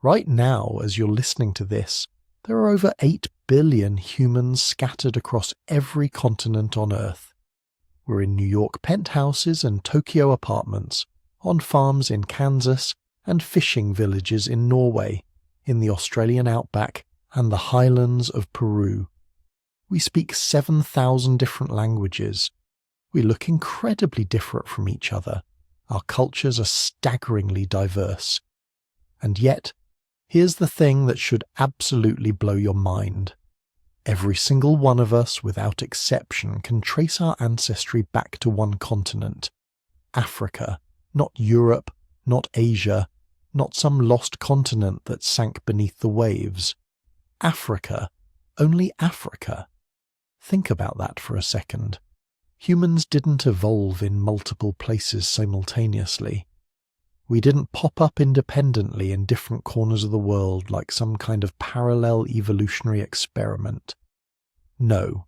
Right now, as you're listening to this, there are over 8 billion humans scattered across every continent on Earth. We're in New York penthouses and Tokyo apartments, on farms in Kansas and fishing villages in Norway, in the Australian outback and the highlands of Peru. We speak 7,000 different languages. We look incredibly different from each other. Our cultures are staggeringly diverse. And yet, here's the thing that should absolutely blow your mind. Every single one of us, without exception, can trace our ancestry back to one continent. Africa, not Europe, not Asia, not some lost continent that sank beneath the waves. Africa, only Africa. Think about that for a second. Humans didn't evolve in multiple places simultaneously. We didn't pop up independently in different corners of the world like some kind of parallel evolutionary experiment. No,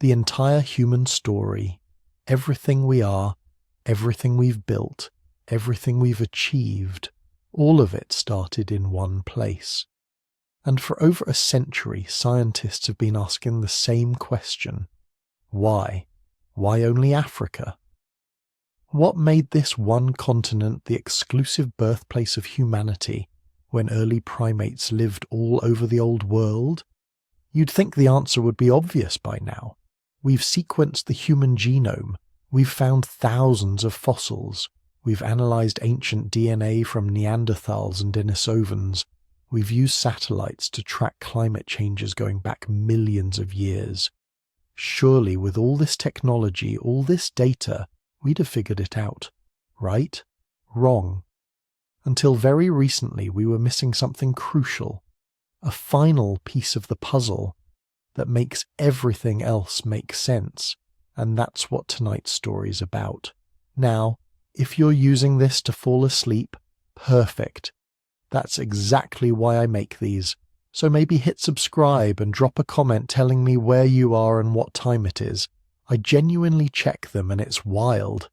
the entire human story, everything we are, everything we've built, everything we've achieved, all of it started in one place. And for over a century, scientists have been asking the same question. Why? Why only Africa? What made this one continent the exclusive birthplace of humanity when early primates lived all over the old world? You'd think the answer would be obvious by now. We've sequenced the human genome. We've found thousands of fossils. We've analysed ancient DNA from Neanderthals and Denisovans. We've used satellites to track climate changes going back millions of years. Surely, with all this technology, all this data, we'd have figured it out. Right? Wrong. Until very recently, we were missing something crucial. A final piece of the puzzle that makes everything else make sense. And that's what tonight's story is about. Now, if you're using this to fall asleep, perfect. That's exactly why I make these. So maybe hit subscribe and drop a comment telling me where you are and what time it is. I genuinely check them and it's wild.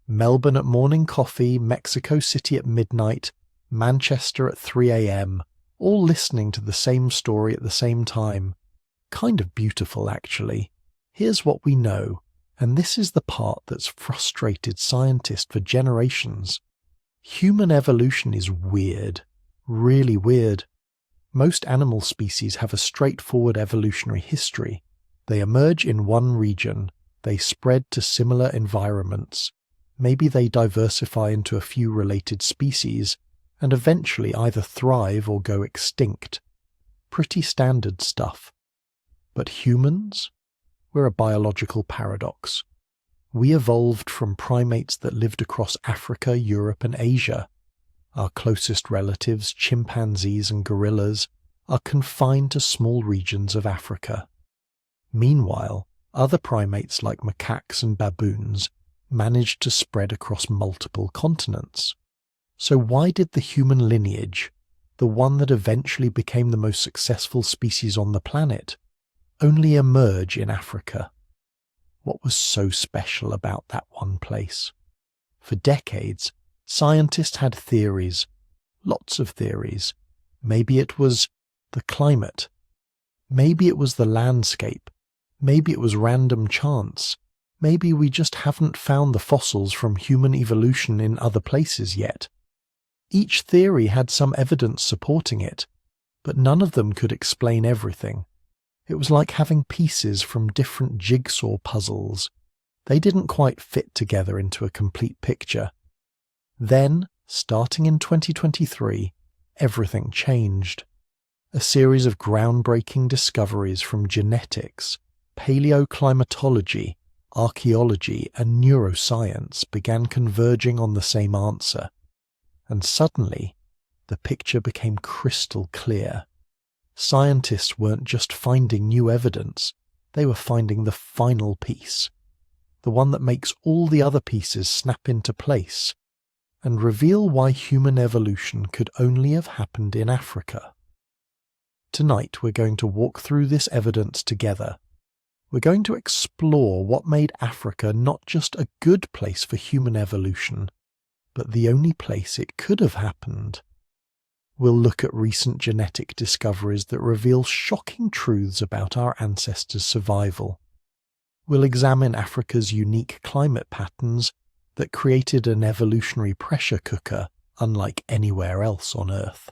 Melbourne at morning coffee, Mexico City at midnight, Manchester at 3 a.m, all listening to the same story at the same time. Kind of beautiful, actually. Here's what we know, and this is the part that's frustrated scientists for generations. Human evolution is weird. Really weird. Most animal species have a straightforward evolutionary history. They emerge in one region, they spread to similar environments, maybe they diversify into a few related species, and eventually either thrive or go extinct. Pretty standard stuff. But humans? We're a biological paradox. We evolved from primates that lived across Africa, Europe, and Asia. Our closest relatives, chimpanzees and gorillas, are confined to small regions of Africa. Meanwhile, other primates like macaques and baboons managed to spread across multiple continents. So why did the human lineage, the one that eventually became the most successful species on the planet, only emerge in Africa? What was so special about that one place? For decades, scientists had theories, lots of theories. Maybe it was the climate. Maybe it was the landscape. Maybe it was random chance. Maybe we just haven't found the fossils from human evolution in other places yet. Each theory had some evidence supporting it, but none of them could explain everything. It was like having pieces from different jigsaw puzzles. They didn't quite fit together into a complete picture. Then, starting in 2023, everything changed. A series of groundbreaking discoveries from genetics, paleoclimatology, archaeology, and neuroscience began converging on the same answer. And suddenly, the picture became crystal clear. Scientists weren't just finding new evidence, they were finding the final piece, the one that makes all the other pieces snap into place, and reveal why human evolution could only have happened in Africa. Tonight we're going to walk through this evidence together. We're going to explore what made Africa not just a good place for human evolution, but the only place it could have happened. We'll look at recent genetic discoveries that reveal shocking truths about our ancestors' survival. We'll examine Africa's unique climate patterns that created an evolutionary pressure cooker unlike anywhere else on Earth.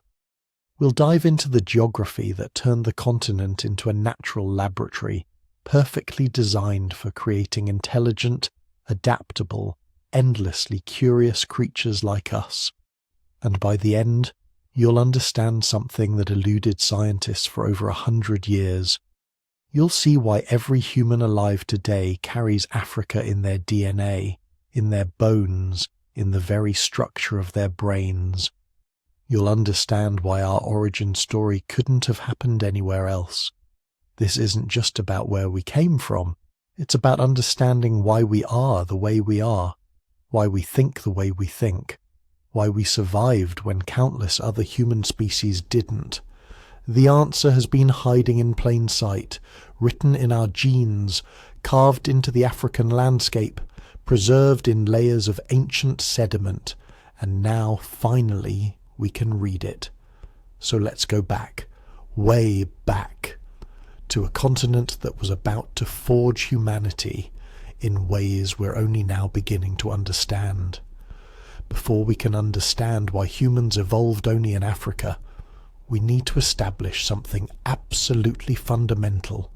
We'll dive into the geography that turned the continent into a natural laboratory, perfectly designed for creating intelligent, adaptable, endlessly curious creatures like us. And by the end, you'll understand something that eluded scientists for over 100 years. You'll see why every human alive today carries Africa in their DNA, in their bones, in the very structure of their brains. You'll understand why our origin story couldn't have happened anywhere else. This isn't just about where we came from, it's about understanding why we are the way we are, why we think the way we think, why we survived when countless other human species didn't. The answer has been hiding in plain sight, written in our genes, carved into the African landscape, preserved in layers of ancient sediment, and now, finally, we can read it. So let's go back, way back, to a continent that was about to forge humanity in ways we're only now beginning to understand. Before we can understand why humans evolved only in Africa, we need to establish something absolutely fundamental,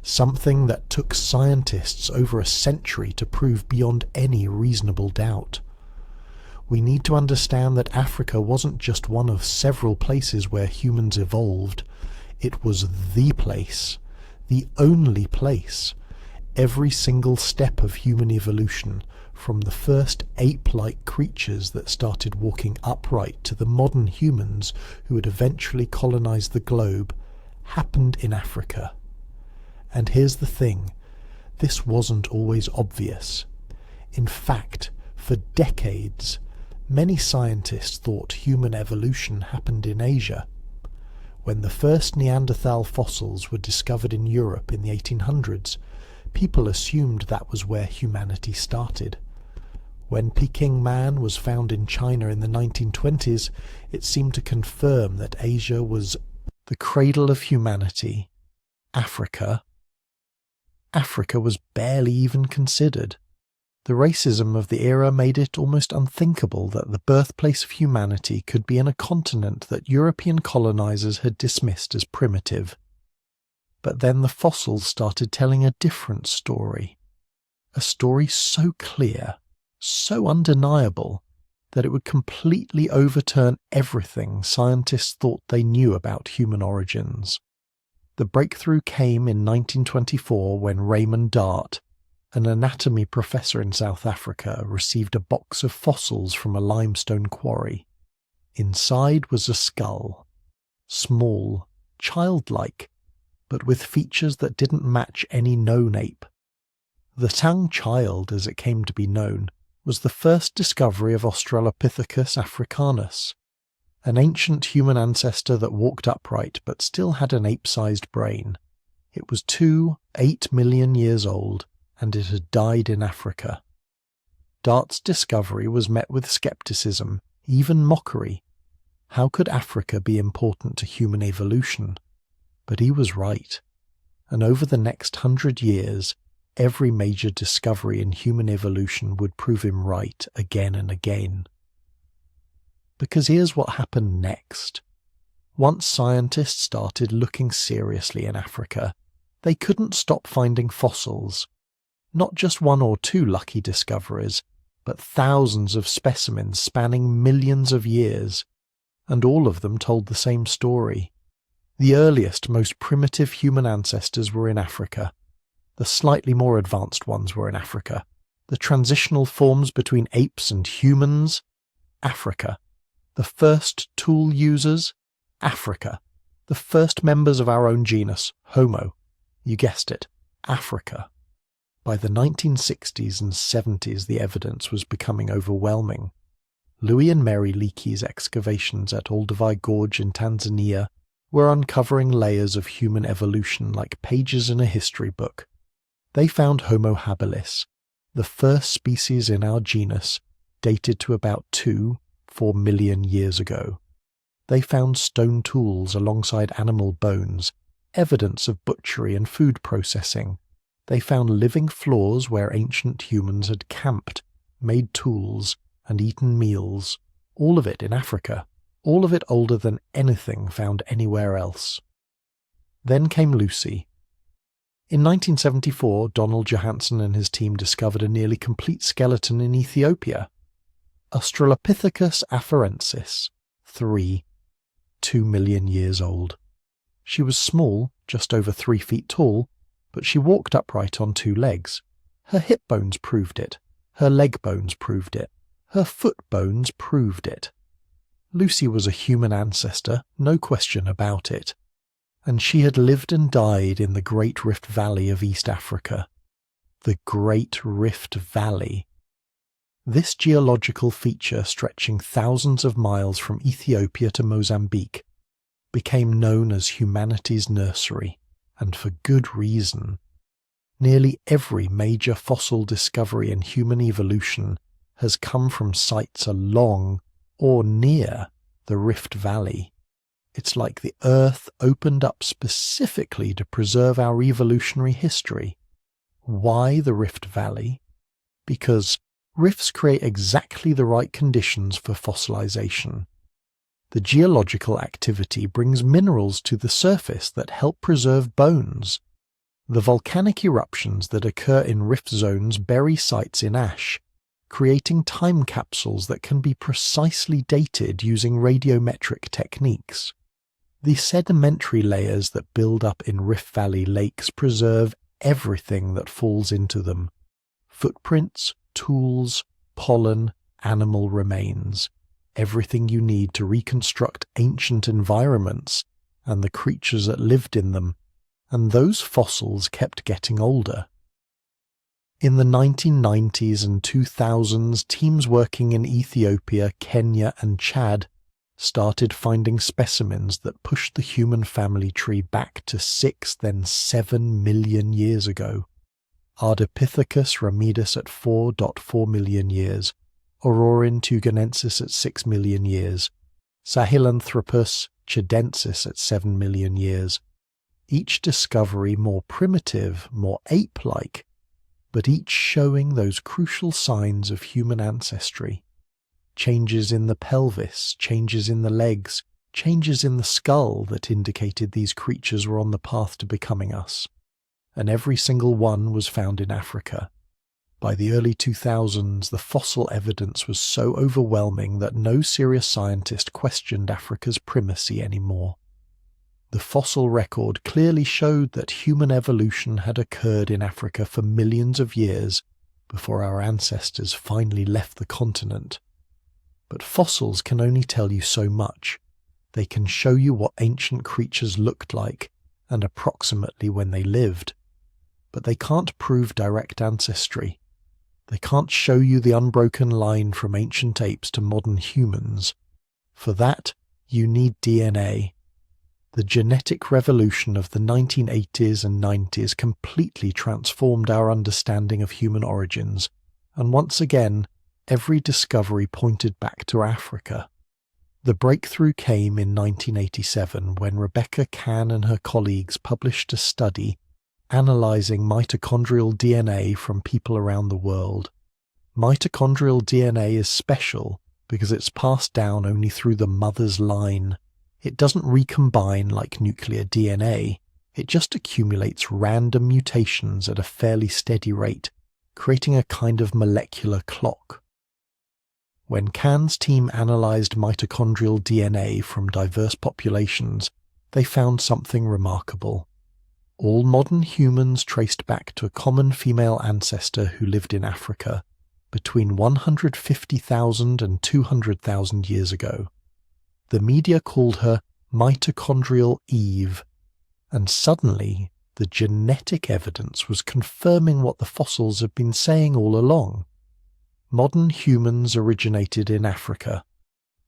something that took scientists over a century to prove beyond any reasonable doubt. We need to understand that Africa wasn't just one of several places where humans evolved. It was the place, the only place. Every single step of human evolution, from the first ape-like creatures that started walking upright to the modern humans who would eventually colonize the globe, happened in Africa. And here's the thing, this wasn't always obvious. In fact, for decades, many scientists thought human evolution happened in Asia. When the first Neanderthal fossils were discovered in Europe in the 1800s, people assumed that was where humanity started. When Peking man was found in China in the 1920s, it seemed to confirm that Asia was the cradle of humanity. Africa was barely even considered. The racism of the era made it almost unthinkable that the birthplace of humanity could be in a continent that European colonizers had dismissed as primitive. But then the fossils started telling a different story. A story so clear, so undeniable, that it would completely overturn everything scientists thought they knew about human origins. The breakthrough came in 1924 when Raymond Dart, an anatomy professor in South Africa, received a box of fossils from a limestone quarry. Inside was a skull, small, childlike, but with features that didn't match any known ape. The tongue child, as it came to be known, was the first discovery of Australopithecus africanus, an ancient human ancestor that walked upright but still had an ape-sized brain. It was 8 million years old, and it had died in Africa. Dart's discovery was met with skepticism, even mockery. How could Africa be important to human evolution? But he was right, and over the next 100 years, every major discovery in human evolution would prove him right again and again. Because here's what happened next. Once scientists started looking seriously in Africa, they couldn't stop finding fossils. Not just one or two lucky discoveries, but thousands of specimens spanning millions of years, and all of them told the same story. The earliest, most primitive human ancestors were in Africa. The slightly more advanced ones were in Africa. The transitional forms between apes and humans, Africa. The first tool users, Africa. The first members of our own genus, Homo. You guessed it, Africa. By the 1960s and 70s, the evidence was becoming overwhelming. Louis and Mary Leakey's excavations at Olduvai Gorge in Tanzania were uncovering layers of human evolution like pages in a history book. They found Homo habilis, the first species in our genus, dated to about 4 million years ago. They found stone tools alongside animal bones, evidence of butchery and food processing. They found living floors where ancient humans had camped, made tools, and eaten meals, all of it in Africa, all of it older than anything found anywhere else. Then came Lucy. In 1974, Donald Johanson and his team discovered a nearly complete skeleton in Ethiopia. Australopithecus afarensis, 2 million years old. She was small, just over 3 feet tall, but she walked upright on 2 legs. Her hip bones proved it. Her leg bones proved it. Her foot bones proved it. Lucy was a human ancestor, no question about it. And she had lived and died in the Great Rift Valley of East Africa. The Great Rift Valley. This geological feature, stretching thousands of miles from Ethiopia to Mozambique, became known as humanity's nursery, and for good reason. Nearly every major fossil discovery in human evolution has come from sites along or near the Rift Valley. It's like the Earth opened up specifically to preserve our evolutionary history. Why the Rift Valley? Because rifts create exactly the right conditions for fossilization. The geological activity brings minerals to the surface that help preserve bones. The volcanic eruptions that occur in rift zones bury sites in ash, creating time capsules that can be precisely dated using radiometric techniques. The sedimentary layers that build up in Rift Valley lakes preserve everything that falls into them: footprints, tools, pollen, animal remains, everything you need to reconstruct ancient environments and the creatures that lived in them, and those fossils kept getting older. In the 1990s and 2000s, teams working in Ethiopia, Kenya, and Chad started finding specimens that pushed the human family tree back to 6, then 7 million years ago. Ardipithecus ramidus at 4.4 million years, Aurorin tuganensis at 6 million years, Sahelanthropus chidensis at 7 million years. Each discovery more primitive, more ape-like, but each showing those crucial signs of human ancestry. Changes in the pelvis, changes in the legs, changes in the skull that indicated these creatures were on the path to becoming us. And every single one was found in Africa. By the early 2000s, the fossil evidence was so overwhelming that no serious scientist questioned Africa's primacy anymore. The fossil record clearly showed that human evolution had occurred in Africa for millions of years before our ancestors finally left the continent. But fossils can only tell you so much. They can show you what ancient creatures looked like and approximately when they lived. But they can't prove direct ancestry. They can't show you the unbroken line from ancient apes to modern humans. For that, you need DNA. The genetic revolution of the 1980s and 90s completely transformed our understanding of human origins, and once again, every discovery pointed back to Africa. The breakthrough came in 1987 when Rebecca Cann and her colleagues published a study analyzing mitochondrial DNA from people around the world. Mitochondrial DNA is special because it's passed down only through the mother's line. It doesn't recombine like nuclear DNA. It just accumulates random mutations at a fairly steady rate, creating a kind of molecular clock. When Cann's team analyzed mitochondrial DNA from diverse populations, they found something remarkable. All modern humans traced back to a common female ancestor who lived in Africa between 150,000 and 200,000 years ago. The media called her Mitochondrial Eve, and suddenly the genetic evidence was confirming what the fossils had been saying all along. Modern humans originated in Africa.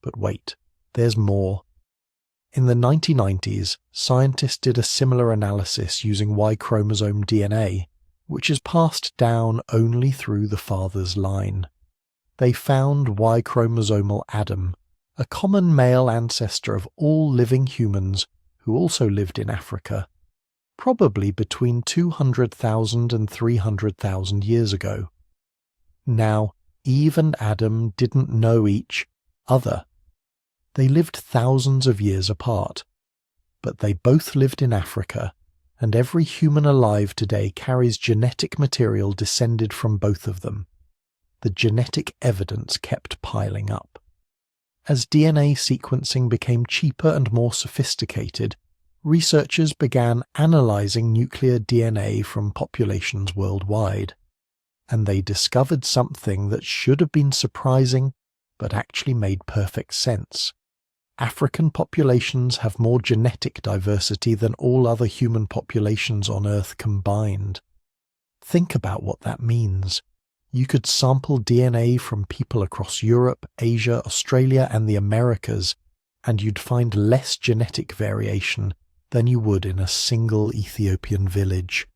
But wait, there's more. In the 1990s, scientists did a similar analysis using Y chromosome DNA, which is passed down only through the father's line. They found Y chromosomal Adam, a common male ancestor of all living humans who also lived in Africa, probably between 200,000 and 300,000 years ago. Now, Eve and Adam didn't know each other. They lived thousands of years apart, but they both lived in Africa, and every human alive today carries genetic material descended from both of them. The genetic evidence kept piling up. As DNA sequencing became cheaper and more sophisticated, researchers began analyzing nuclear DNA from populations worldwide, and they discovered something that should have been surprising, but actually made perfect sense. African populations have more genetic diversity than all other human populations on Earth combined. Think about what that means. You could sample DNA from people across Europe, Asia, Australia, and the Americas, and you'd find less genetic variation than you would in a single Ethiopian village.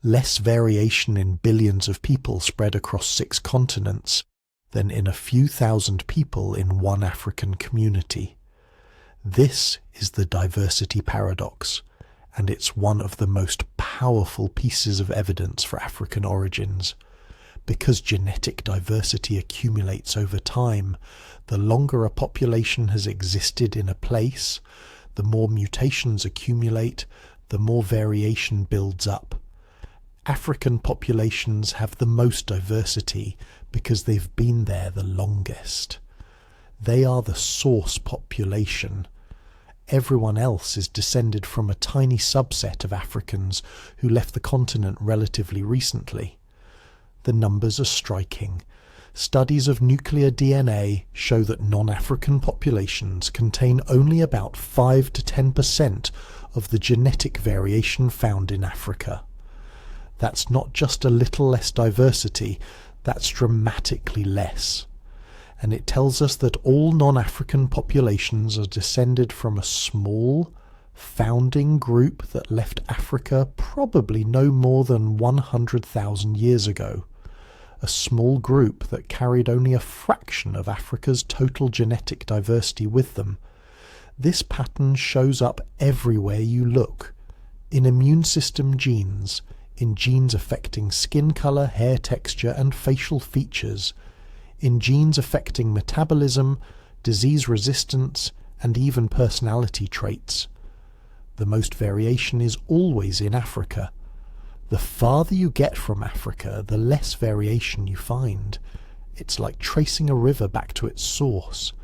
Less variation in billions of people spread across 6 continents than in a few thousand people in one African community. This is the diversity paradox, and it's one of the most powerful pieces of evidence for African origins. Because genetic diversity accumulates over time, the longer a population has existed in a place, the more mutations accumulate, the more variation builds up. African populations have the most diversity because they've been there the longest. They are the source population. Everyone else is descended from a tiny subset of Africans who left the continent relatively recently. The numbers are striking. Studies of nuclear DNA show that non-African populations contain only about 5 to 10% of the genetic variation found in Africa. That's not just a little less diversity, that's dramatically less. And it tells us that all non-African populations are descended from a small, founding group that left Africa probably no more than 100,000 years ago. A small group that carried only a fraction of Africa's total genetic diversity with them. This pattern shows up everywhere you look. In immune system genes, in genes affecting skin color, hair texture, and facial features, in genes affecting metabolism, disease resistance, and even personality traits. The most variation is always in Africa. The farther you get from Africa, the less variation you find. It's like tracing a river back to its source.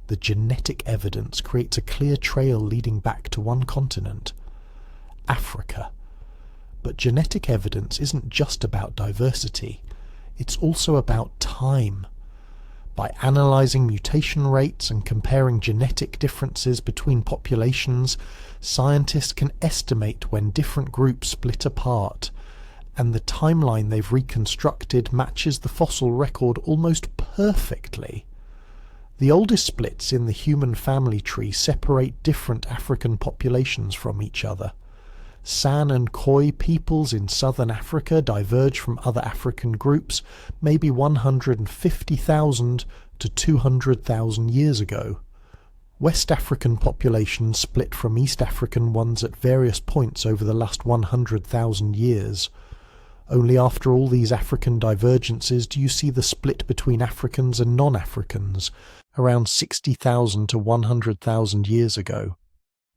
The genetic evidence creates a clear trail leading back to one continent, Africa. But genetic evidence isn't just about diversity. It's also about time. By analysing mutation rates and comparing genetic differences between populations, scientists can estimate when different groups split apart, and the timeline they've reconstructed matches the fossil record almost perfectly. The oldest splits in the human family tree separate different African populations from each other. San and Khoi peoples in southern Africa diverge from other African groups maybe 150,000 to 200,000 years ago. West African populations split from East African ones at various points over the last 100,000 years. Only after all these African divergences do you see the split between Africans and non-Africans, around 60,000 to 100,000 years ago.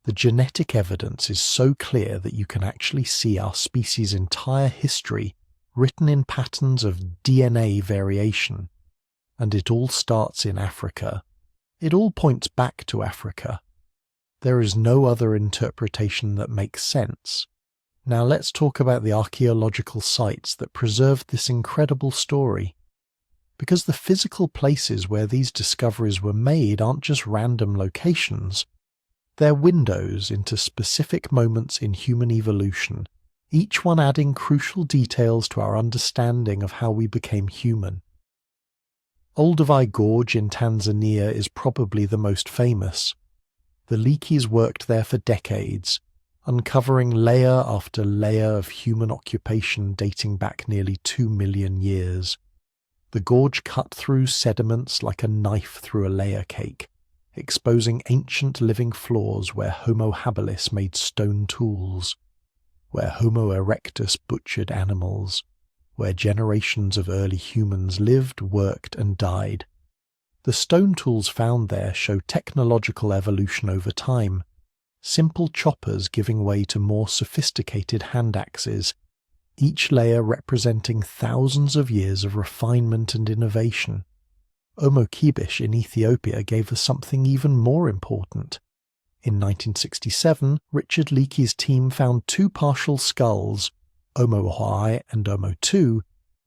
The genetic evidence is so clear that you can actually see our species' entire history written in patterns of DNA variation. And it all starts in Africa. It all points back to Africa. There is no other interpretation that makes sense. Now let's talk about the archaeological sites that preserved this incredible story. Because the physical places where these discoveries were made aren't just random locations. They're windows into specific moments in human evolution, each one adding crucial details to our understanding of how we became human. Olduvai Gorge in Tanzania is probably the most famous. The Leakeys worked there for decades, uncovering layer after layer of human occupation dating back nearly 2 million years. The gorge cut through sediments like a knife through a layer cake, exposing ancient living floors where Homo habilis made stone tools, where Homo erectus butchered animals, where generations of early humans lived, worked, and died. The stone tools found there show technological evolution over time, simple choppers giving way to more sophisticated hand axes, each layer representing thousands of years of refinement and innovation. Omo Kibish in Ethiopia gave us something even more important. In 1967, Richard Leakey's team found two partial skulls, Omo I and Omo II,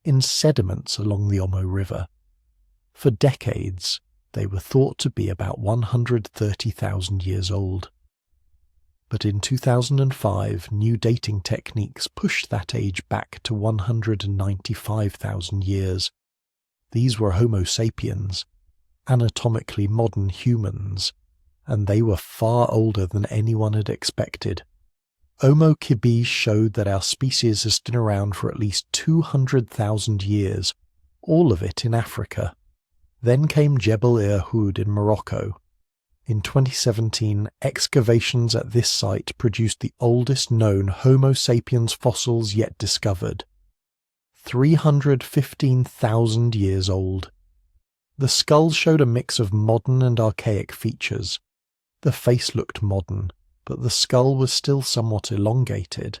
in sediments along the Omo River. For decades, they were thought to be about 130,000 years old. But in 2005, new dating techniques pushed that age back to 195,000 years. These were Homo sapiens, anatomically modern humans, and they were far older than anyone had expected. Omo Kibish showed that our species has been around for at least 200,000 years, all of it in Africa. Then came Jebel Irhoud in Morocco. In 2017, excavations at this site produced the oldest known Homo sapiens fossils yet discovered. 315,000 years old. The skull showed a mix of modern and archaic features. The face looked modern, but the skull was still somewhat elongated.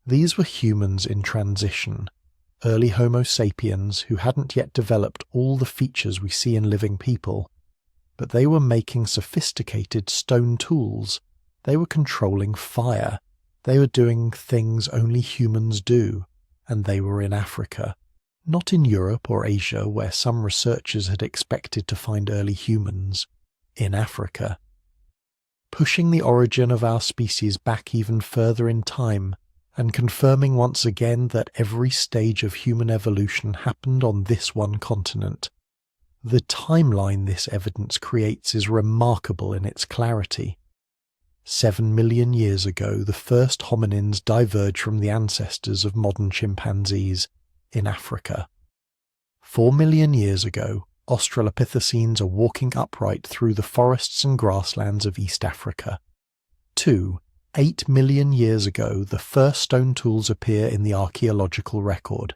These were humans in transition, early Homo sapiens who hadn't yet developed all the features we see in living people. But they were making sophisticated stone tools. They were controlling fire. They were doing things only humans do. And they were in Africa, not in Europe or Asia where some researchers had expected to find early humans. In Africa. Pushing the origin of our species back even further in time, and confirming once again that every stage of human evolution happened on this one continent. The timeline this evidence creates is remarkable in its clarity. 7 million years ago, the first hominins diverged from the ancestors of modern chimpanzees in Africa. 4 million years ago, Australopithecines are walking upright through the forests and grasslands of East Africa. 2. 8 million years ago, the first stone tools appear in the archaeological record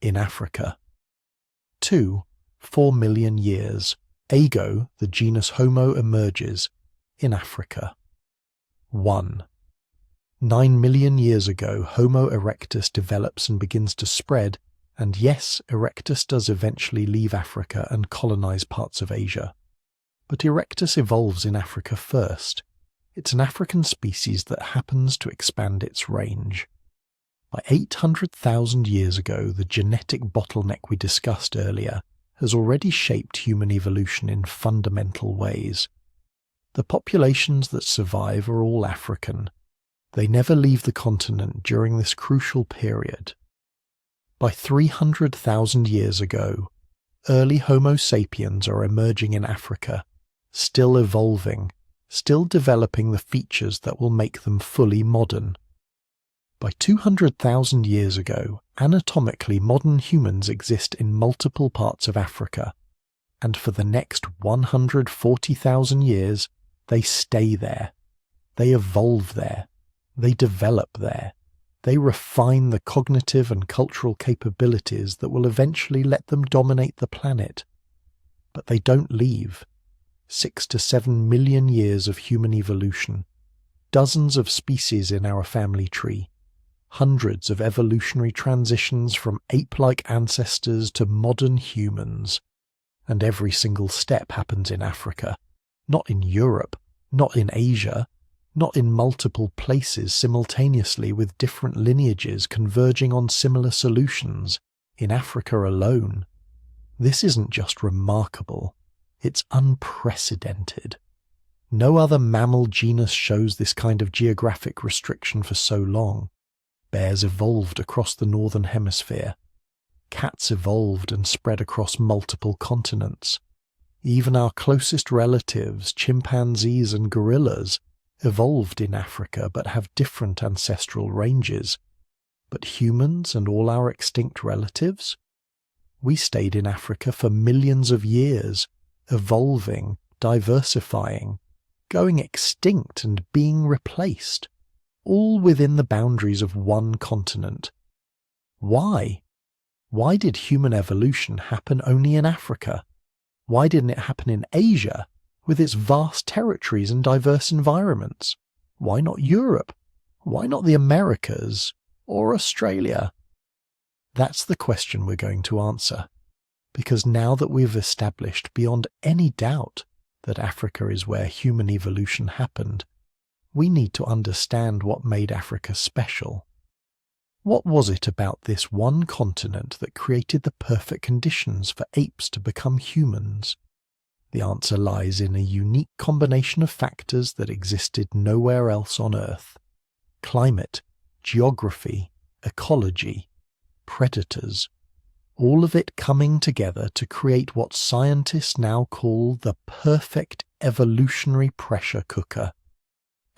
in Africa. 2. 4 million years, Ago, the genus Homo, emerges in Africa. 1. 9 million years ago, Homo erectus develops and begins to spread, and yes, erectus does eventually leave Africa and colonize parts of Asia. But erectus evolves in Africa first. It's an African species that happens to expand its range. By 800,000 years ago, the genetic bottleneck we discussed earlier has already shaped human evolution in fundamental ways. The populations that survive are all African. They never leave the continent during this crucial period. By 300,000 years ago, early Homo sapiens are emerging in Africa, still evolving, still developing the features that will make them fully modern. By 200,000 years ago, anatomically modern humans exist in multiple parts of Africa, and for the next 140,000 years, they stay there. They evolve there. They develop there. They refine the cognitive and cultural capabilities that will eventually let them dominate the planet. But they don't leave. 6 to 7 million years of human evolution, dozens of species in our family tree, hundreds of evolutionary transitions from ape-like ancestors to modern humans. And every single step happens in Africa, not in Europe, not in Asia, not in multiple places simultaneously with different lineages converging on similar solutions, in Africa alone. This isn't just remarkable, it's unprecedented. No other mammal genus shows this kind of geographic restriction for so long. Bears evolved across the northern hemisphere. Cats evolved and spread across multiple continents. Even our closest relatives, chimpanzees and gorillas, evolved in Africa but have different ancestral ranges. But humans and all our extinct relatives? We stayed in Africa for millions of years, evolving, diversifying, going extinct and being replaced, all within the boundaries of one continent. Why? Why did human evolution happen only in Africa? Why didn't it happen in Asia, with its vast territories and diverse environments? Why not Europe? Why not the Americas or Australia? That's the question we're going to answer, because now that we've established beyond any doubt that Africa is where human evolution happened, we need to understand what made Africa special. What was it about this one continent that created the perfect conditions for apes to become humans? The answer lies in a unique combination of factors that existed nowhere else on Earth: climate, geography, ecology, predators, all of it coming together to create what scientists now call the perfect evolutionary pressure cooker,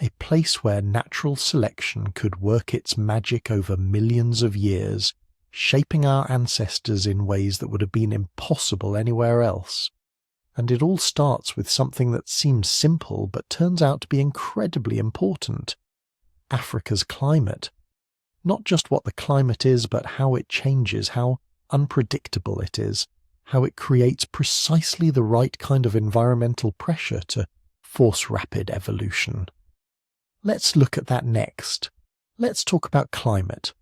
a place where natural selection could work its magic over millions of years, shaping our ancestors in ways that would have been impossible anywhere else. And it all starts with something that seems simple but turns out to be incredibly important: Africa's climate. Not just what the climate is, but how it changes, how unpredictable it is, how it creates precisely the right kind of environmental pressure to force rapid evolution. Let's look at that next. Let's talk about climate.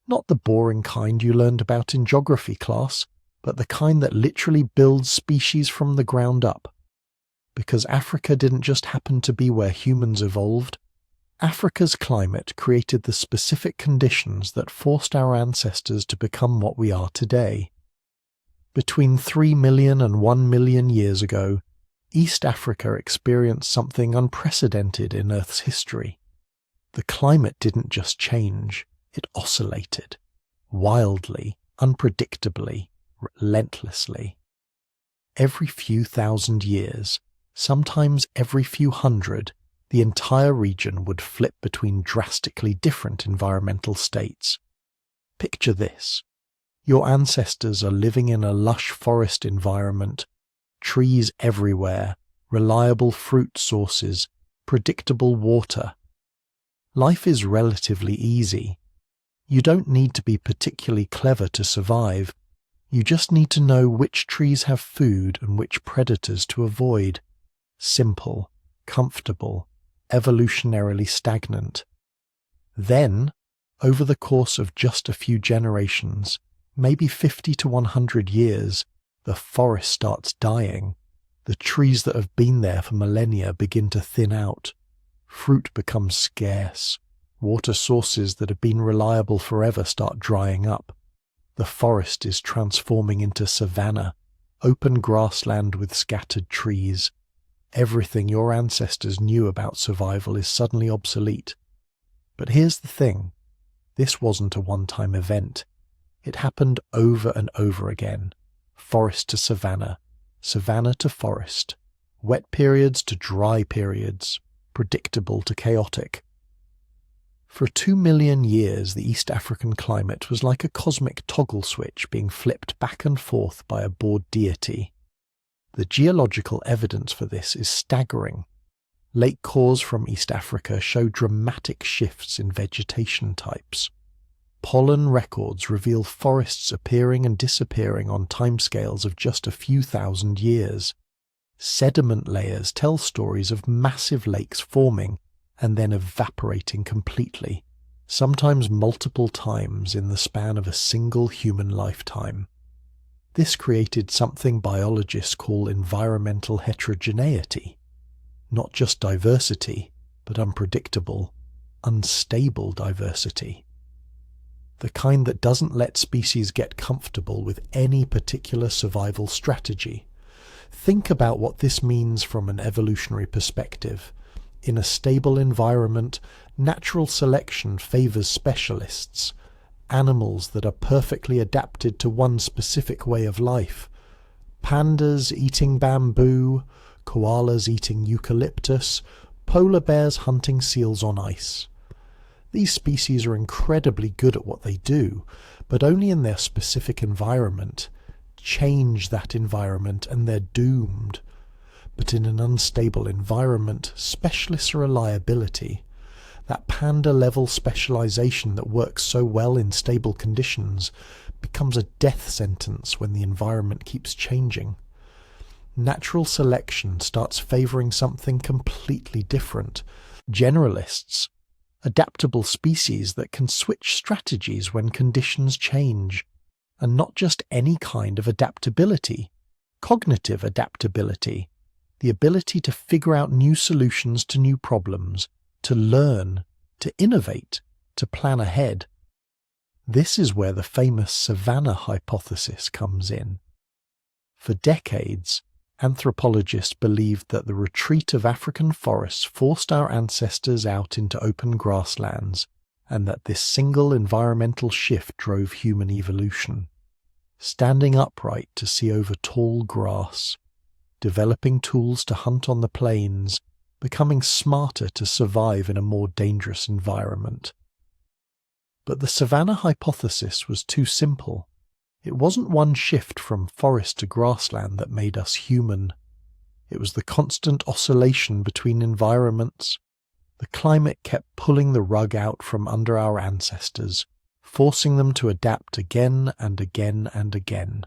Not the boring kind you learned about in geography class, but the kind that literally builds species from the ground up. Because Africa didn't just happen to be where humans evolved. Africa's climate created the specific conditions that forced our ancestors to become what we are today. Between 3 million and 1 million years ago, East Africa experienced something unprecedented in Earth's history. The climate didn't just change, it oscillated, wildly, unpredictably, relentlessly. Every few thousand years, sometimes every few hundred, the entire region would flip between drastically different environmental states. Picture this. Your ancestors are living in a lush forest environment, trees everywhere, reliable fruit sources, predictable water. Life is relatively easy. You don't need to be particularly clever to survive. You just need to know which trees have food and which predators to avoid. Simple, comfortable, evolutionarily stagnant. Then, over the course of just a few generations, maybe 50 to 100 years, the forest starts dying. The trees that have been there for millennia begin to thin out. Fruit becomes scarce. Water sources that have been reliable forever start drying up. The forest is transforming into savanna, open grassland with scattered trees. Everything your ancestors knew about survival is suddenly obsolete. But here's the thing. This wasn't a one-time event. It happened over and over again. Forest to savanna, savanna to forest, wet periods to dry periods, predictable to chaotic. For 2 million years, the East African climate was like a cosmic toggle switch being flipped back and forth by a bored deity. The geological evidence for this is staggering. Lake cores from East Africa show dramatic shifts in vegetation types. Pollen records reveal forests appearing and disappearing on timescales of just a few thousand years. Sediment layers tell stories of massive lakes forming and then evaporating completely, sometimes multiple times in the span of a single human lifetime. This created something biologists call environmental heterogeneity. Not just diversity, but unpredictable, unstable diversity. The kind that doesn't let species get comfortable with any particular survival strategy. Think about what this means from an evolutionary perspective. In a stable environment, natural selection favors specialists, animals that are perfectly adapted to one specific way of life. Pandas eating bamboo, koalas eating eucalyptus, polar bears hunting seals on ice. These species are incredibly good at what they do, but only in their specific environment. Change that environment and they're doomed. But in an unstable environment, specialist reliability, that panda-level specialization that works so well in stable conditions, becomes a death sentence when the environment keeps changing. Natural selection starts favoring something completely different. Generalists, adaptable species that can switch strategies when conditions change. And not just any kind of adaptability, cognitive adaptability, the ability to figure out new solutions to new problems, to learn, to innovate, to plan ahead. This is where the famous savanna hypothesis comes in. For decades, anthropologists believed that the retreat of African forests forced our ancestors out into open grasslands, and that this single environmental shift drove human evolution. Standing upright to see over tall grass, developing tools to hunt on the plains, becoming smarter to survive in a more dangerous environment. But the savanna hypothesis was too simple. It wasn't one shift from forest to grassland that made us human. It was the constant oscillation between environments. The climate kept pulling the rug out from under our ancestors, forcing them to adapt again and again and again.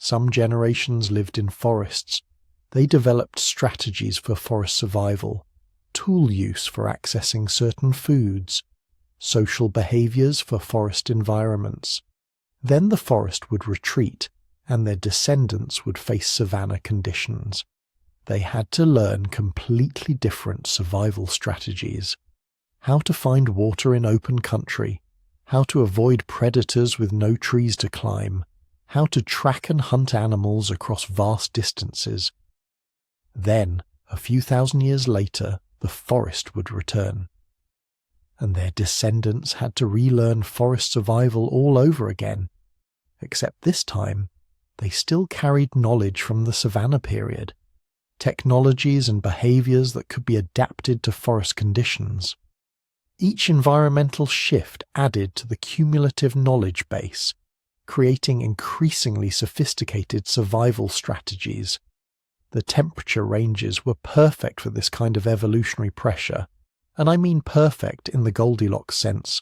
Some generations lived in forests. They developed strategies for forest survival, tool use for accessing certain foods, social behaviors for forest environments. Then the forest would retreat, and their descendants would face savanna conditions. They had to learn completely different survival strategies. How to find water in open country, how to avoid predators with no trees to climb, how to track and hunt animals across vast distances. Then, a few thousand years later, the forest would return. And their descendants had to relearn forest survival all over again, except this time they still carried knowledge from the savanna period, technologies and behaviors that could be adapted to forest conditions. Each environmental shift added to the cumulative knowledge base, creating increasingly sophisticated survival strategies. The temperature ranges were perfect for this kind of evolutionary pressure, and I mean perfect in the Goldilocks sense.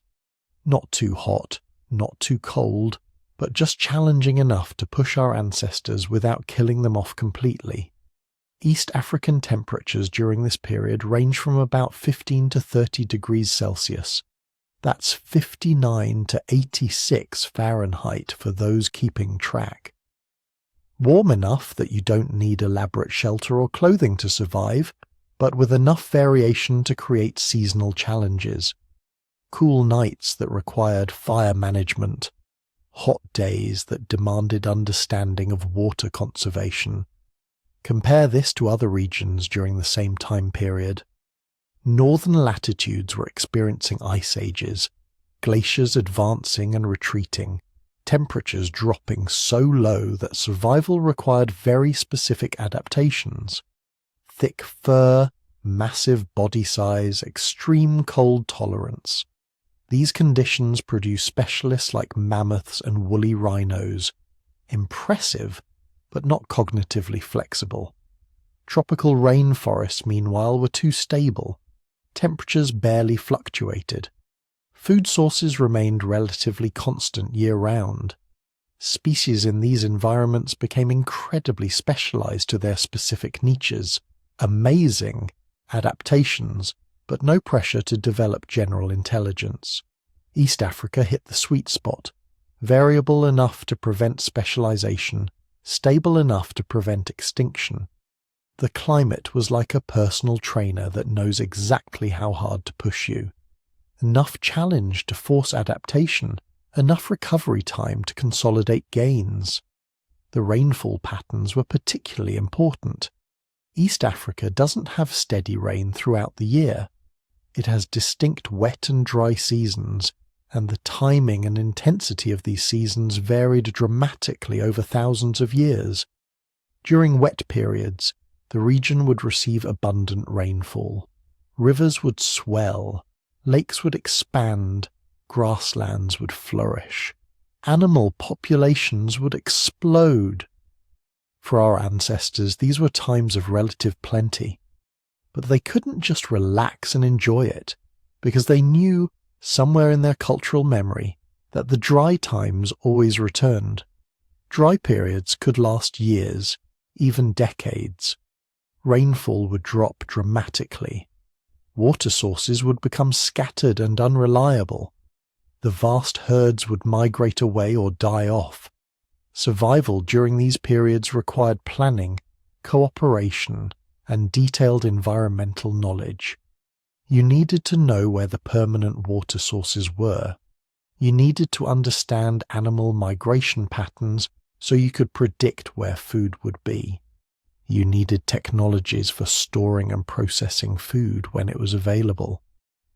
Not too hot, not too cold, but just challenging enough to push our ancestors without killing them off completely. East African temperatures during this period range from about 15 to 30 degrees Celsius. That's 59 to 86 Fahrenheit for those keeping track. Warm enough that you don't need elaborate shelter or clothing to survive, but with enough variation to create seasonal challenges. Cool nights that required fire management. Hot days that demanded understanding of water conservation. Compare this to other regions during the same time period. Northern latitudes were experiencing ice ages, glaciers advancing and retreating, temperatures dropping so low that survival required very specific adaptations. Thick fur, massive body size, extreme cold tolerance. These conditions produce specialists like mammoths and woolly rhinos. Impressive, but not cognitively flexible. Tropical rainforests, meanwhile, were too stable. Temperatures barely fluctuated. Food sources remained relatively constant year-round. Species in these environments became incredibly specialized to their specific niches. Amazing adaptations, but no pressure to develop general intelligence. East Africa hit the sweet spot, variable enough to prevent specialization, stable enough to prevent extinction. The climate was like a personal trainer that knows exactly how hard to push you. Enough challenge to force adaptation, enough recovery time to consolidate gains. The rainfall patterns were particularly important. East Africa doesn't have steady rain throughout the year. It has distinct wet and dry seasons, and the timing and intensity of these seasons varied dramatically over thousands of years. During wet periods, the region would receive abundant rainfall. Rivers would swell, lakes would expand, grasslands would flourish. Animal populations would explode. For our ancestors, these were times of relative plenty. But they couldn't just relax and enjoy it, because they knew, somewhere in their cultural memory, that the dry times always returned. Dry periods could last years, even decades. Rainfall would drop dramatically. Water sources would become scattered and unreliable. The vast herds would migrate away or die off. Survival during these periods required planning, cooperation, and detailed environmental knowledge. You needed to know where the permanent water sources were. You needed to understand animal migration patterns so you could predict where food would be. You needed technologies for storing and processing food when it was available.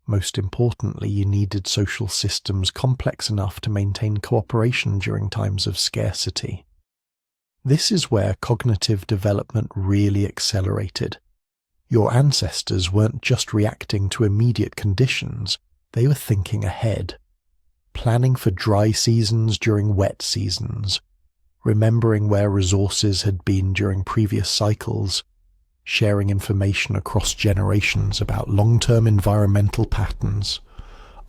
Most importantly, you needed social systems complex enough to maintain cooperation during times of scarcity. This is where cognitive development really accelerated. Your ancestors weren't just reacting to immediate conditions, they were thinking ahead, planning for dry seasons during wet seasons, remembering where resources had been during previous cycles, sharing information across generations about long-term environmental patterns.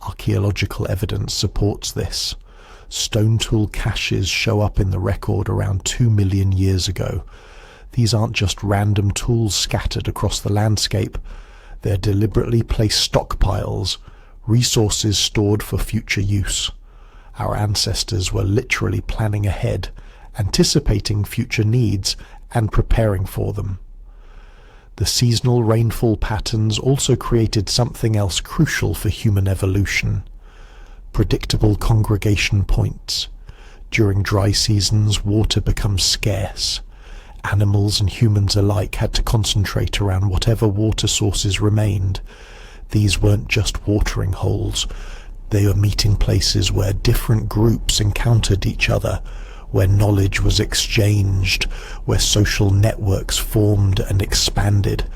Archaeological evidence supports this. Stone tool caches show up in the record around 2 million years ago. These aren't just random tools scattered across the landscape. They're deliberately placed stockpiles, resources stored for future use. Our ancestors were literally planning ahead, anticipating future needs and preparing for them. The seasonal rainfall patterns also created something else crucial for human evolution: predictable congregation points. During dry seasons, water becomes scarce. Animals and humans alike had to concentrate around whatever water sources remained. These weren't just watering holes. They were meeting places where different groups encountered each other, where knowledge was exchanged, where social networks formed and expanded.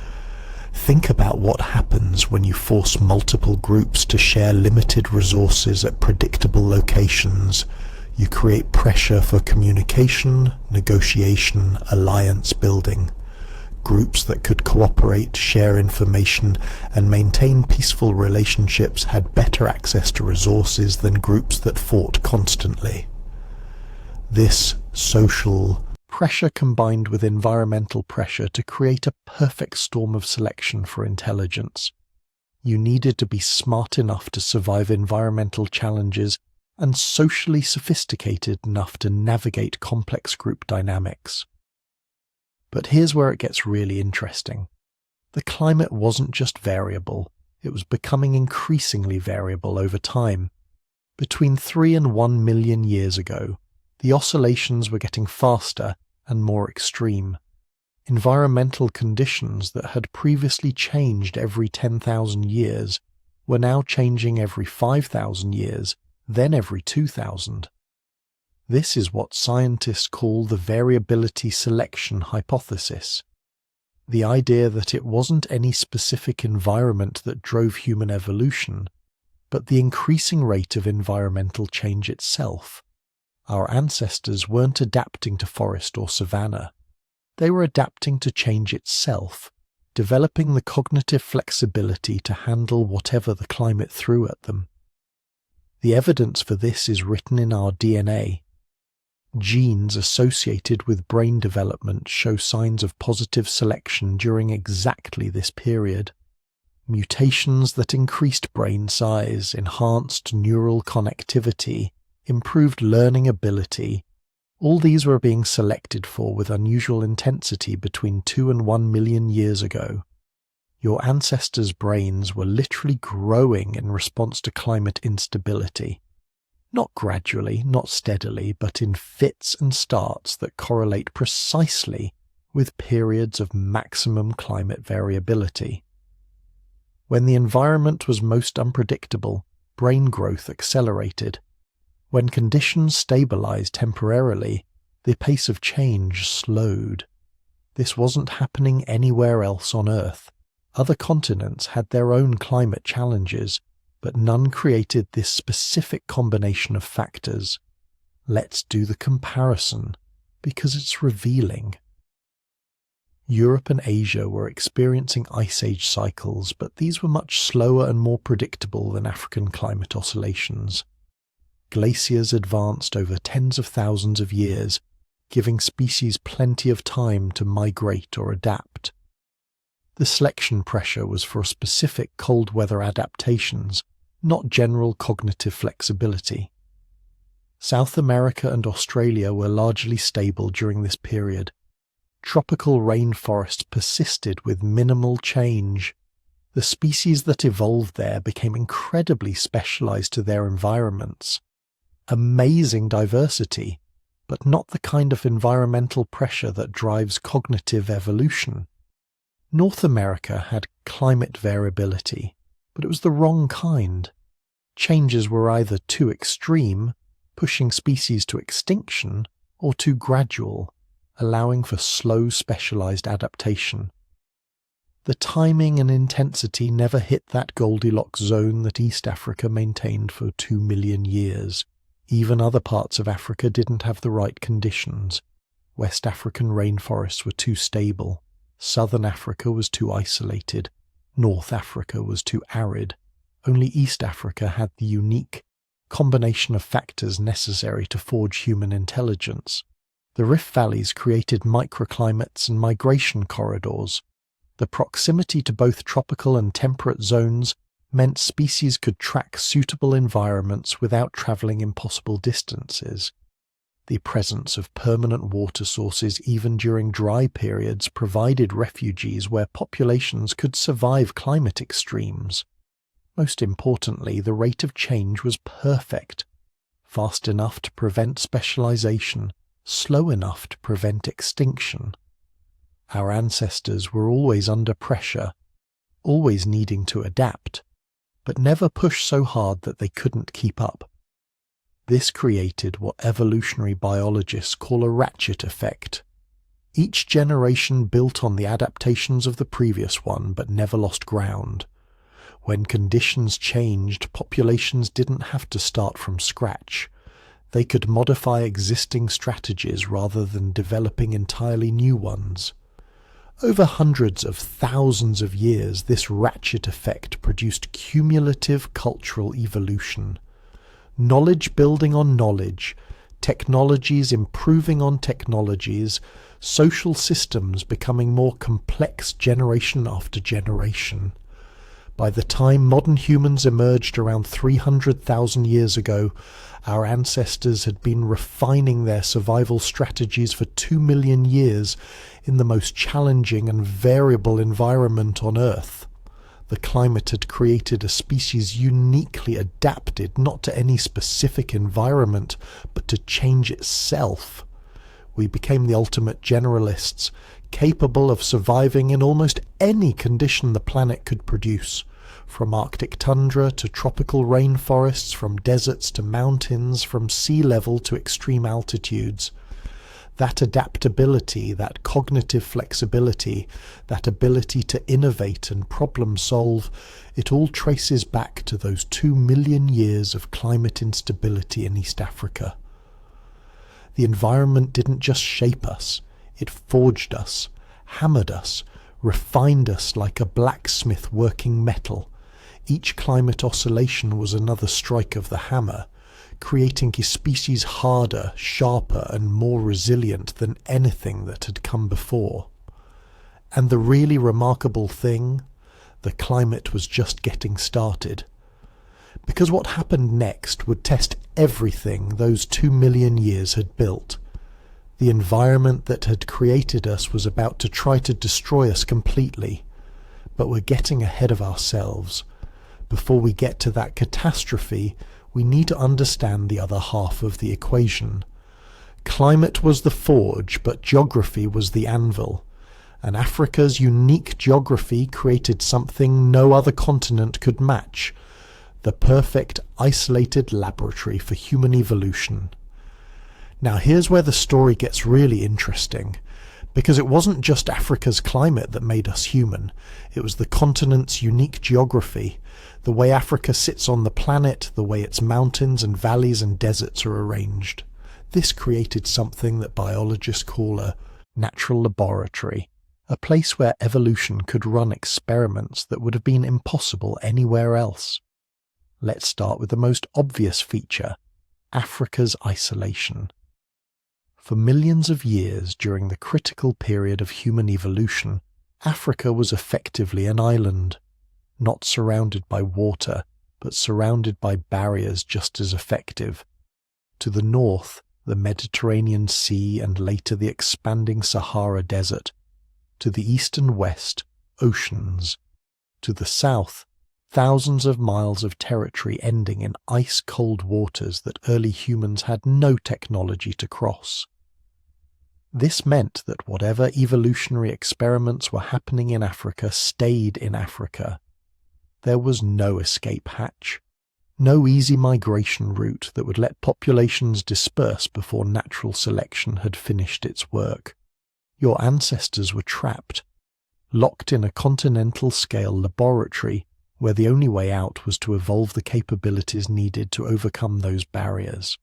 Think about what happens when you force multiple groups to share limited resources at predictable locations. You create pressure for communication, negotiation, alliance building. Groups that could cooperate, share information, and maintain peaceful relationships had better access to resources than groups that fought constantly. This social pressure combined with environmental pressure to create a perfect storm of selection for intelligence. You needed to be smart enough to survive environmental challenges and socially sophisticated enough to navigate complex group dynamics. But here's where it gets really interesting. The climate wasn't just variable, it was becoming increasingly variable over time. Between 3 and 1 million years ago, the oscillations were getting faster and more extreme. Environmental conditions that had previously changed every 10,000 years were now changing every 5,000 years, then every 2,000. This is what scientists call the variability selection hypothesis. The idea that it wasn't any specific environment that drove human evolution, but the increasing rate of environmental change itself. Our ancestors weren't adapting to forest or savanna. They were adapting to change itself, developing the cognitive flexibility to handle whatever the climate threw at them. The evidence for this is written in our DNA. Genes associated with brain development show signs of positive selection during exactly this period. Mutations that increased brain size, enhanced neural connectivity, improved learning ability, all these were being selected for with unusual intensity between 2 and 1 million years ago. Your ancestors' brains were literally growing in response to climate instability. Not gradually, not steadily, but in fits and starts that correlate precisely with periods of maximum climate variability. When the environment was most unpredictable, brain growth accelerated. When conditions stabilized temporarily, the pace of change slowed. This wasn't happening anywhere else on Earth. Other continents had their own climate challenges, but none created this specific combination of factors. Let's do the comparison, because it's revealing. Europe and Asia were experiencing ice age cycles, but these were much slower and more predictable than African climate oscillations. Glaciers advanced over tens of thousands of years, giving species plenty of time to migrate or adapt. The selection pressure was for specific cold weather adaptations, not general cognitive flexibility. South America and Australia were largely stable during this period. Tropical rainforests persisted with minimal change. The species that evolved there became incredibly specialized to their environments. Amazing diversity, but not the kind of environmental pressure that drives cognitive evolution. North America had climate variability, but it was the wrong kind. Changes were either too extreme, pushing species to extinction, or too gradual, allowing for slow specialized adaptation. The timing and intensity never hit that Goldilocks zone that East Africa maintained for 2 million years. Even other parts of Africa didn't have the right conditions. West African rainforests were too stable. Southern Africa was too isolated. North Africa was too arid. Only East Africa had the unique combination of factors necessary to forge human intelligence. The rift valleys created microclimates and migration corridors. The proximity to both tropical and temperate zones meant species could track suitable environments without travelling impossible distances. The presence of permanent water sources even during dry periods provided refuges where populations could survive climate extremes. Most importantly, the rate of change was perfect, fast enough to prevent specialization, slow enough to prevent extinction. Our ancestors were always under pressure, always needing to adapt, but never pushed so hard that they couldn't keep up. This created what evolutionary biologists call a ratchet effect. Each generation built on the adaptations of the previous one but never lost ground. When conditions changed, populations didn't have to start from scratch. They could modify existing strategies rather than developing entirely new ones. Over hundreds of thousands of years, this ratchet effect produced cumulative cultural evolution. Knowledge building on knowledge, technologies improving on technologies, social systems becoming more complex generation after generation. By the time modern humans emerged around 300,000 years ago, our ancestors had been refining their survival strategies for 2 million years in the most challenging and variable environment on Earth. The climate had created a species uniquely adapted not to any specific environment, but to change itself. We became the ultimate generalists, capable of surviving in almost any condition the planet could produce. From Arctic tundra to tropical rainforests, from deserts to mountains, from sea level to extreme altitudes. That adaptability, that cognitive flexibility, that ability to innovate and problem solve, it all traces back to those 2 million years of climate instability in East Africa. The environment didn't just shape us, it forged us, hammered us, refined us like a blacksmith working metal. Each climate oscillation was another strike of the hammer, creating a species harder, sharper, and more resilient than anything that had come before. And the really remarkable thing, the climate was just getting started. Because what happened next would test everything those 2 million years had built. The environment that had created us was about to try to destroy us completely, but we're getting ahead of ourselves. Before we get to that catastrophe, we need to understand the other half of the equation. Climate was the forge, but geography was the anvil. And Africa's unique geography created something no other continent could match, the perfect isolated laboratory for human evolution. Now here's where the story gets really interesting, because it wasn't just Africa's climate that made us human, it was the continent's unique geography, the way Africa sits on the planet, the way its mountains and valleys and deserts are arranged. This created something that biologists call a natural laboratory, a place where evolution could run experiments that would have been impossible anywhere else. Let's start with the most obvious feature, Africa's isolation. For millions of years during the critical period of human evolution, Africa was effectively an island, not surrounded by water, but surrounded by barriers just as effective. To the north, the Mediterranean Sea and later the expanding Sahara Desert. To the east and west, oceans. To the south, thousands of miles of territory ending in ice-cold waters that early humans had no technology to cross. This meant that whatever evolutionary experiments were happening in Africa stayed in Africa. There was no escape hatch, no easy migration route that would let populations disperse before natural selection had finished its work. Your ancestors were trapped, locked in a continental-scale laboratory where the only way out was to evolve the capabilities needed to overcome those barriers.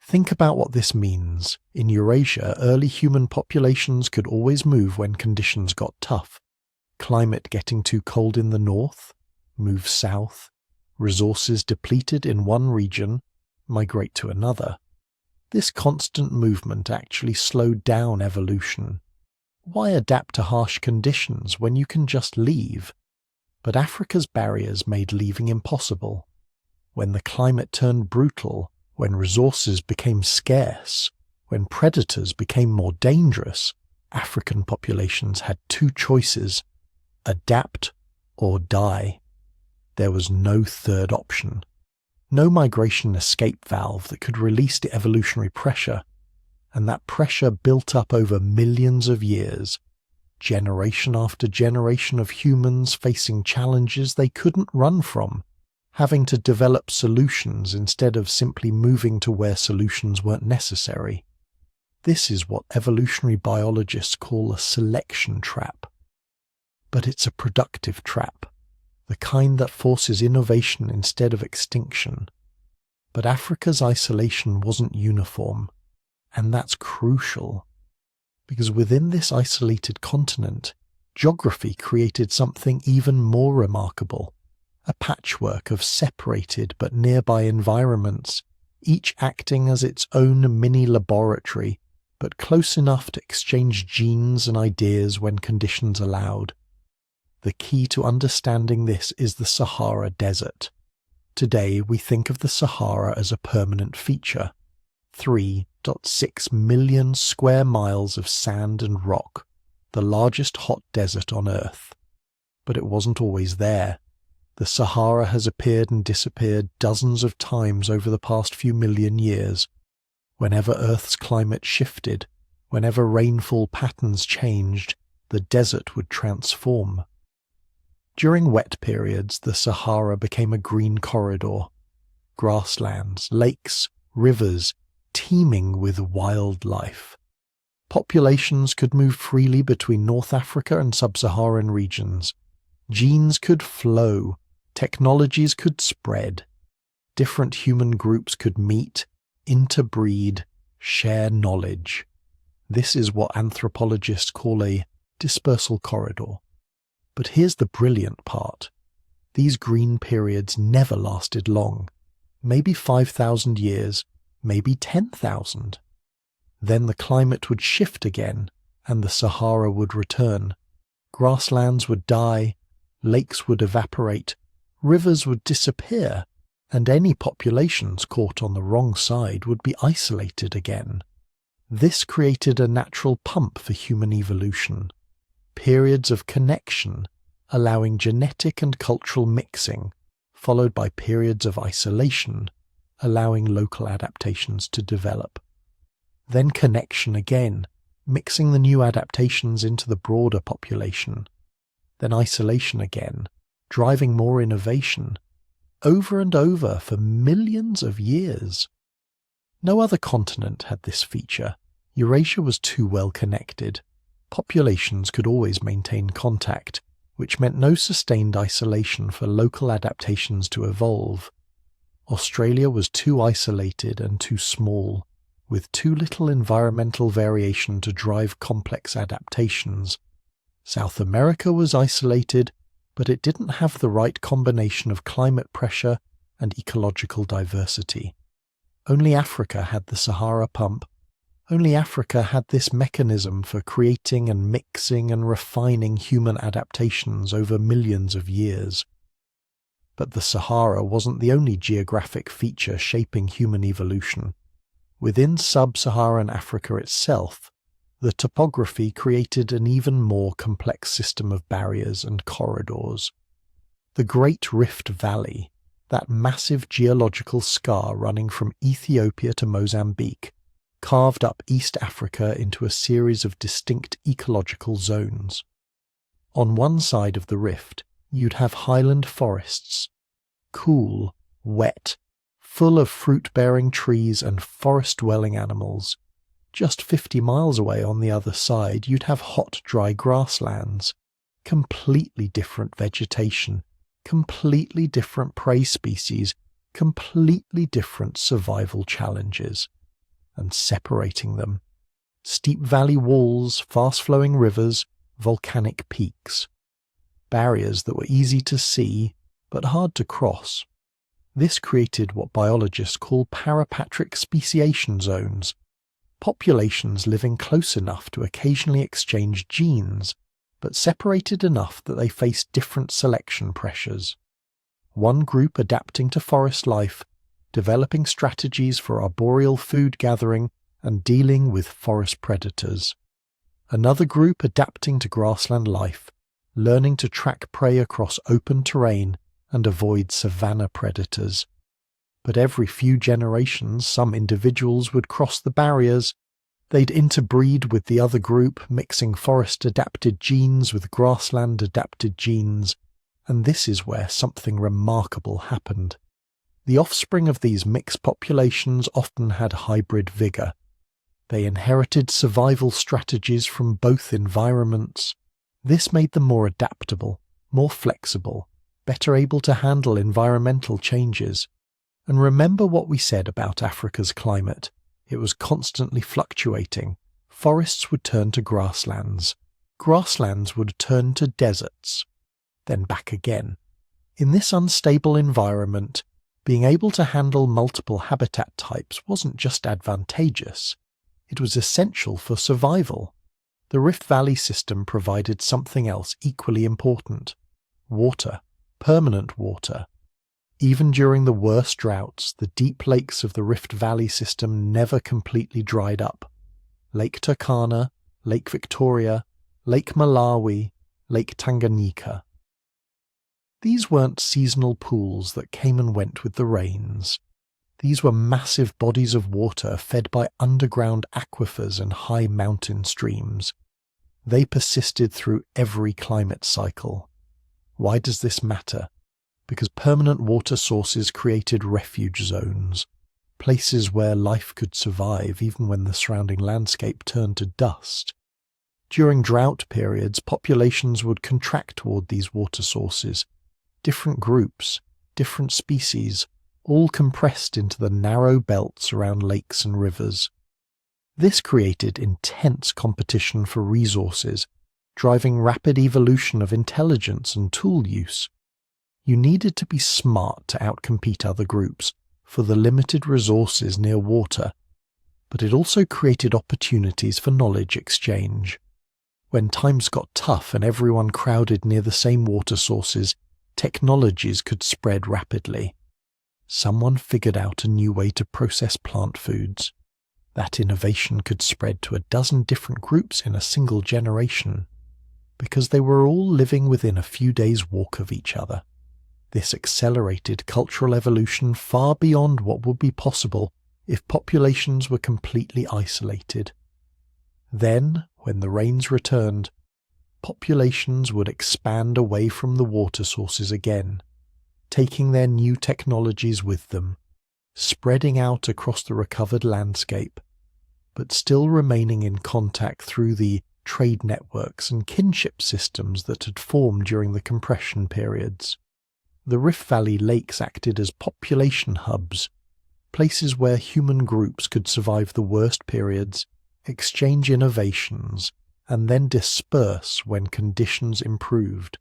Think about what this means. In Eurasia, early human populations could always move when conditions got tough. Climate getting too cold in the north, move south. Resources depleted in one region, migrate to another. This constant movement actually slowed down evolution. Why adapt to harsh conditions when you can just leave? But Africa's barriers made leaving impossible. When the climate turned brutal, when resources became scarce, when predators became more dangerous, African populations had two choices: adapt or die. There was no third option. No migration escape valve that could release the evolutionary pressure, and that pressure built up over millions of years, generation after generation of humans facing challenges they couldn't run from, having to develop solutions instead of simply moving to where solutions weren't necessary. This is what evolutionary biologists call a selection trap. But it's a productive trap, the kind that forces innovation instead of extinction. But Africa's isolation wasn't uniform, and that's crucial, because within this isolated continent, geography created something even more remarkable. A patchwork of separated but nearby environments, each acting as its own mini-laboratory, but close enough to exchange genes and ideas when conditions allowed. The key to understanding this is the Sahara Desert. Today we think of the Sahara as a permanent feature. 3.6 million square miles of sand and rock, the largest hot desert on Earth. But it wasn't always there. The Sahara has appeared and disappeared dozens of times over the past few million years. Whenever Earth's climate shifted, whenever rainfall patterns changed, the desert would transform. During wet periods, the Sahara became a green corridor. Grasslands, lakes, rivers, teeming with wildlife. Populations could move freely between North Africa and sub-Saharan regions. Genes could flow. Technologies could spread. Different human groups could meet, interbreed, share knowledge. This is what anthropologists call a dispersal corridor. But here's the brilliant part. These green periods never lasted long. Maybe 5,000 years, maybe 10,000. Then the climate would shift again, and the Sahara would return. Grasslands would die, lakes would evaporate, rivers would disappear, and any populations caught on the wrong side would be isolated again. This created a natural pump for human evolution. Periods of connection, allowing genetic and cultural mixing, followed by periods of isolation, allowing local adaptations to develop. Then connection again, mixing the new adaptations into the broader population. Then isolation again, driving more innovation, over and over for millions of years. No other continent had this feature. Eurasia was too well connected. Populations could always maintain contact, which meant no sustained isolation for local adaptations to evolve. Australia was too isolated and too small, with too little environmental variation to drive complex adaptations. South America was isolated, but it didn't have the right combination of climate pressure and ecological diversity. Only Africa had the Sahara pump. Only Africa had this mechanism for creating and mixing and refining human adaptations over millions of years. But the Sahara wasn't the only geographic feature shaping human evolution. Within sub-Saharan Africa itself, the topography created an even more complex system of barriers and corridors. The Great Rift Valley, that massive geological scar running from Ethiopia to Mozambique, carved up East Africa into a series of distinct ecological zones. On one side of the rift, you'd have highland forests, cool, wet, full of fruit-bearing trees and forest-dwelling animals. Just 50 miles away on the other side, you'd have hot, dry grasslands, completely different vegetation, completely different prey species, completely different survival challenges. And separating them, steep valley walls, fast-flowing rivers, volcanic peaks. Barriers that were easy to see, but hard to cross. This created what biologists call parapatric speciation zones, populations living close enough to occasionally exchange genes, but separated enough that they faced different selection pressures. One group adapting to forest life, developing strategies for arboreal food gathering and dealing with forest predators. Another group adapting to grassland life, learning to track prey across open terrain and avoid savanna predators. But every few generations, some individuals would cross the barriers. They'd interbreed with the other group, mixing forest-adapted genes with grassland-adapted genes, and this is where something remarkable happened. The offspring of these mixed populations often had hybrid vigor. They inherited survival strategies from both environments. This made them more adaptable, more flexible, better able to handle environmental changes. And remember what we said about Africa's climate. It was constantly fluctuating. Forests would turn to grasslands. Grasslands would turn to deserts. Then back again. In this unstable environment, being able to handle multiple habitat types wasn't just advantageous. It was essential for survival. The Rift Valley system provided something else equally important. Water. Permanent water. Even during the worst droughts, the deep lakes of the Rift Valley system never completely dried up. Lake Turkana, Lake Victoria, Lake Malawi, Lake Tanganyika. These weren't seasonal pools that came and went with the rains. These were massive bodies of water fed by underground aquifers and high mountain streams. They persisted through every climate cycle. Why does this matter? Because permanent water sources created refuge zones, places where life could survive even when the surrounding landscape turned to dust. During drought periods, populations would contract toward these water sources. Different groups, different species, all compressed into the narrow belts around lakes and rivers. This created intense competition for resources, driving rapid evolution of intelligence and tool use. You needed to be smart to outcompete other groups for the limited resources near water, but it also created opportunities for knowledge exchange. When times got tough and everyone crowded near the same water sources, technologies could spread rapidly. Someone figured out a new way to process plant foods. That innovation could spread to a dozen different groups in a single generation, because they were all living within a few days' walk of each other. This accelerated cultural evolution far beyond what would be possible if populations were completely isolated. Then, when the rains returned, populations would expand away from the water sources again, taking their new technologies with them, spreading out across the recovered landscape, but still remaining in contact through the trade networks and kinship systems that had formed during the compression periods. The Rift Valley lakes acted as population hubs, places where human groups could survive the worst periods, exchange innovations, and then disperse when conditions improved.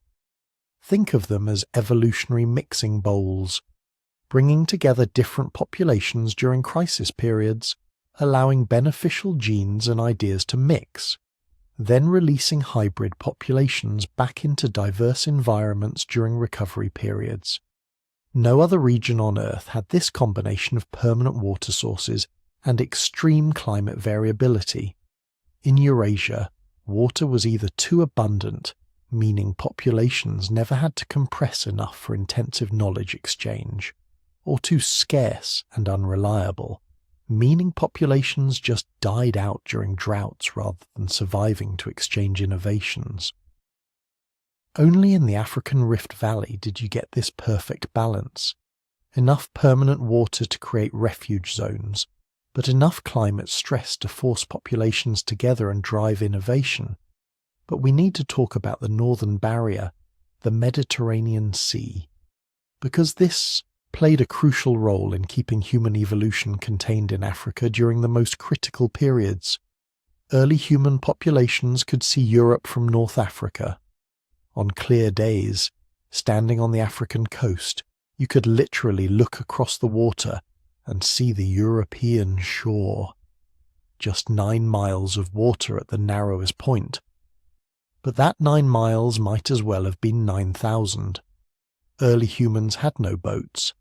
Think of them as evolutionary mixing bowls, bringing together different populations during crisis periods, allowing beneficial genes and ideas to mix, then releasing hybrid populations back into diverse environments during recovery periods. No other region on Earth had this combination of permanent water sources and extreme climate variability. In Eurasia, water was either too abundant, meaning populations never had to compress enough for intensive knowledge exchange, or too scarce and unreliable, meaning populations just died out during droughts rather than surviving to exchange innovations. Only in the African Rift Valley did you get this perfect balance. Enough permanent water to create refuge zones, but enough climate stress to force populations together and drive innovation. But we need to talk about the northern barrier, the Mediterranean Sea, because this played a crucial role in keeping human evolution contained in Africa during the most critical periods. Early human populations could see Europe from North Africa. On clear days, standing on the African coast, you could literally look across the water and see the European shore. Just 9 miles of water at the narrowest point. But that 9 miles might as well have been 9,000. Early humans had no boats,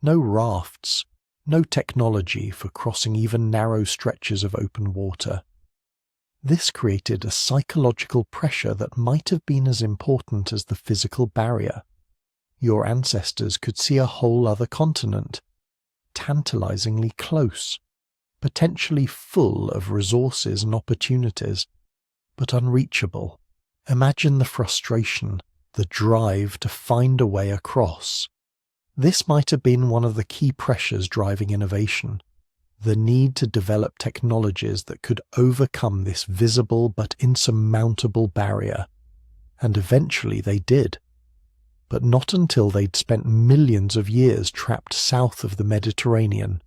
no rafts, no technology for crossing even narrow stretches of open water. This created a psychological pressure that might have been as important as the physical barrier. Your ancestors could see a whole other continent, tantalizingly close, potentially full of resources and opportunities, but unreachable. Imagine the frustration, the drive to find a way across. This might have been one of the key pressures driving innovation, the need to develop technologies that could overcome this visible but insurmountable barrier. And eventually they did. But not until they'd spent millions of years trapped south of the Mediterranean,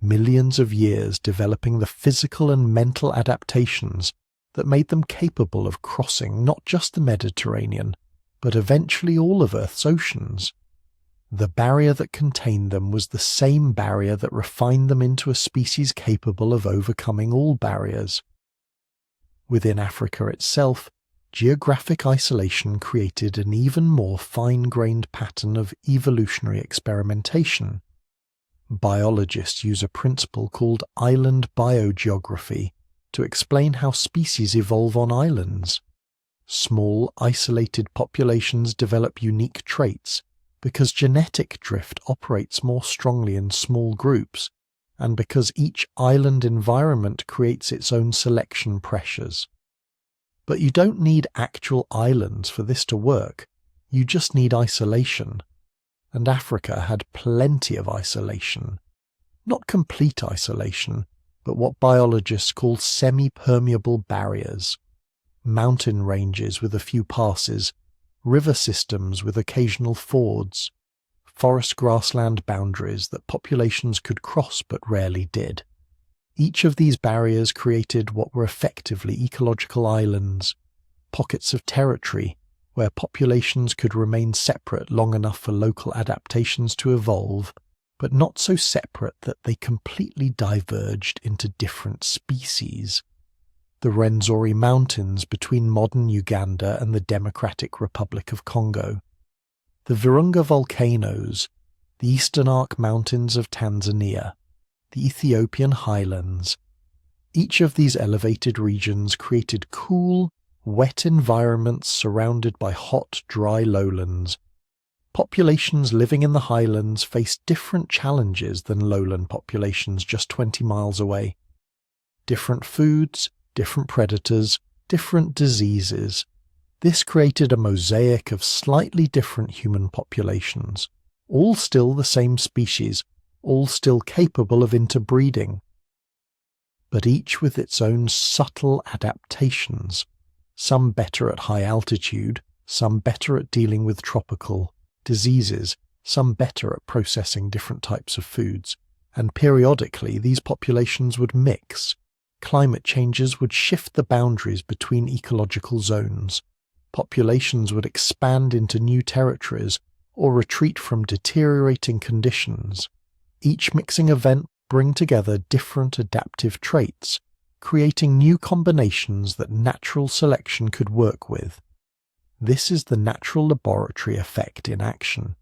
millions of years developing the physical and mental adaptations that made them capable of crossing not just the Mediterranean, but eventually all of Earth's oceans. The barrier that contained them was the same barrier that refined them into a species capable of overcoming all barriers. Within Africa itself, geographic isolation created an even more fine-grained pattern of evolutionary experimentation. Biologists use a principle called island biogeography to explain how species evolve on islands. Small, isolated populations develop unique traits because genetic drift operates more strongly in small groups, and because each island environment creates its own selection pressures. But you don't need actual islands for this to work, you just need isolation. And Africa had plenty of isolation. Not complete isolation, but what biologists call semi-permeable barriers. Mountain ranges with a few passes, river systems with occasional fords, forest grassland boundaries that populations could cross but rarely did. Each of these barriers created what were effectively ecological islands, pockets of territory where populations could remain separate long enough for local adaptations to evolve, but not so separate that they completely diverged into different species. The Rwenzori Mountains between modern Uganda and the Democratic Republic of Congo, the Virunga volcanoes, the Eastern Arc Mountains of Tanzania, the Ethiopian highlands. Each of these elevated regions created cool, wet environments surrounded by hot, dry lowlands. Populations living in the highlands faced different challenges than lowland populations just 20 miles away. Different foods, different predators, different diseases. This created a mosaic of slightly different human populations, all still the same species, all still capable of interbreeding, but each with its own subtle adaptations, some better at high altitude, some better at dealing with tropical diseases, some better at processing different types of foods, and periodically these populations would mix, Climate changes would shift the boundaries between ecological zones. Populations would expand into new territories or retreat from deteriorating conditions. Each mixing event bring together different adaptive traits, creating new combinations that natural selection could work with. This is the natural laboratory effect in action.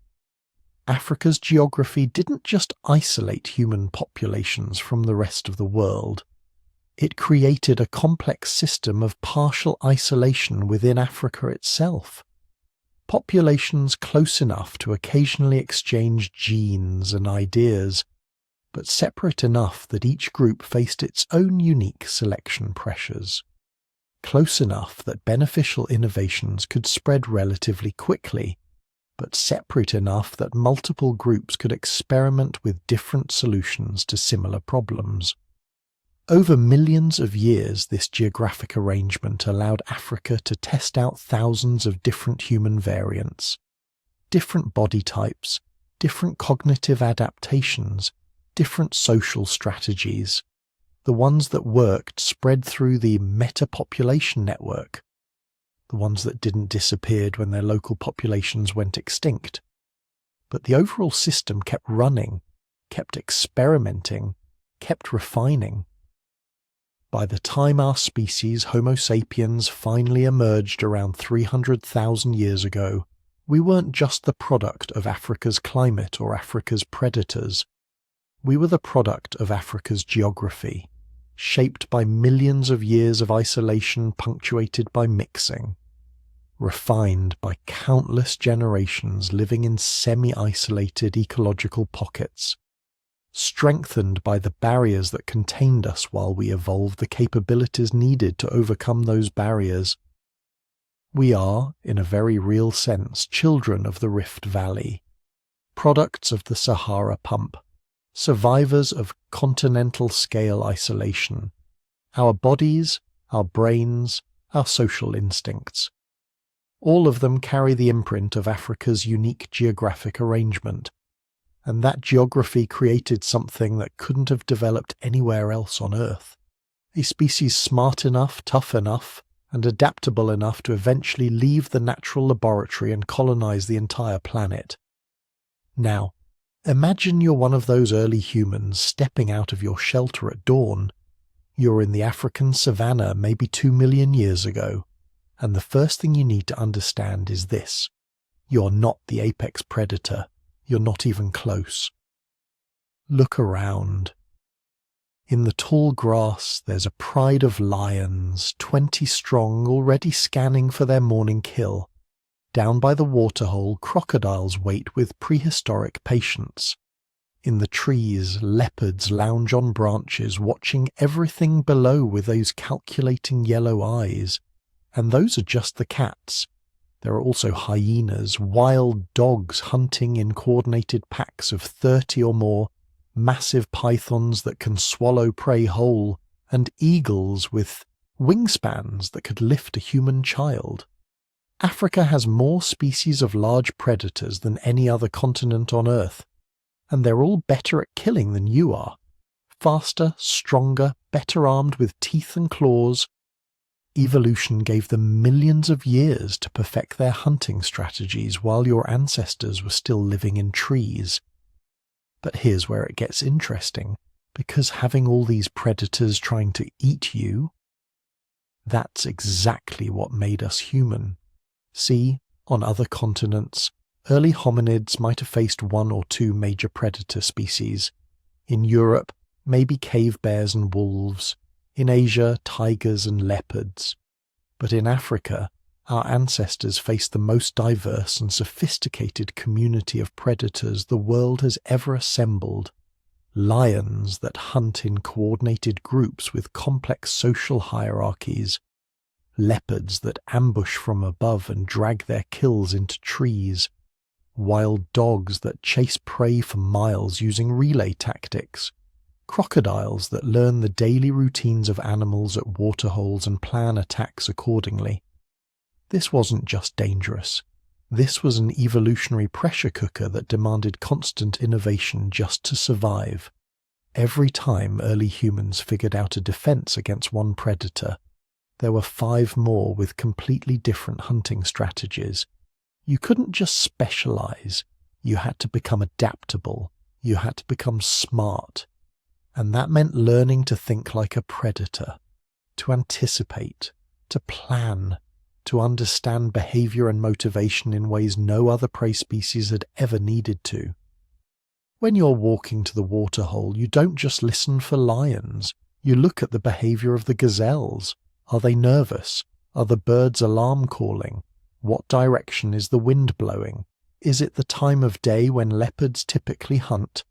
Africa's geography didn't just isolate human populations from the rest of the world. It created a complex system of partial isolation within Africa itself. Populations close enough to occasionally exchange genes and ideas, but separate enough that each group faced its own unique selection pressures. Close enough that beneficial innovations could spread relatively quickly, but separate enough that multiple groups could experiment with different solutions to similar problems. Over millions of years, this geographic arrangement allowed Africa to test out thousands of different human variants, different body types, different cognitive adaptations, different social strategies. The ones that worked spread through the meta-population network. The ones that didn't disappeared when their local populations went extinct. But the overall system kept running, kept experimenting, kept refining. By the time our species, Homo sapiens, finally emerged around 300,000 years ago, we weren't just the product of Africa's climate or Africa's predators. We were the product of Africa's geography, shaped by millions of years of isolation punctuated by mixing, refined by countless generations living in semi-isolated ecological pockets, strengthened by the barriers that contained us while we evolved the capabilities needed to overcome those barriers. We are, in a very real sense, children of the Rift Valley, products of the Sahara pump, survivors of continental-scale isolation, our bodies, our brains, our social instincts. All of them carry the imprint of Africa's unique geographic arrangement, and that geography created something that couldn't have developed anywhere else on Earth. A species smart enough, tough enough, and adaptable enough to eventually leave the natural laboratory and colonize the entire planet. Now, imagine you're one of those early humans stepping out of your shelter at dawn. You're in the African savannah maybe 2 million years ago, and the first thing you need to understand is this. You're not the apex predator. You're not even close. Look around. In the tall grass there's a pride of lions, 20 strong, already scanning for their morning kill. Down by the waterhole, crocodiles wait with prehistoric patience. In the trees, leopards lounge on branches, watching everything below with those calculating yellow eyes. And those are just the cats. There are also hyenas, wild dogs hunting in coordinated packs of 30 or more, massive pythons that can swallow prey whole, and eagles with wingspans that could lift a human child. Africa has more species of large predators than any other continent on Earth, and they're all better at killing than you are. Faster, stronger, better armed with teeth and claws. Evolution gave them millions of years to perfect their hunting strategies while your ancestors were still living in trees. But here's where it gets interesting, because having all these predators trying to eat you, that's exactly what made us human. See, on other continents, early hominids might have faced 1 or 2 major predator species. In Europe, maybe cave bears and wolves. In Asia, tigers and leopards. But in Africa, our ancestors faced the most diverse and sophisticated community of predators the world has ever assembled. Lions that hunt in coordinated groups with complex social hierarchies. Leopards that ambush from above and drag their kills into trees. Wild dogs that chase prey for miles using relay tactics. Crocodiles that learn the daily routines of animals at waterholes and plan attacks accordingly. This wasn't just dangerous. This was an evolutionary pressure cooker that demanded constant innovation just to survive. Every time early humans figured out a defense against one predator, there were 5 more with completely different hunting strategies. You couldn't just specialize, you had to become adaptable, you had to become smart. And that meant learning to think like a predator, to anticipate, to plan, to understand behavior and motivation in ways no other prey species had ever needed to. When you're walking to the waterhole, you don't just listen for lions. You look at the behavior of the gazelles. Are they nervous? Are the birds alarm calling? What direction is the wind blowing? Is it the time of day when leopards typically hunt?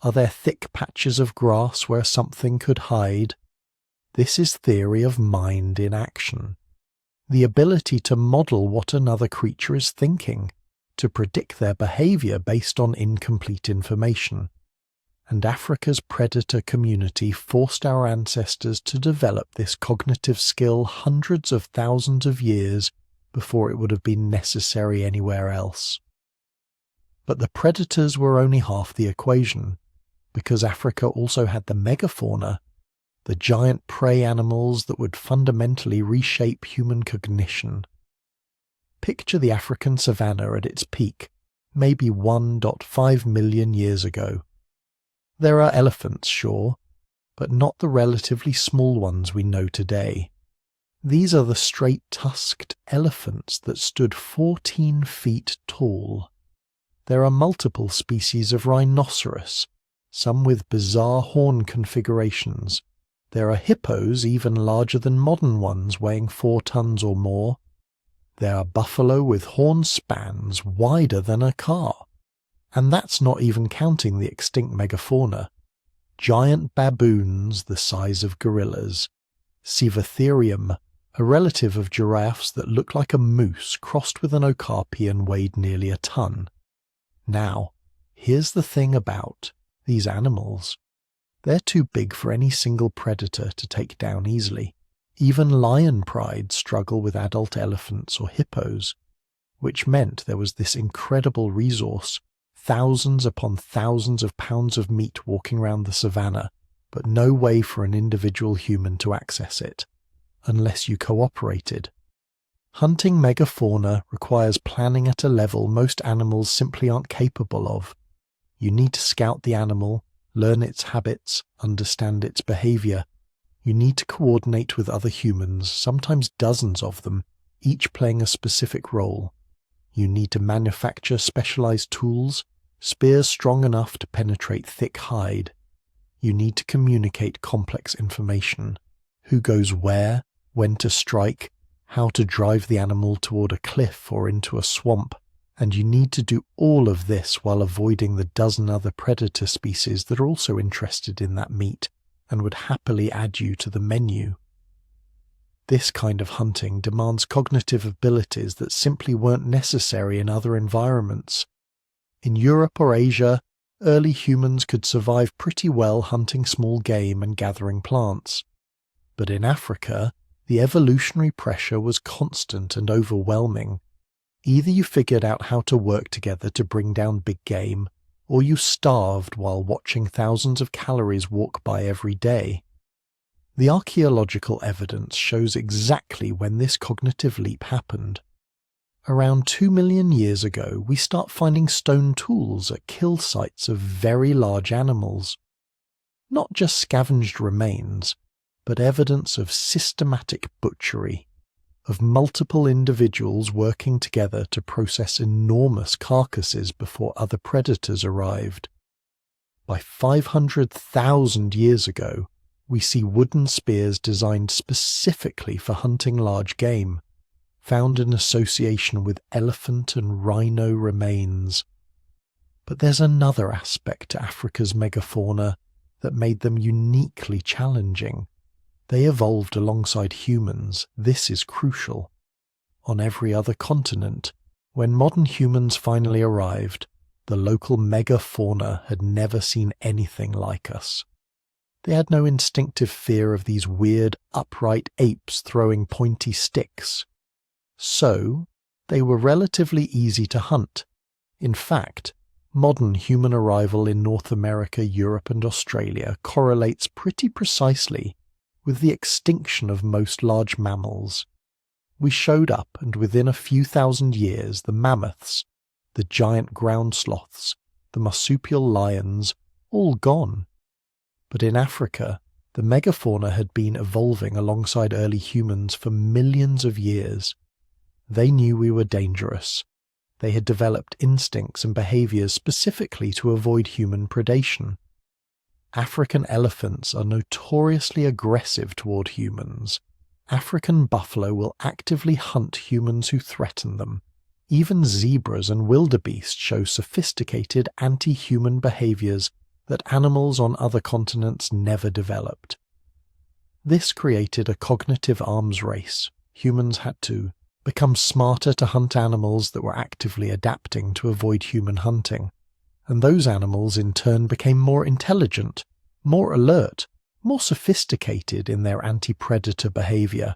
Are there thick patches of grass where something could hide? This is theory of mind in action. The ability to model what another creature is thinking, to predict their behavior based on incomplete information. And Africa's predator community forced our ancestors to develop this cognitive skill hundreds of thousands of years before it would have been necessary anywhere else. But the predators were only half the equation, because Africa also had the megafauna, the giant prey animals that would fundamentally reshape human cognition. Picture the African savanna at its peak, maybe 1.5 million years ago. There are elephants, sure, but not the relatively small ones we know today. These are the straight-tusked elephants that stood 14 feet tall. There are multiple species of rhinoceros, some with bizarre horn configurations. There are hippos even larger than modern ones, weighing 4 tons or more. There are buffalo with horn spans wider than a car. And that's not even counting the extinct megafauna. Giant baboons the size of gorillas. Civatherium, a relative of giraffes that looked like a moose crossed with an okapi and weighed nearly a ton. Now, here's the thing about these animals. They're too big for any single predator to take down easily. Even lion prides struggle with adult elephants or hippos, which meant there was this incredible resource, thousands upon thousands of pounds of meat walking around the savannah, but no way for an individual human to access it, unless you cooperated. Hunting megafauna requires planning at a level most animals simply aren't capable of. You need to scout the animal, learn its habits, understand its behavior. You need to coordinate with other humans, sometimes dozens of them, each playing a specific role. You need to manufacture specialized tools, spears strong enough to penetrate thick hide. You need to communicate complex information. Who goes where, when to strike, how to drive the animal toward a cliff or into a swamp. And you need to do all of this while avoiding the dozen other predator species that are also interested in that meat and would happily add you to the menu. This kind of hunting demands cognitive abilities that simply weren't necessary in other environments. In Europe or Asia, early humans could survive pretty well hunting small game and gathering plants. But in Africa, the evolutionary pressure was constant and overwhelming. Either you figured out how to work together to bring down big game, or you starved while watching thousands of calories walk by every day. The archaeological evidence shows exactly when this cognitive leap happened. Around 2 million years ago, we start finding stone tools at kill sites of very large animals. Not just scavenged remains, but evidence of systematic butchery, of multiple individuals working together to process enormous carcasses before other predators arrived. By 500,000 years ago, we see wooden spears designed specifically for hunting large game, found in association with elephant and rhino remains. But there's another aspect to Africa's megafauna that made them uniquely challenging. They evolved alongside humans. This is crucial. On every other continent, when modern humans finally arrived, the local megafauna had never seen anything like us. They had no instinctive fear of these weird, upright apes throwing pointy sticks. So, they were relatively easy to hunt. In fact, Modern human arrival in North America, Europe and Australia correlates pretty precisely with the extinction of most large mammals. We showed up, and within a few thousand years the mammoths, the giant ground sloths, the marsupial lions, all gone. But in Africa, the megafauna had been evolving alongside early humans for millions of years. They knew we were dangerous. They had developed instincts and behaviors specifically to avoid human predation. African elephants are notoriously aggressive toward humans. African buffalo will actively hunt humans who threaten them. Even zebras and wildebeest show sophisticated anti-human behaviors that animals on other continents never developed. This created a cognitive arms race. Humans had to become smarter to hunt animals that were actively adapting to avoid human hunting, and those animals in turn became more intelligent, more alert, more sophisticated in their anti-predator behavior.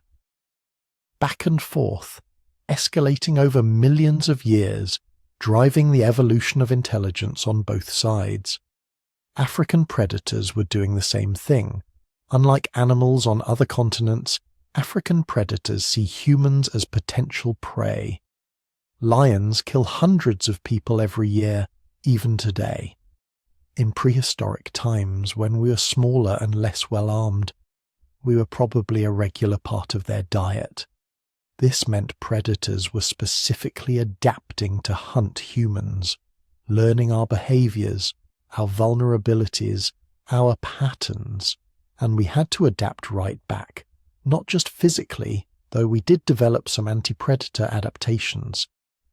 Back and forth, escalating over millions of years, driving the evolution of intelligence on both sides. African predators were doing the same thing. Unlike animals on other continents, African predators see humans as potential prey. Lions kill hundreds of people every year, even today. In prehistoric times, when we were smaller and less well-armed, we were probably a regular part of their diet. This meant predators were specifically adapting to hunt humans, learning our behaviors, our vulnerabilities, our patterns, and we had to adapt right back. Not just physically, though we did develop some anti-predator adaptations.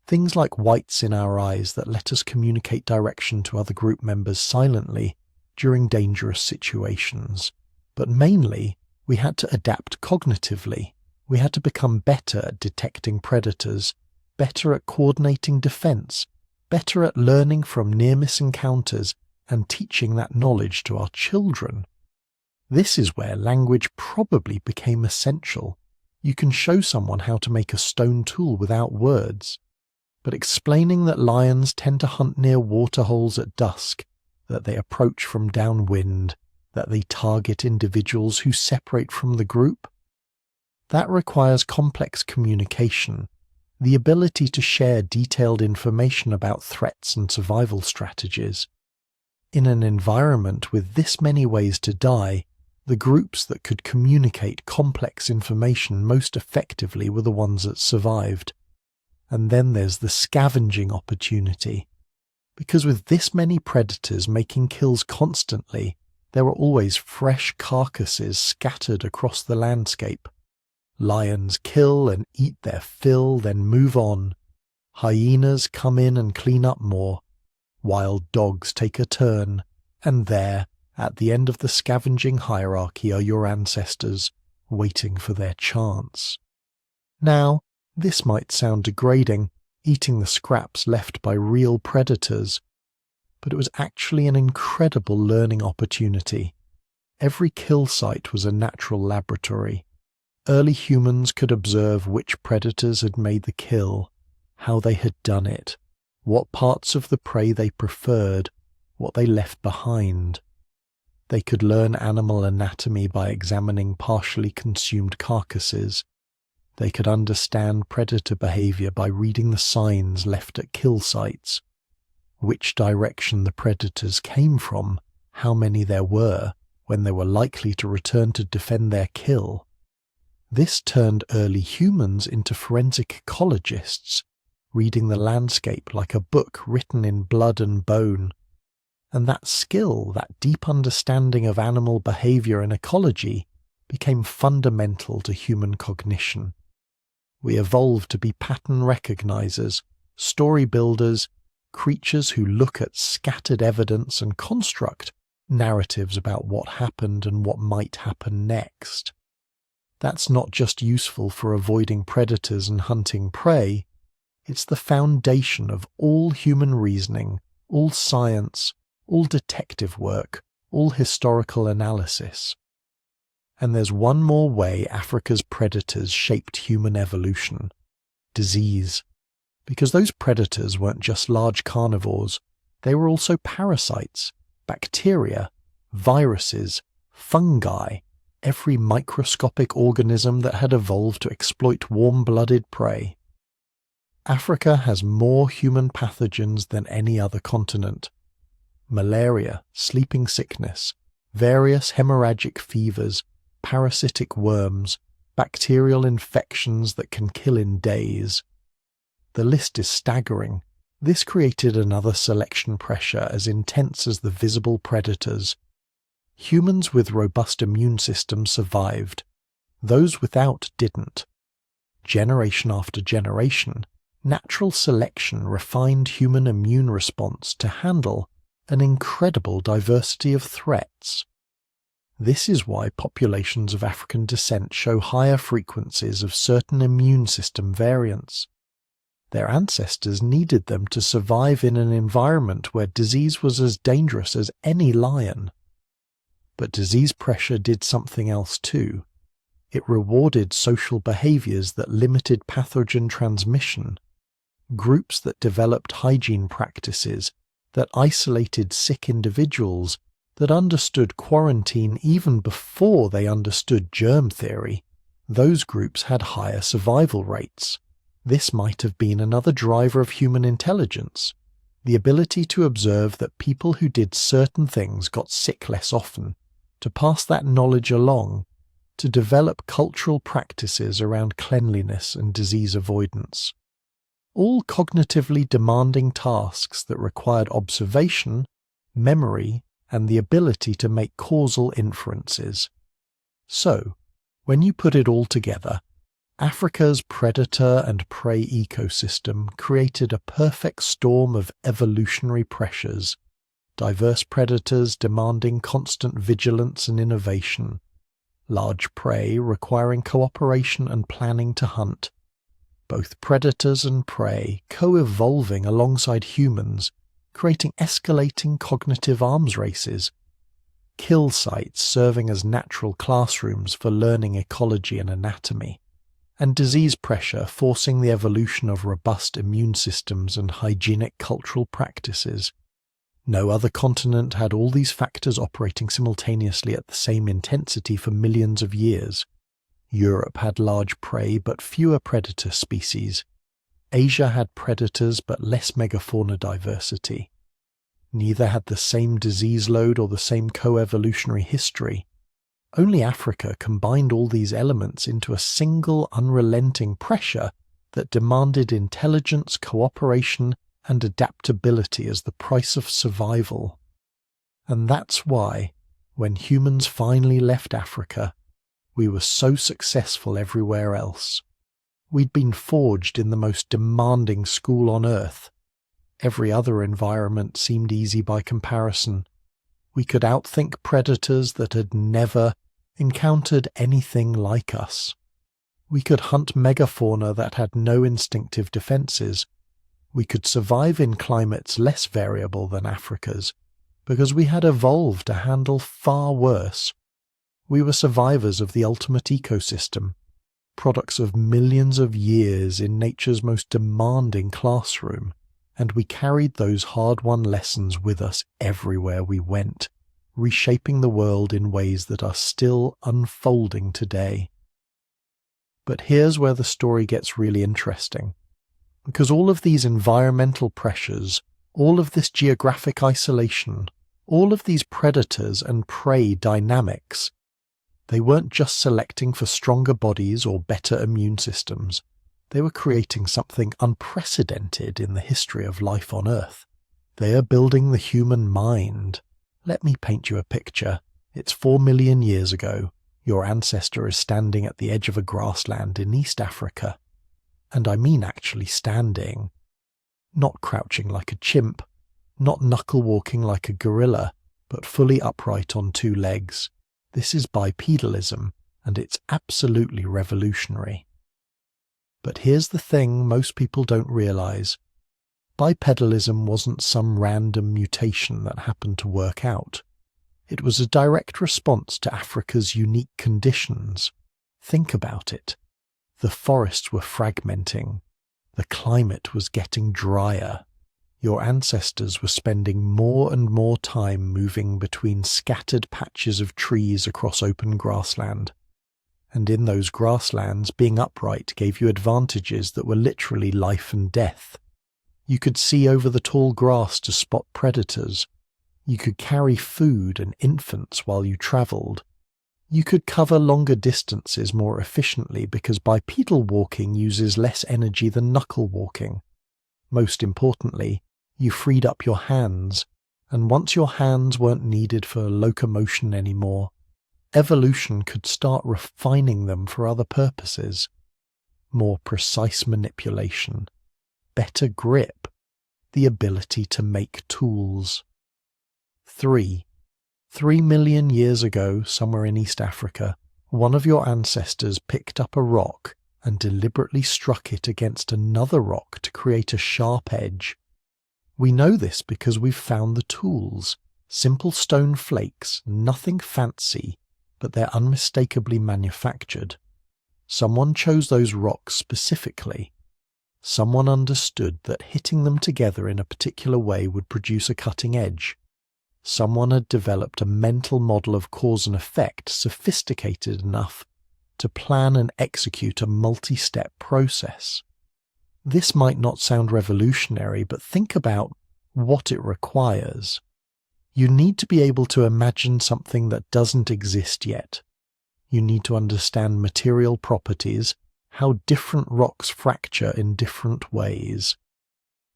Things like whites in our eyes that let us communicate direction to other group members silently during dangerous situations. But mainly, we had to adapt cognitively. We had to become better at detecting predators, better at coordinating defense, better at learning from near-miss encounters and teaching that knowledge to our children. This is where language probably became essential. You can show someone how to make a stone tool without words, but explaining that lions tend to hunt near waterholes at dusk, that they approach from downwind, that they target individuals who separate from the group, that requires complex communication, the ability to share detailed information about threats and survival strategies. In an environment with this many ways to die, the groups that could communicate complex information most effectively were the ones that survived. And then there's the scavenging opportunity. Because with this many predators making kills constantly, there were always fresh carcasses scattered across the landscape. Lions kill and eat their fill, then move on. Hyenas come in and clean up more. Wild dogs take a turn, and there, at the end of the scavenging hierarchy, are your ancestors, waiting for their chance. Now, this might sound degrading, eating the scraps left by real predators, but it was actually an incredible learning opportunity. Every kill site was a natural laboratory. Early humans could observe which predators had made the kill, how they had done it, what parts of the prey they preferred, what they left behind. They could learn animal anatomy by examining partially consumed carcasses. They could understand predator behavior by reading the signs left at kill sites, which direction the predators came from, how many there were, when they were likely to return to defend their kill. This turned early humans into forensic ecologists, reading the landscape like a book written in blood and bone. And that skill, that deep understanding of animal behavior and ecology, became fundamental to human cognition. We evolved to be pattern recognizers, story builders, creatures who look at scattered evidence and construct narratives about what happened and what might happen next. That's not just useful for avoiding predators and hunting prey, it's the foundation of all human reasoning, all science, all detective work, all historical analysis. And there's one more way Africa's predators shaped human evolution: disease. Because those predators weren't just large carnivores, They were also parasites, bacteria, viruses, fungi, every microscopic organism that had evolved to exploit warm-blooded prey. Africa has more human pathogens than any other continent. Malaria, sleeping sickness, various hemorrhagic fevers, parasitic worms, bacterial infections that can kill in days. The list is staggering. This created another selection pressure as intense as the visible predators. Humans with robust immune systems survived. Those without didn't. Generation after generation, natural selection refined human immune response to handle an incredible diversity of threats. This is why populations of African descent show higher frequencies of certain immune system variants. Their ancestors needed them to survive in an environment where disease was as dangerous as any lion. But disease pressure did something else too. It rewarded social behaviors that limited pathogen transmission. Groups that developed hygiene practices, that isolated sick individuals, that understood quarantine even before they understood germ theory, those groups had higher survival rates. This might have been another driver of human intelligence, the ability to observe that people who did certain things got sick less often, to pass that knowledge along, to develop cultural practices around cleanliness and disease avoidance. All cognitively demanding tasks that required observation, memory, and the ability to make causal inferences. So, when you put it all together, Africa's predator and prey ecosystem created a perfect storm of evolutionary pressures, diverse predators demanding constant vigilance and innovation, large prey requiring cooperation and planning to hunt, both predators and prey co-evolving alongside humans, creating escalating cognitive arms races, kill sites serving as natural classrooms for learning ecology and anatomy, and disease pressure forcing the evolution of robust immune systems and hygienic cultural practices. No other continent had all these factors operating simultaneously at the same intensity for millions of years. Europe had large prey but fewer predator species. Asia had predators but less megafauna diversity. Neither had the same disease load or the same co-evolutionary history. Only Africa combined all these elements into a single unrelenting pressure that demanded intelligence, cooperation, and adaptability as the price of survival. And that's why, when humans finally left Africa, we were so successful everywhere else. We'd been forged in the most demanding school on Earth. Every other environment seemed easy by comparison. We could outthink predators that had never encountered anything like us. We could hunt megafauna that had no instinctive defenses. We could survive in climates less variable than Africa's, because we had evolved to handle far worse. We were survivors of the ultimate ecosystem, products of millions of years in nature's most demanding classroom, and we carried those hard-won lessons with us everywhere we went, reshaping the world in ways that are still unfolding today. But here's where the story gets really interesting, because all of these environmental pressures, all of this geographic isolation, all of these predators and prey dynamics, they weren't just selecting for stronger bodies or better immune systems. They were creating something unprecedented in the history of life on Earth. They are building the human mind. Let me paint you a picture. It's 4 million years ago. Your ancestor is standing at the edge of a grassland in East Africa. And I mean actually standing. Not crouching like a chimp, not knuckle-walking like a gorilla, but fully upright on 2 legs. This is bipedalism, and it's absolutely revolutionary. But here's the thing most people don't realize. Bipedalism wasn't some random mutation that happened to work out. It was a direct response to Africa's unique conditions. Think about it. The forests were fragmenting. The climate was getting drier. Your ancestors were spending more and more time moving between scattered patches of trees across open grassland. And in those grasslands, being upright gave you advantages that were literally life and death. You could see over the tall grass to spot predators. You could carry food and infants while you travelled. You could cover longer distances more efficiently because bipedal walking uses less energy than knuckle walking. Most importantly, you freed up your hands, and once your hands weren't needed for locomotion anymore, evolution could start refining them for other purposes. More precise manipulation, better grip, the ability to make tools. 3 million years ago, somewhere in East Africa, one of your ancestors picked up a rock and deliberately struck it against another rock to create a sharp edge. We know this because we've found the tools, simple stone flakes, nothing fancy, but they're unmistakably manufactured. Someone chose those rocks specifically. Someone understood that hitting them together in a particular way would produce a cutting edge. Someone had developed a mental model of cause and effect sophisticated enough to plan and execute a multi-step process. This might not sound revolutionary, but think about what it requires. You need to be able to imagine something that doesn't exist yet. You need to understand material properties, how different rocks fracture in different ways.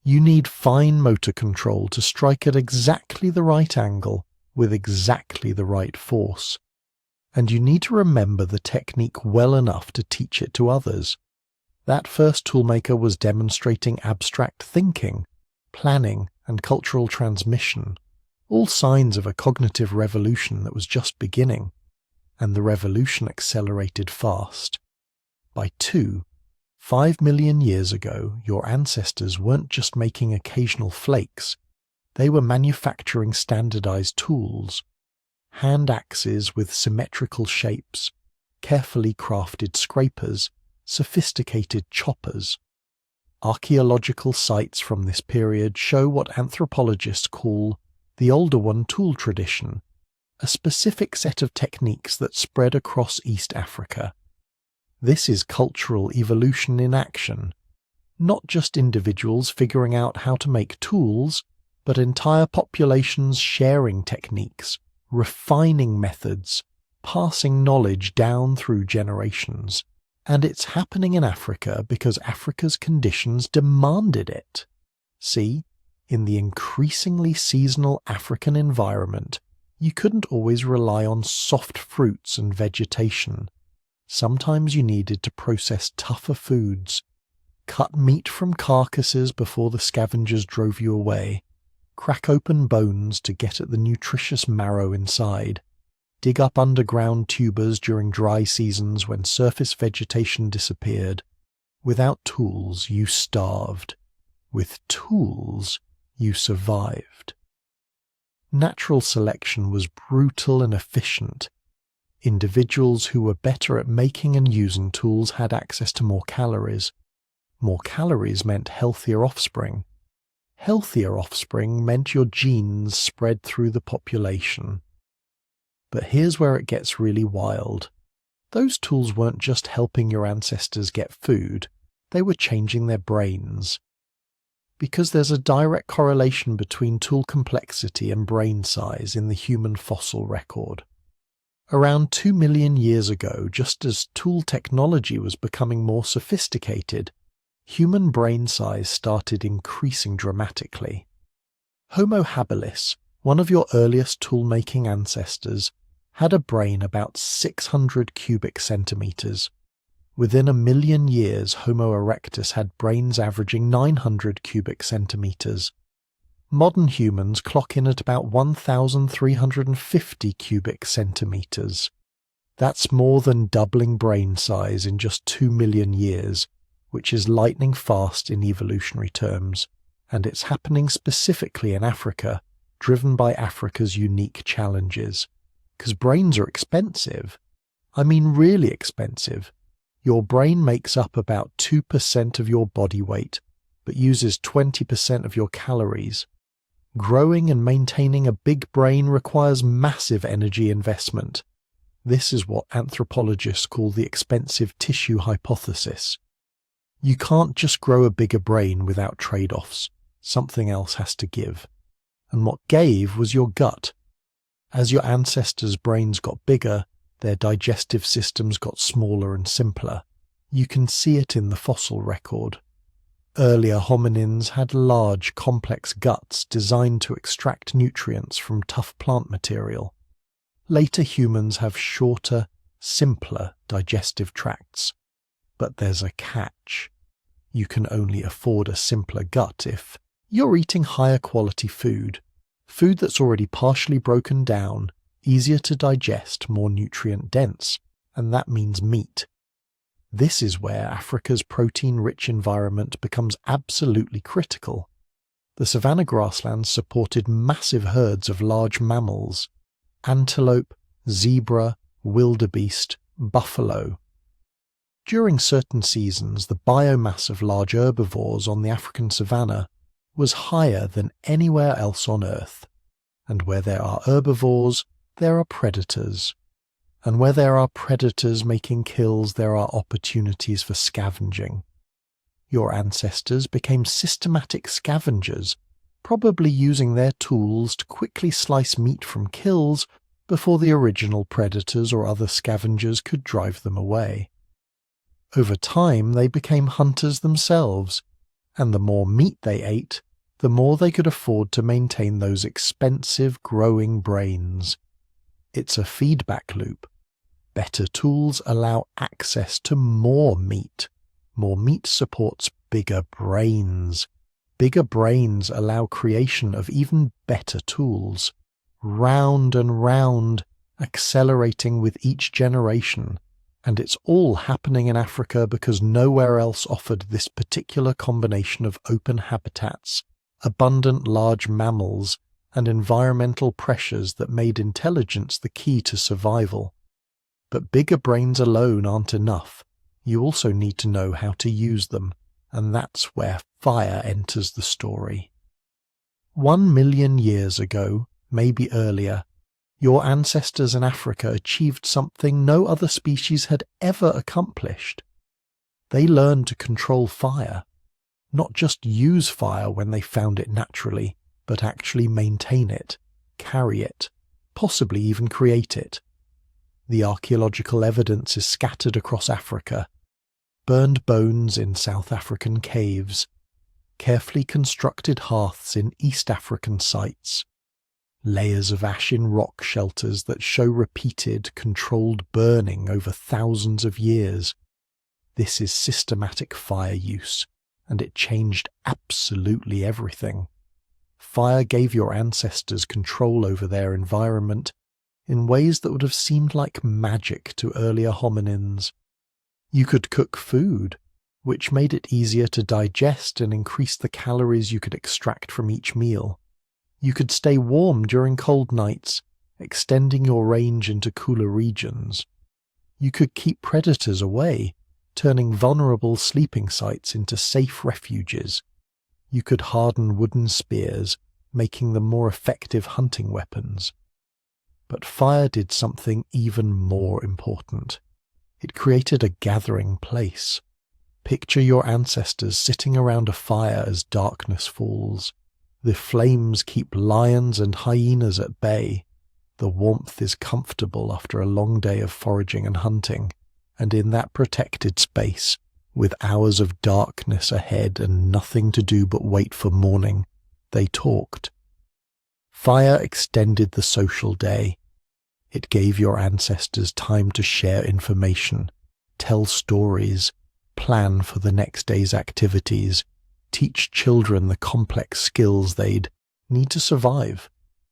You need fine motor control to strike at exactly the right angle with exactly the right force. And you need to remember the technique well enough to teach it to others. That first toolmaker was demonstrating abstract thinking, planning, and cultural transmission, all signs of a cognitive revolution that was just beginning, and the revolution accelerated fast. By 5 million years ago, your ancestors weren't just making occasional flakes, they were manufacturing standardized tools, hand axes with symmetrical shapes, carefully crafted scrapers, sophisticated choppers. Archaeological sites from this period show what anthropologists call the Older One tool tradition, a specific set of techniques that spread across East Africa. This is cultural evolution in action, not just individuals figuring out how to make tools, but entire populations sharing techniques, refining methods, passing knowledge down through generations. And it's happening in Africa because Africa's conditions demanded it. See, in the increasingly seasonal African environment, you couldn't always rely on soft fruits and vegetation. Sometimes you needed to process tougher foods, cut meat from carcasses before the scavengers drove you away, crack open bones to get at the nutritious marrow inside, dig up underground tubers during dry seasons when surface vegetation disappeared. Without tools, you starved. With tools, you survived. Natural selection was brutal and efficient. Individuals who were better at making and using tools had access to more calories. More calories meant healthier offspring. Healthier offspring meant your genes spread through the population. But here's where it gets really wild. Those tools weren't just helping your ancestors get food, they were changing their brains. Because there's a direct correlation between tool complexity and brain size in the human fossil record. Around 2 million years ago, just as tool technology was becoming more sophisticated, human brain size started increasing dramatically. Homo habilis, one of your earliest tool-making ancestors, had a brain about 600 cubic centimeters. Within 1 million years, Homo erectus had brains averaging 900 cubic centimeters. Modern humans clock in at about 1,350 cubic centimeters. That's more than doubling brain size in just 2 million years, which is lightning fast in evolutionary terms, and it's happening specifically in Africa, driven by Africa's unique challenges. Because brains are expensive. I mean really expensive. Your brain makes up about 2% of your body weight, but uses 20% of your calories. Growing and maintaining a big brain requires massive energy investment. This is what anthropologists call the expensive tissue hypothesis. You can't just grow a bigger brain without trade-offs. Something else has to give. And what gave was your gut. As your ancestors' brains got bigger, their digestive systems got smaller and simpler. You can see it in the fossil record. Earlier hominins had large, complex guts designed to extract nutrients from tough plant material. Later humans have shorter, simpler digestive tracts. But there's a catch. You can only afford a simpler gut if you're eating higher quality food that's already partially broken down, easier to digest, more nutrient dense, and that means meat. This is where Africa's protein-rich environment becomes absolutely critical. The savanna grasslands supported massive herds of large mammals: antelope, zebra, wildebeest, buffalo. During certain seasons, the biomass of large herbivores on the African savanna was higher than anywhere else on Earth. And where there are herbivores, there are predators. And where there are predators making kills, there are opportunities for scavenging. Your ancestors became systematic scavengers, probably using their tools to quickly slice meat from kills before the original predators or other scavengers could drive them away. Over time, they became hunters themselves, and the more meat they ate, the more they could afford to maintain those expensive growing brains. It's a feedback loop. Better tools allow access to more meat. More meat supports bigger brains. Bigger brains allow creation of even better tools. Round and round, accelerating with each generation. And it's all happening in Africa because nowhere else offered this particular combination of open habitats, abundant large mammals, and environmental pressures that made intelligence the key to survival. But bigger brains alone aren't enough. You also need to know how to use them, and that's where fire enters the story. 1 million years ago, maybe earlier, your ancestors in Africa achieved something no other species had ever accomplished. They learned to control fire, not just use fire when they found it naturally, but actually maintain it, carry it, possibly even create it. The archaeological evidence is scattered across Africa. Burned bones in South African caves, carefully constructed hearths in East African sites, layers of ash in rock shelters that show repeated, controlled burning over thousands of years. This is systematic fire use, and it changed absolutely everything. Fire gave your ancestors control over their environment in ways that would have seemed like magic to earlier hominins. You could cook food, which made it easier to digest and increase the calories you could extract from each meal. You could stay warm during cold nights, extending your range into cooler regions. You could keep predators away, turning vulnerable sleeping sites into safe refuges. You could harden wooden spears, making them more effective hunting weapons. But fire did something even more important. It created a gathering place. Picture your ancestors sitting around a fire as darkness falls. The flames keep lions and hyenas at bay. The warmth is comfortable after a long day of foraging and hunting, and in that protected space, with hours of darkness ahead and nothing to do but wait for morning, they talked. Fire extended the social day. It gave your ancestors time to share information, tell stories, plan for the next day's activities, teach children the complex skills they'd need to survive.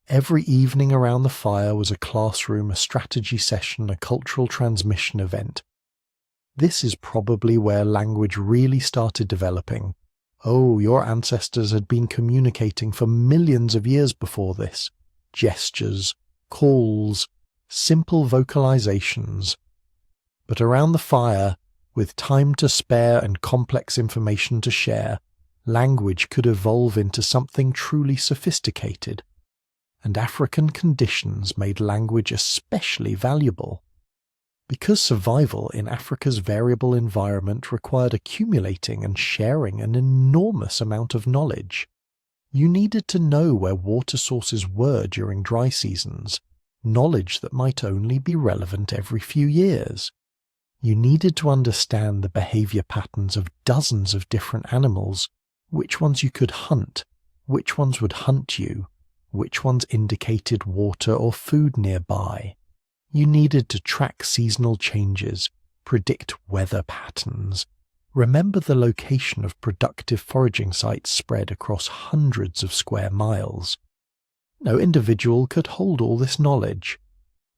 Every evening around the fire was a classroom, a strategy session, a cultural transmission event. This is probably where language really started developing. Oh, your ancestors had been communicating for millions of years before this. Gestures, calls, simple vocalizations. But around the fire, with time to spare and complex information to share, language could evolve into something truly sophisticated, and African conditions made language especially valuable. Because survival in Africa's variable environment required accumulating and sharing an enormous amount of knowledge, you needed to know where water sources were during dry seasons, knowledge that might only be relevant every few years. You needed to understand the behavior patterns of dozens of different animals, which ones you could hunt, which ones would hunt you, which ones indicated water or food nearby. You needed to track seasonal changes, predict weather patterns, remember the location of productive foraging sites spread across hundreds of square miles. No individual could hold all this knowledge,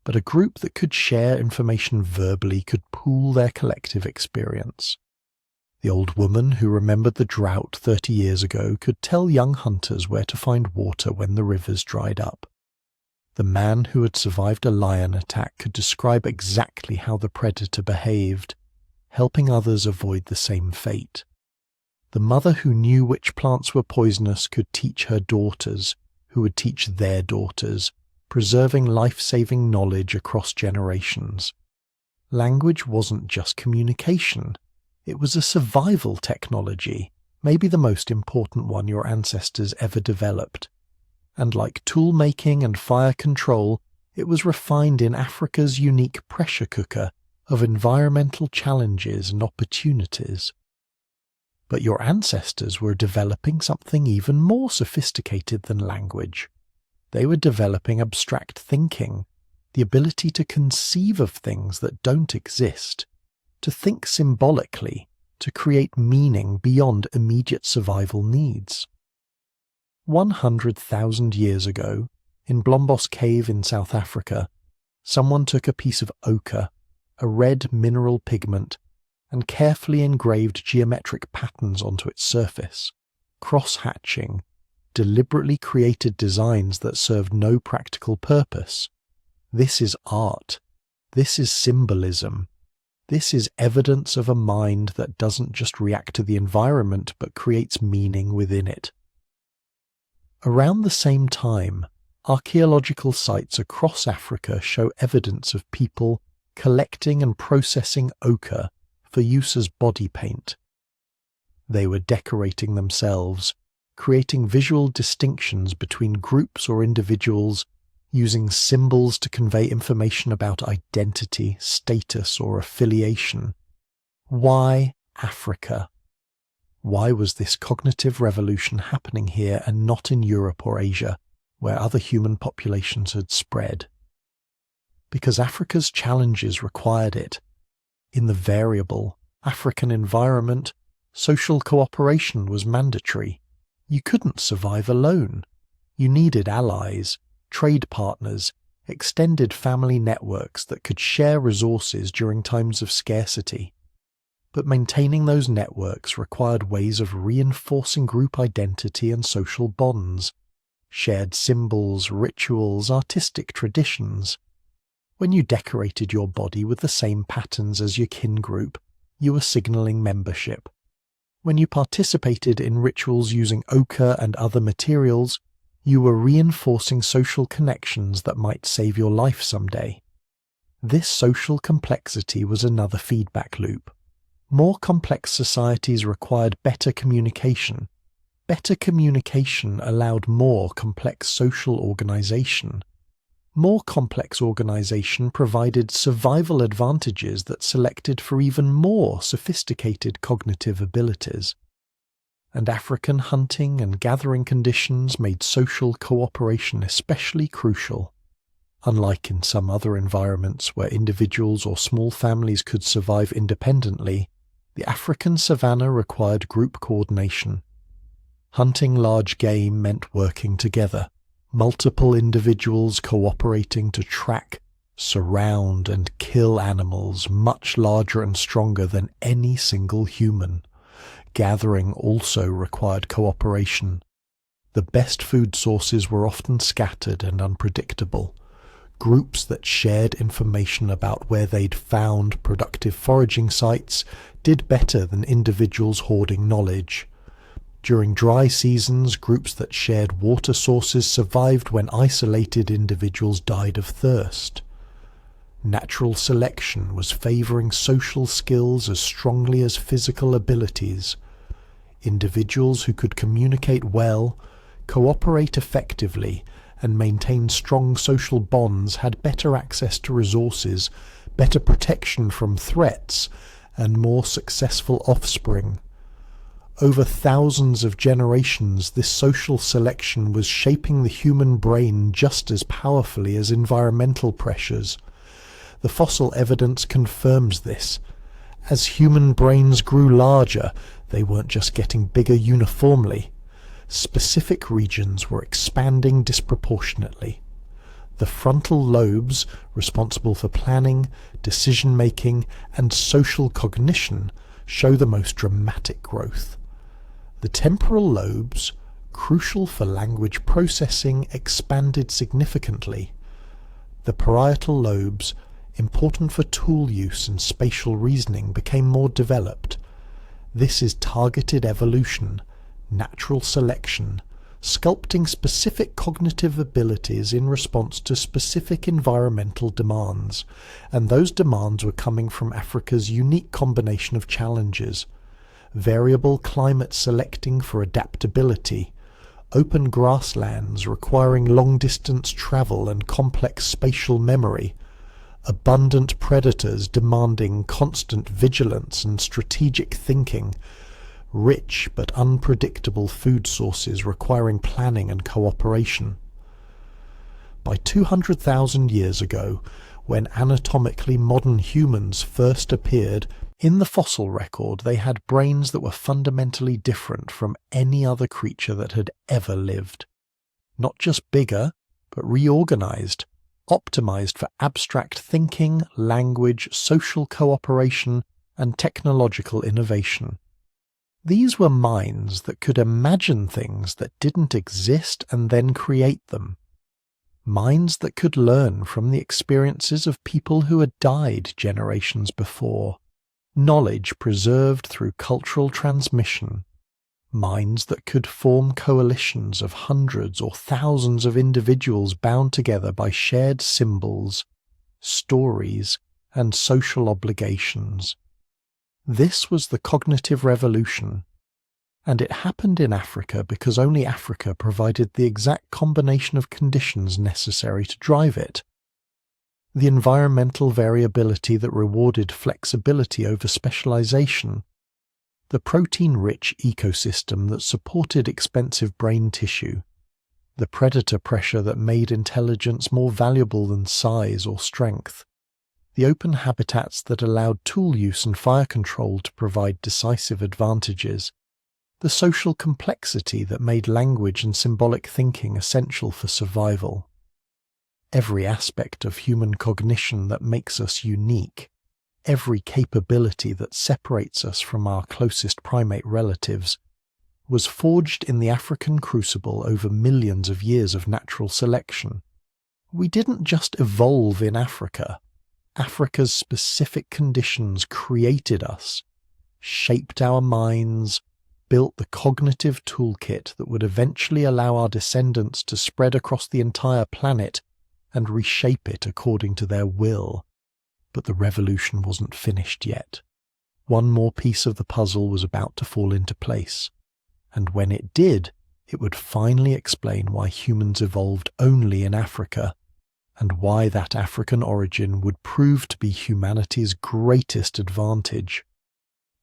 but a group that could share information verbally could pool their collective experience. The old woman who remembered the drought 30 years ago could tell young hunters where to find water when the rivers dried up. The man who had survived a lion attack could describe exactly how the predator behaved, helping others avoid the same fate. The mother who knew which plants were poisonous could teach her daughters, who would teach their daughters, preserving life-saving knowledge across generations. Language wasn't just communication. It was a survival technology, maybe the most important one your ancestors ever developed. And like tool-making and fire control, it was refined in Africa's unique pressure cooker of environmental challenges and opportunities. But your ancestors were developing something even more sophisticated than language. They were developing abstract thinking, the ability to conceive of things that don't exist, to think symbolically, to create meaning beyond immediate survival needs. 100,000 years ago, in Blombos Cave in South Africa, someone took a piece of ochre, a red mineral pigment, and carefully engraved geometric patterns onto its surface. Cross-hatching, deliberately created designs that served no practical purpose. This is art. This is symbolism. This is evidence of a mind that doesn't just react to the environment but creates meaning within it. Around the same time, archaeological sites across Africa show evidence of people collecting and processing ochre for use as body paint. They were decorating themselves, creating visual distinctions between groups or individuals, using symbols to convey information about identity, status, or affiliation. Why Africa? Why was this cognitive revolution happening here and not in Europe or Asia, where other human populations had spread? Because Africa's challenges required it. In the variable African environment, social cooperation was mandatory. You couldn't survive alone. You needed allies, trade partners, extended family networks that could share resources during times of scarcity. But maintaining those networks required ways of reinforcing group identity and social bonds, shared symbols, rituals, artistic traditions. When you decorated your body with the same patterns as your kin group, you were signaling membership. When you participated in rituals using ochre and other materials, you were reinforcing social connections that might save your life someday. This social complexity was another feedback loop. More complex societies required better communication. Better communication allowed more complex social organization. More complex organization provided survival advantages that selected for even more sophisticated cognitive abilities. And African hunting and gathering conditions made social cooperation especially crucial. Unlike in some other environments where individuals or small families could survive independently, the African savanna required group coordination. Hunting large game meant working together, multiple individuals cooperating to track, surround, and kill animals much larger and stronger than any single human. Gathering also required cooperation. The best food sources were often scattered and unpredictable. Groups that shared information about where they'd found productive foraging sites did better than individuals hoarding knowledge. During dry seasons, groups that shared water sources survived when isolated individuals died of thirst. Natural selection was favoring social skills as strongly as physical abilities. Individuals who could communicate well, cooperate effectively, and maintain strong social bonds had better access to resources, better protection from threats, and more successful offspring. Over thousands of generations, this social selection was shaping the human brain just as powerfully as environmental pressures. The fossil evidence confirms this. As human brains grew larger, they weren't just getting bigger uniformly. Specific regions were expanding disproportionately. The frontal lobes, responsible for planning, decision-making, and social cognition, show the most dramatic growth. The temporal lobes, crucial for language processing, expanded significantly. The parietal lobes, important for tool use and spatial reasoning, became more developed. This is targeted evolution, natural selection, sculpting specific cognitive abilities in response to specific environmental demands, and those demands were coming from Africa's unique combination of challenges: variable climate selecting for adaptability, open grasslands requiring long-distance travel and complex spatial memory, abundant predators demanding constant vigilance and strategic thinking, rich but unpredictable food sources requiring planning and cooperation. By 200,000 years ago, when anatomically modern humans first appeared, in the fossil record they had brains that were fundamentally different from any other creature that had ever lived. Not just bigger, but reorganized, optimized for abstract thinking, language, social cooperation, and technological innovation. These were minds that could imagine things that didn't exist and then create them. Minds that could learn from the experiences of people who had died generations before. Knowledge preserved through cultural transmission. Minds that could form coalitions of hundreds or thousands of individuals bound together by shared symbols, stories, and social obligations. This was the cognitive revolution, and it happened in Africa because only Africa provided the exact combination of conditions necessary to drive it. The environmental variability that rewarded flexibility over specialization, the protein-rich ecosystem that supported expensive brain tissue, the predator pressure that made intelligence more valuable than size or strength, the open habitats that allowed tool use and fire control to provide decisive advantages, the social complexity that made language and symbolic thinking essential for survival. Every aspect of human cognition that makes us unique, every capability that separates us from our closest primate relatives, was forged in the African crucible over millions of years of natural selection. We didn't just evolve in Africa. Africa's specific conditions created us, shaped our minds, built the cognitive toolkit that would eventually allow our descendants to spread across the entire planet and reshape it according to their will. But the revolution wasn't finished yet. One more piece of the puzzle was about to fall into place, and when it did, it would finally explain why humans evolved only in Africa, and why that African origin would prove to be humanity's greatest advantage.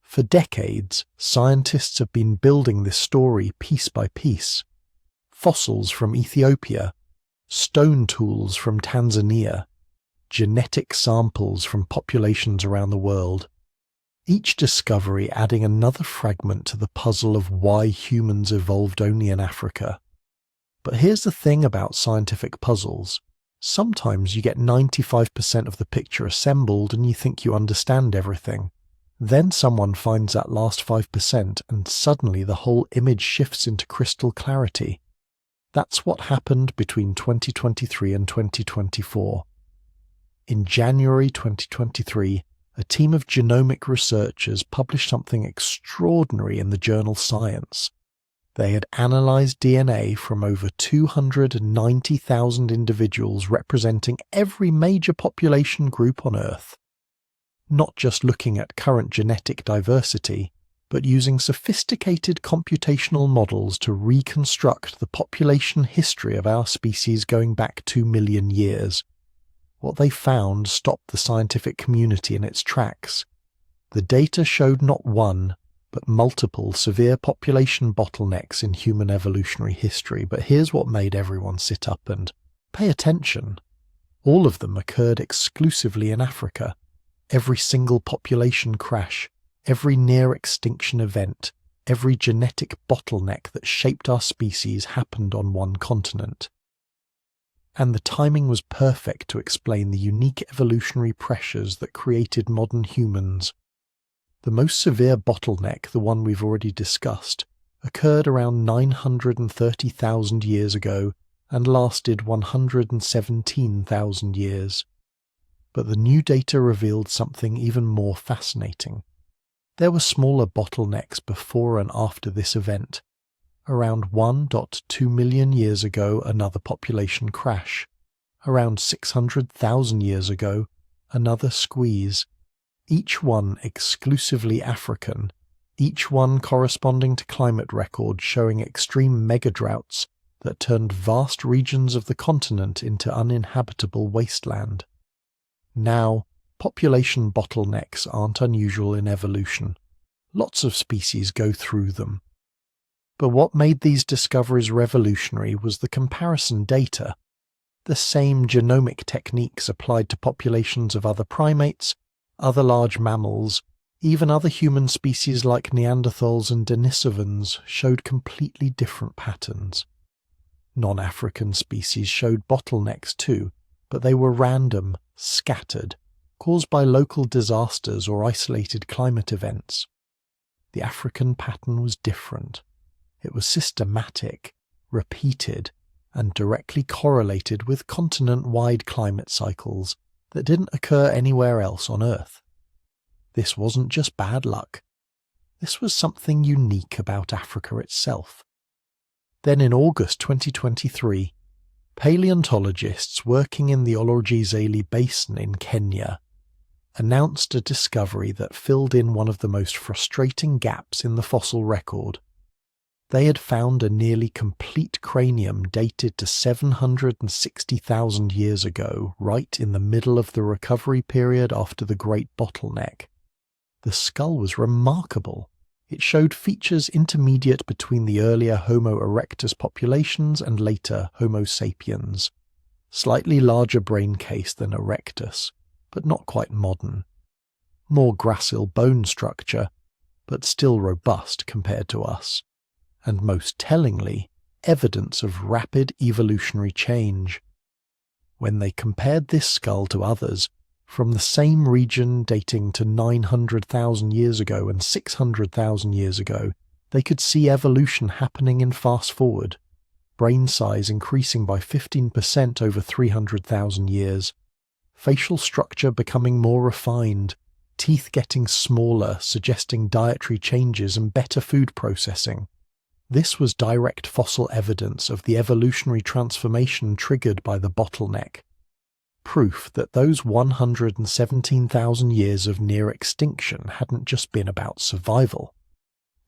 For decades, scientists have been building this story piece by piece. Fossils from Ethiopia, stone tools from Tanzania, genetic samples from populations around the world, each discovery adding another fragment to the puzzle of why humans evolved only in Africa. But here's the thing about scientific puzzles. Sometimes you get 95% of the picture assembled and you think you understand everything. Then someone finds that last 5% and suddenly the whole image shifts into crystal clarity. That's what happened between 2023 and 2024. In January 2023, a team of genomic researchers published something extraordinary in the journal Science. They had analysed DNA from over 290,000 individuals representing every major population group on Earth. Not just looking at current genetic diversity, but using sophisticated computational models to reconstruct the population history of our species going back 2 million years. What they found stopped the scientific community in its tracks. The data showed not one, but multiple severe population bottlenecks in human evolutionary history. But here's what made everyone sit up and pay attention. All of them occurred exclusively in Africa. Every single population crash, every near-extinction event, every genetic bottleneck that shaped our species happened on one continent. And the timing was perfect to explain the unique evolutionary pressures that created modern humans. The most severe bottleneck, the one we've already discussed, occurred around 930,000 years ago and lasted 117,000 years. But the new data revealed something even more fascinating. There were smaller bottlenecks before and after this event. Around 1.2 million years ago, another population crash. Around 600,000 years ago, another squeeze. Each one exclusively African, each one corresponding to climate records showing extreme megadroughts that turned vast regions of the continent into uninhabitable wasteland. Now, population bottlenecks aren't unusual in evolution. Lots of species go through them. But what made these discoveries revolutionary was the comparison data. The same genomic techniques applied to populations of other primates, other large mammals, even other human species like Neanderthals and Denisovans showed completely different patterns. Non-African species showed bottlenecks too, but they were random, scattered, caused by local disasters or isolated climate events. The African pattern was different. It was systematic, repeated, and directly correlated with continent-wide climate cycles that didn't occur anywhere else on Earth. This wasn't just bad luck. This was something unique about Africa itself. Then in August 2023, paleontologists working in the Olorgesailie Basin in Kenya announced a discovery that filled in one of the most frustrating gaps in the fossil record. They had found a nearly complete cranium dated to 760,000 years ago, right in the middle of the recovery period after the Great Bottleneck. The skull was remarkable. It showed features intermediate between the earlier Homo erectus populations and later Homo sapiens. Slightly larger brain case than erectus, but not quite modern. More gracile bone structure, but still robust compared to us. And most tellingly, evidence of rapid evolutionary change. When they compared this skull to others, from the same region dating to 900,000 years ago and 600,000 years ago, they could see evolution happening in fast forward, brain size increasing by 15% over 300,000 years, facial structure becoming more refined, teeth getting smaller, suggesting dietary changes and better food processing. This was direct fossil evidence of the evolutionary transformation triggered by the bottleneck. Proof that those 117,000 years of near extinction hadn't just been about survival.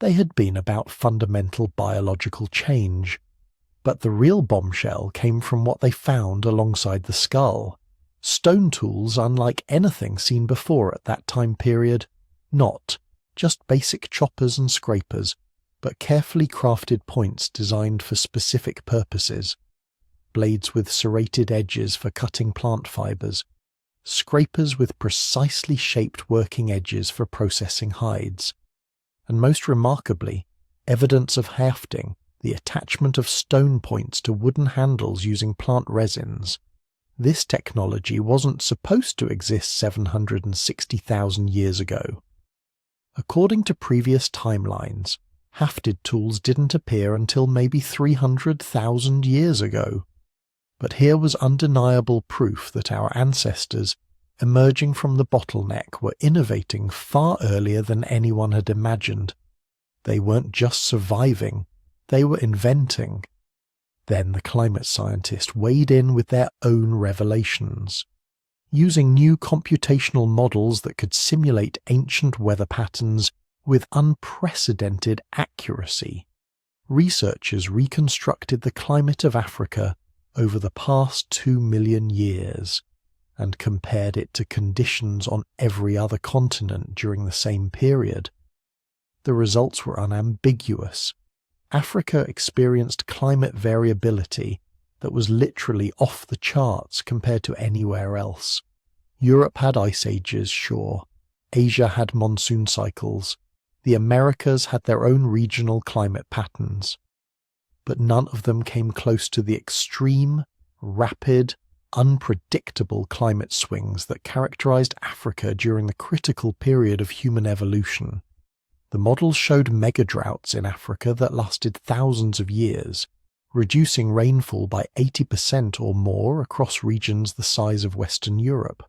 They had been about fundamental biological change. But the real bombshell came from what they found alongside the skull. Stone tools unlike anything seen before at that time period. Not just basic choppers and scrapers, but carefully crafted points designed for specific purposes. Blades with serrated edges for cutting plant fibers. Scrapers with precisely shaped working edges for processing hides. And most remarkably, evidence of hafting, the attachment of stone points to wooden handles using plant resins. This technology wasn't supposed to exist 760,000 years ago. According to previous timelines, hafted tools didn't appear until maybe 300,000 years ago. But here was undeniable proof that our ancestors, emerging from the bottleneck, were innovating far earlier than anyone had imagined. They weren't just surviving, They were inventing. Then the climate scientists weighed in with their own revelations. Using new computational models that could simulate ancient weather patterns with unprecedented accuracy, researchers reconstructed the climate of Africa over the past 2 million years and compared it to conditions on every other continent during the same period. The results were unambiguous. Africa experienced climate variability that was literally off the charts compared to anywhere else. Europe had ice ages, sure. Asia had monsoon cycles. The Americas had their own regional climate patterns. But none of them came close to the extreme, rapid, unpredictable climate swings that characterized Africa during the critical period of human evolution. The models showed megadroughts in Africa that lasted thousands of years, reducing rainfall by 80% or more across regions the size of Western Europe.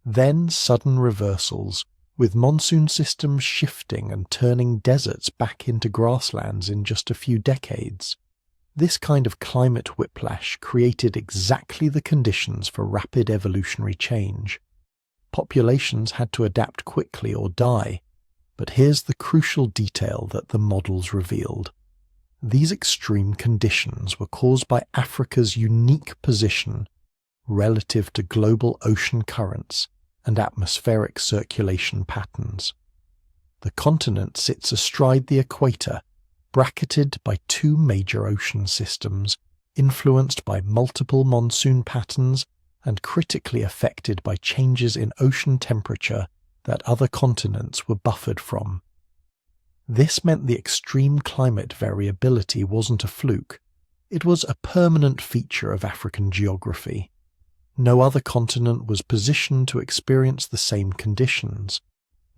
Then sudden reversals, with monsoon systems shifting and turning deserts back into grasslands in just a few decades. This kind of climate whiplash created exactly the conditions for rapid evolutionary change. Populations had to adapt quickly or die, but here's the crucial detail that the models revealed. These extreme conditions were caused by Africa's unique position relative to global ocean currents and atmospheric circulation patterns. The continent sits astride the equator, bracketed by two major ocean systems, influenced by multiple monsoon patterns and critically affected by changes in ocean temperature that other continents were buffered from. This meant the extreme climate variability wasn't a fluke. It was a permanent feature of African geography. No other continent was positioned to experience the same conditions.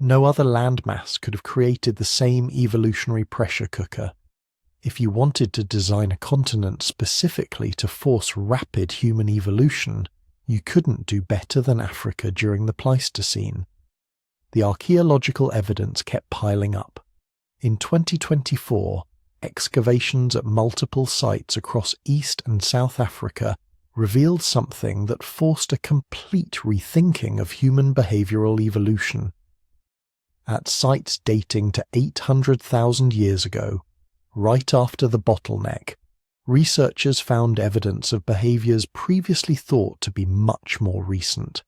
No other landmass could have created the same evolutionary pressure cooker. If you wanted to design a continent specifically to force rapid human evolution, you couldn't do better than Africa during the Pleistocene. The archaeological evidence kept piling up. In 2024, excavations at multiple sites across East and South Africa revealed something that forced a complete rethinking of human behavioral evolution. At sites dating to 800,000 years ago, right after the bottleneck, researchers found evidence of behaviors previously thought to be much more recent.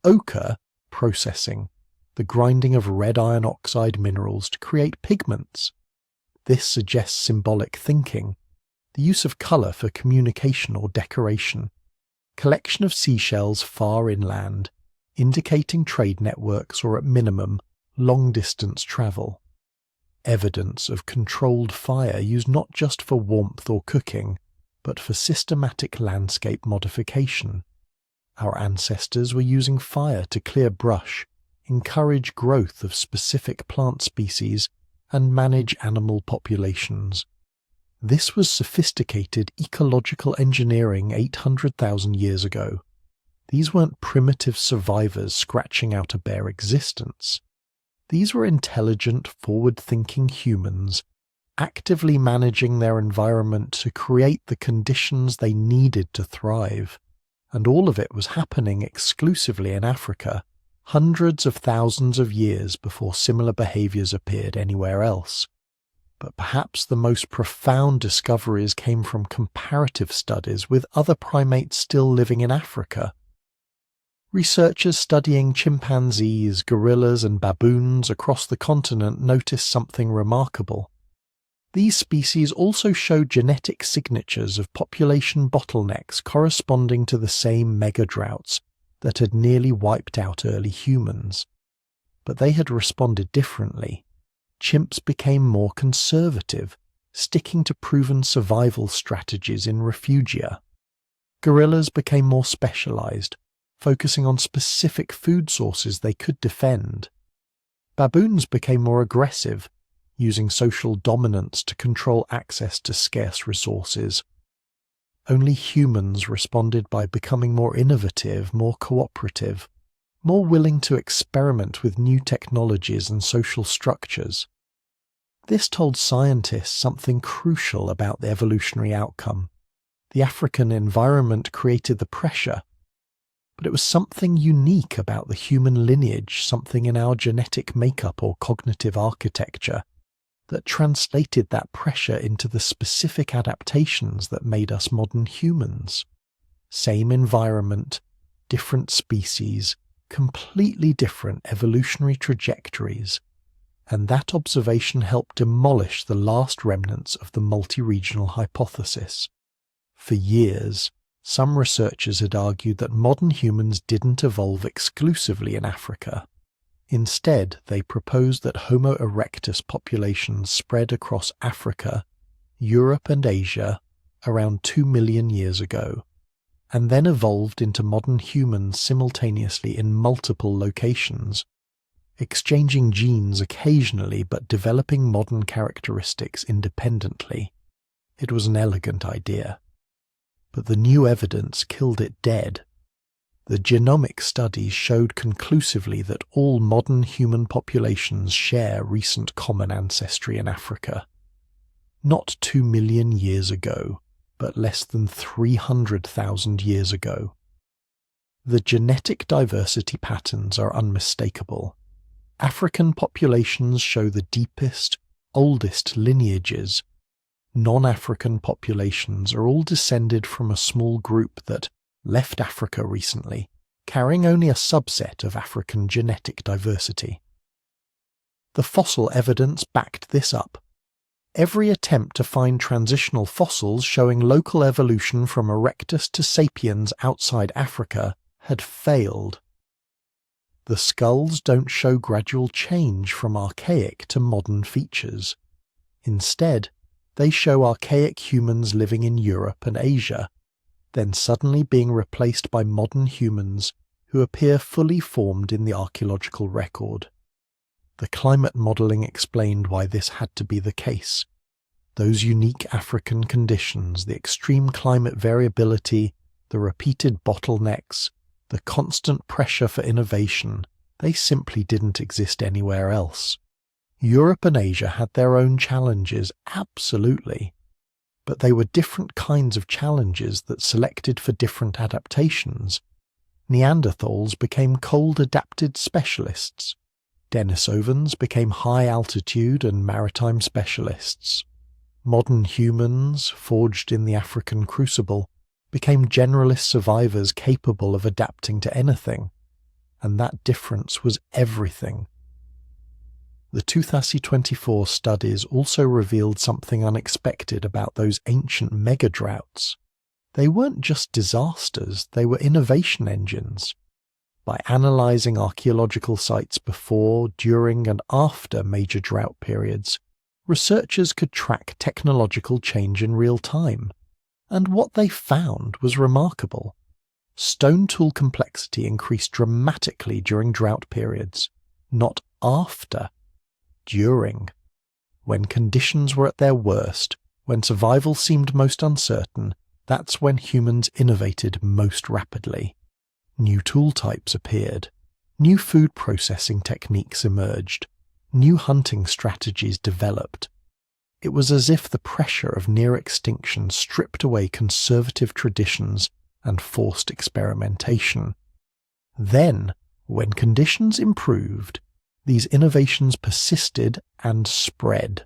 Ochre processing, the grinding of red iron oxide minerals to create pigments. This suggests symbolic thinking, the use of colour for communication or decoration, collection of seashells far inland, indicating trade networks or at minimum, long-distance travel. Evidence of controlled fire used not just for warmth or cooking, but for systematic landscape modification. Our ancestors were using fire to clear brush, encourage growth of specific plant species, and manage animal populations. This was sophisticated ecological engineering 800,000 years ago. These weren't primitive survivors scratching out a bare existence. These were intelligent, forward-thinking humans, actively managing their environment to create the conditions they needed to thrive. And all of it was happening exclusively in Africa, hundreds of thousands of years before similar behaviors appeared anywhere else. But perhaps the most profound discoveries came from comparative studies with other primates still living in Africa. Researchers studying chimpanzees, gorillas, and baboons across the continent noticed something remarkable. These species also showed genetic signatures of population bottlenecks corresponding to the same megadroughts that had nearly wiped out early humans. But they had responded differently. Chimps became more conservative, sticking to proven survival strategies in refugia. Gorillas became more specialized, focusing on specific food sources they could defend. Baboons became more aggressive, using social dominance to control access to scarce resources. Only humans responded by becoming more innovative, more cooperative, more willing to experiment with new technologies and social structures. This told scientists something crucial about the evolutionary outcome. The African environment created the pressure, but it was something unique about the human lineage, something in our genetic makeup or cognitive architecture, that translated that pressure into the specific adaptations that made us modern humans. Same environment, different species, completely different evolutionary trajectories, and that observation helped demolish the last remnants of the multi-regional hypothesis. For years, some researchers had argued that modern humans didn't evolve exclusively in Africa. Instead, they proposed that Homo erectus populations spread across Africa, Europe and Asia around 2 million years ago, and then evolved into modern humans simultaneously in multiple locations, exchanging genes occasionally but developing modern characteristics independently. It was an elegant idea. But the new evidence killed it dead. The genomic studies showed conclusively that all modern human populations share recent common ancestry in Africa. Not 2 million years ago, but less than 300,000 years ago. The genetic diversity patterns are unmistakable. African populations show the deepest, oldest lineages. Non-African populations are all descended from a small group that left Africa recently, carrying only a subset of African genetic diversity. The fossil evidence backed this up. Every attempt to find transitional fossils showing local evolution from erectus to sapiens outside Africa had failed. The skulls don't show gradual change from archaic to modern features. Instead, they show archaic humans living in Europe and Asia, then suddenly being replaced by modern humans who appear fully formed in the archaeological record. The climate modelling explained why this had to be the case. Those unique African conditions, the extreme climate variability, the repeated bottlenecks, the constant pressure for innovation, they simply didn't exist anywhere else. Europe and Asia had their own challenges, absolutely, but they were different kinds of challenges that selected for different adaptations. Neanderthals became cold-adapted specialists. Denisovans became high-altitude and maritime specialists. Modern humans, forged in the African Crucible, became generalist survivors capable of adapting to anything, and that difference was everything. The 2024 studies also revealed something unexpected about those ancient mega-droughts. They weren't just disasters, they were innovation engines. By analysing archaeological sites before, during and after major drought periods, researchers could track technological change in real time. And what they found was remarkable. Stone tool complexity increased dramatically during drought periods, not after. During, when conditions were at their worst, when survival seemed most uncertain, that's when humans innovated most rapidly. New tool types appeared, new food processing techniques emerged, new hunting strategies developed. It was as if the pressure of near extinction stripped away conservative traditions and forced experimentation. Then, when conditions improved, these innovations persisted and spread.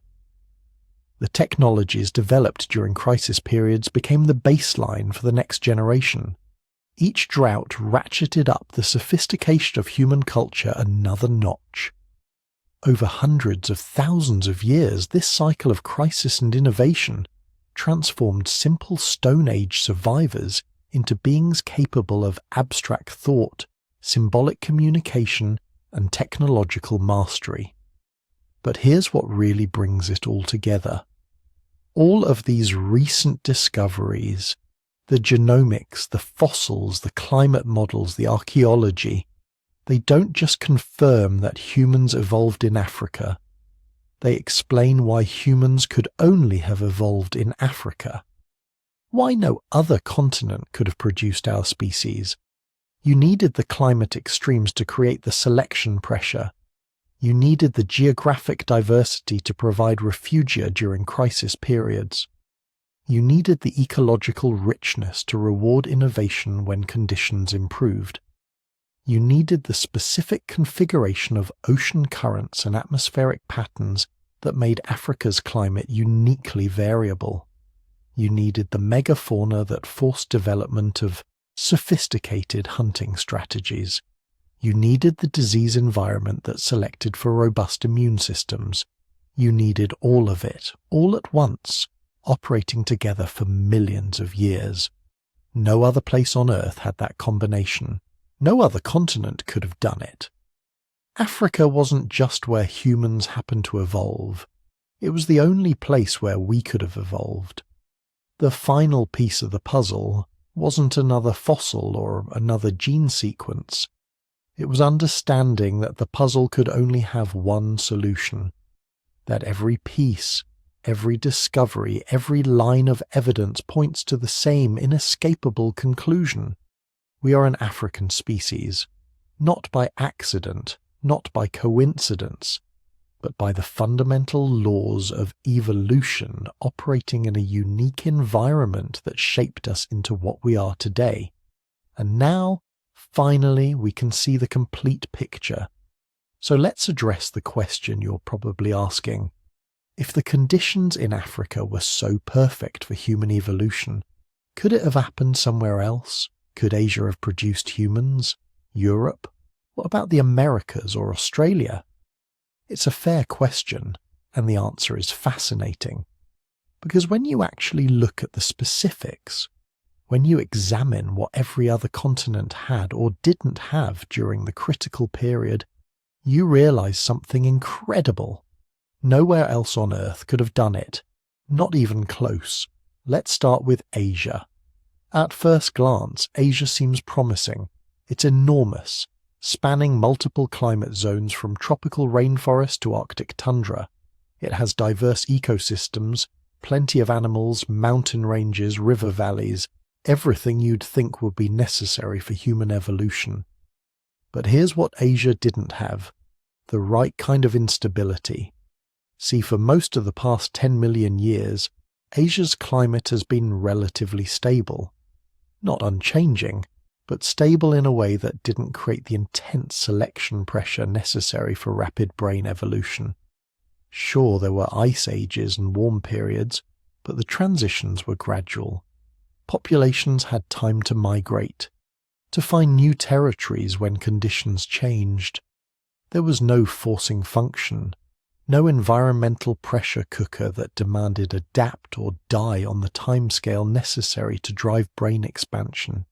The technologies developed during crisis periods became the baseline for the next generation. Each drought ratcheted up the sophistication of human culture another notch. Over hundreds of thousands of years, this cycle of crisis and innovation transformed simple Stone Age survivors into beings capable of abstract thought, symbolic communication, and technological mastery. But here's what really brings it all together. All of these recent discoveries, the genomics, the fossils, the climate models, the archaeology, they don't just confirm that humans evolved in Africa. They explain why humans could only have evolved in Africa. Why no other continent could have produced our species. You needed the climate extremes to create the selection pressure. You needed the geographic diversity to provide refugia during crisis periods. You needed the ecological richness to reward innovation when conditions improved. You needed the specific configuration of ocean currents and atmospheric patterns that made Africa's climate uniquely variable. You needed the megafauna that forced development of sophisticated hunting strategies. You needed the disease environment that selected for robust immune systems. You needed all of it, all at once, operating together for millions of years. No other place on Earth had that combination. No other continent could have done it. Africa wasn't just where humans happened to evolve. It was the only place where we could have evolved. The final piece of the puzzle wasn't another fossil or another gene sequence. It was understanding that the puzzle could only have one solution, that every piece, every discovery, every line of evidence points to the same inescapable conclusion. We are an African species, not by accident, not by coincidence, but by the fundamental laws of evolution operating in a unique environment that shaped us into what we are today. And now, finally, we can see the complete picture. So let's address the question you're probably asking. If the conditions in Africa were so perfect for human evolution, could it have happened somewhere else? Could Asia have produced humans? Europe? What about the Americas or Australia? It's a fair question, and the answer is fascinating. Because when you actually look at the specifics, when you examine what every other continent had or didn't have during the critical period, you realize something incredible. Nowhere else on Earth could have done it, not even close. Let's start with Asia. At first glance, Asia seems promising. It's enormous, spanning multiple climate zones from tropical rainforest to Arctic tundra. It has diverse ecosystems, plenty of animals, mountain ranges, river valleys, everything you'd think would be necessary for human evolution. But here's what Asia didn't have: the right kind of instability. See, for most of the past 10 million years, Asia's climate has been relatively stable. Not unchanging, but stable in a way that didn't create the intense selection pressure necessary for rapid brain evolution. Sure, there were ice ages and warm periods, but the transitions were gradual. Populations had time to migrate, to find new territories when conditions changed. There was no forcing function, no environmental pressure cooker that demanded adapt or die on the timescale necessary to drive brain expansion.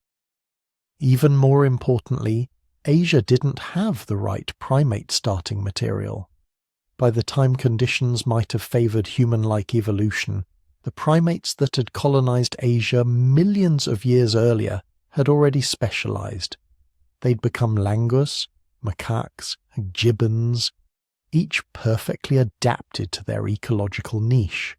Even more importantly, Asia didn't have the right primate starting material. By the time conditions might have favored human-like evolution, the primates that had colonized Asia millions of years earlier had already specialized. They'd become langurs, macaques, gibbons, each perfectly adapted to their ecological niche.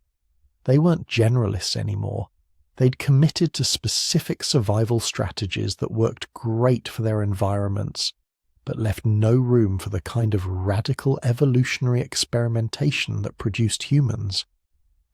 They weren't generalists anymore. They'd committed to specific survival strategies that worked great for their environments, but left no room for the kind of radical evolutionary experimentation that produced humans.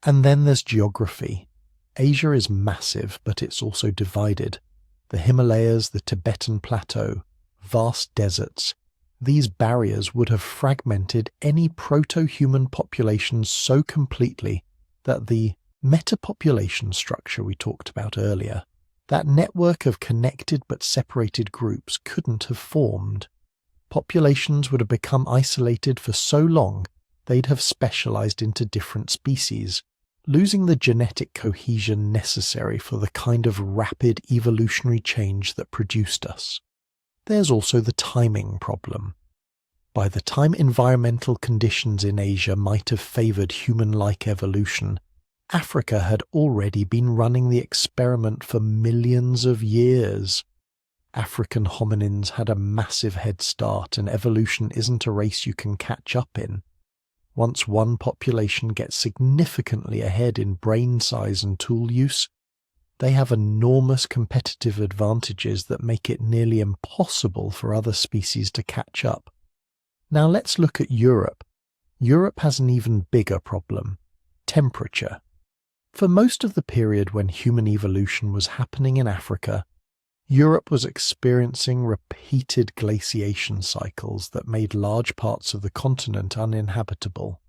And then there's geography. Asia is massive, but it's also divided. The Himalayas, the Tibetan Plateau, vast deserts. These barriers would have fragmented any proto-human population so completely that the metapopulation structure we talked about earlier, that network of connected but separated groups, couldn't have formed. Populations would have become isolated for so long they'd have specialized into different species, losing the genetic cohesion necessary for the kind of rapid evolutionary change that produced us. There's also the timing problem. By the time environmental conditions in Asia might have favored human-like evolution, Africa had already been running the experiment for millions of years. African hominins had a massive head start, and evolution isn't a race you can catch up in. Once one population gets significantly ahead in brain size and tool use, they have enormous competitive advantages that make it nearly impossible for other species to catch up. Now let's look at Europe. Europe has an even bigger problem: temperature. For most of the period when human evolution was happening in Africa, Europe was experiencing repeated glaciation cycles that made large parts of the continent uninhabitable.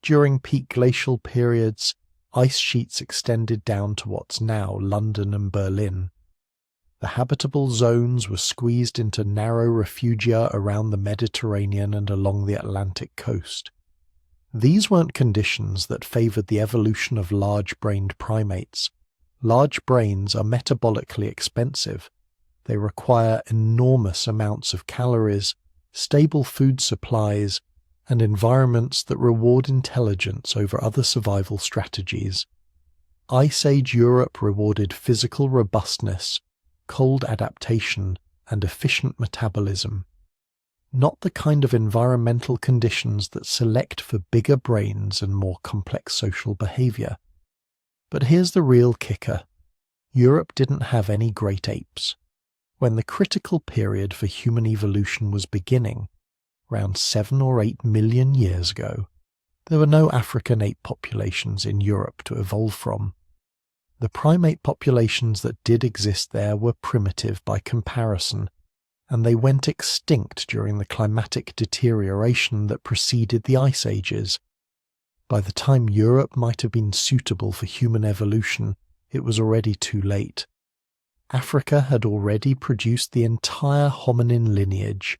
During peak glacial periods, ice sheets extended down to what's now London and Berlin. The habitable zones were squeezed into narrow refugia around the Mediterranean and along the Atlantic coast. These weren't conditions that favoured the evolution of large-brained primates. Large brains are metabolically expensive. They require enormous amounts of calories, stable food supplies, and environments that reward intelligence over other survival strategies. Ice Age Europe rewarded physical robustness, cold adaptation, and efficient metabolism. Not the kind of environmental conditions that select for bigger brains and more complex social behaviour. But here's the real kicker. Europe didn't have any great apes. When the critical period for human evolution was beginning, around 7 or 8 million years ago, there were no African ape populations in Europe to evolve from. The primate populations that did exist there were primitive by comparison, and they went extinct during the climatic deterioration that preceded the ice ages. By the time Europe might have been suitable for human evolution, it was already too late. Africa had already produced the entire hominin lineage,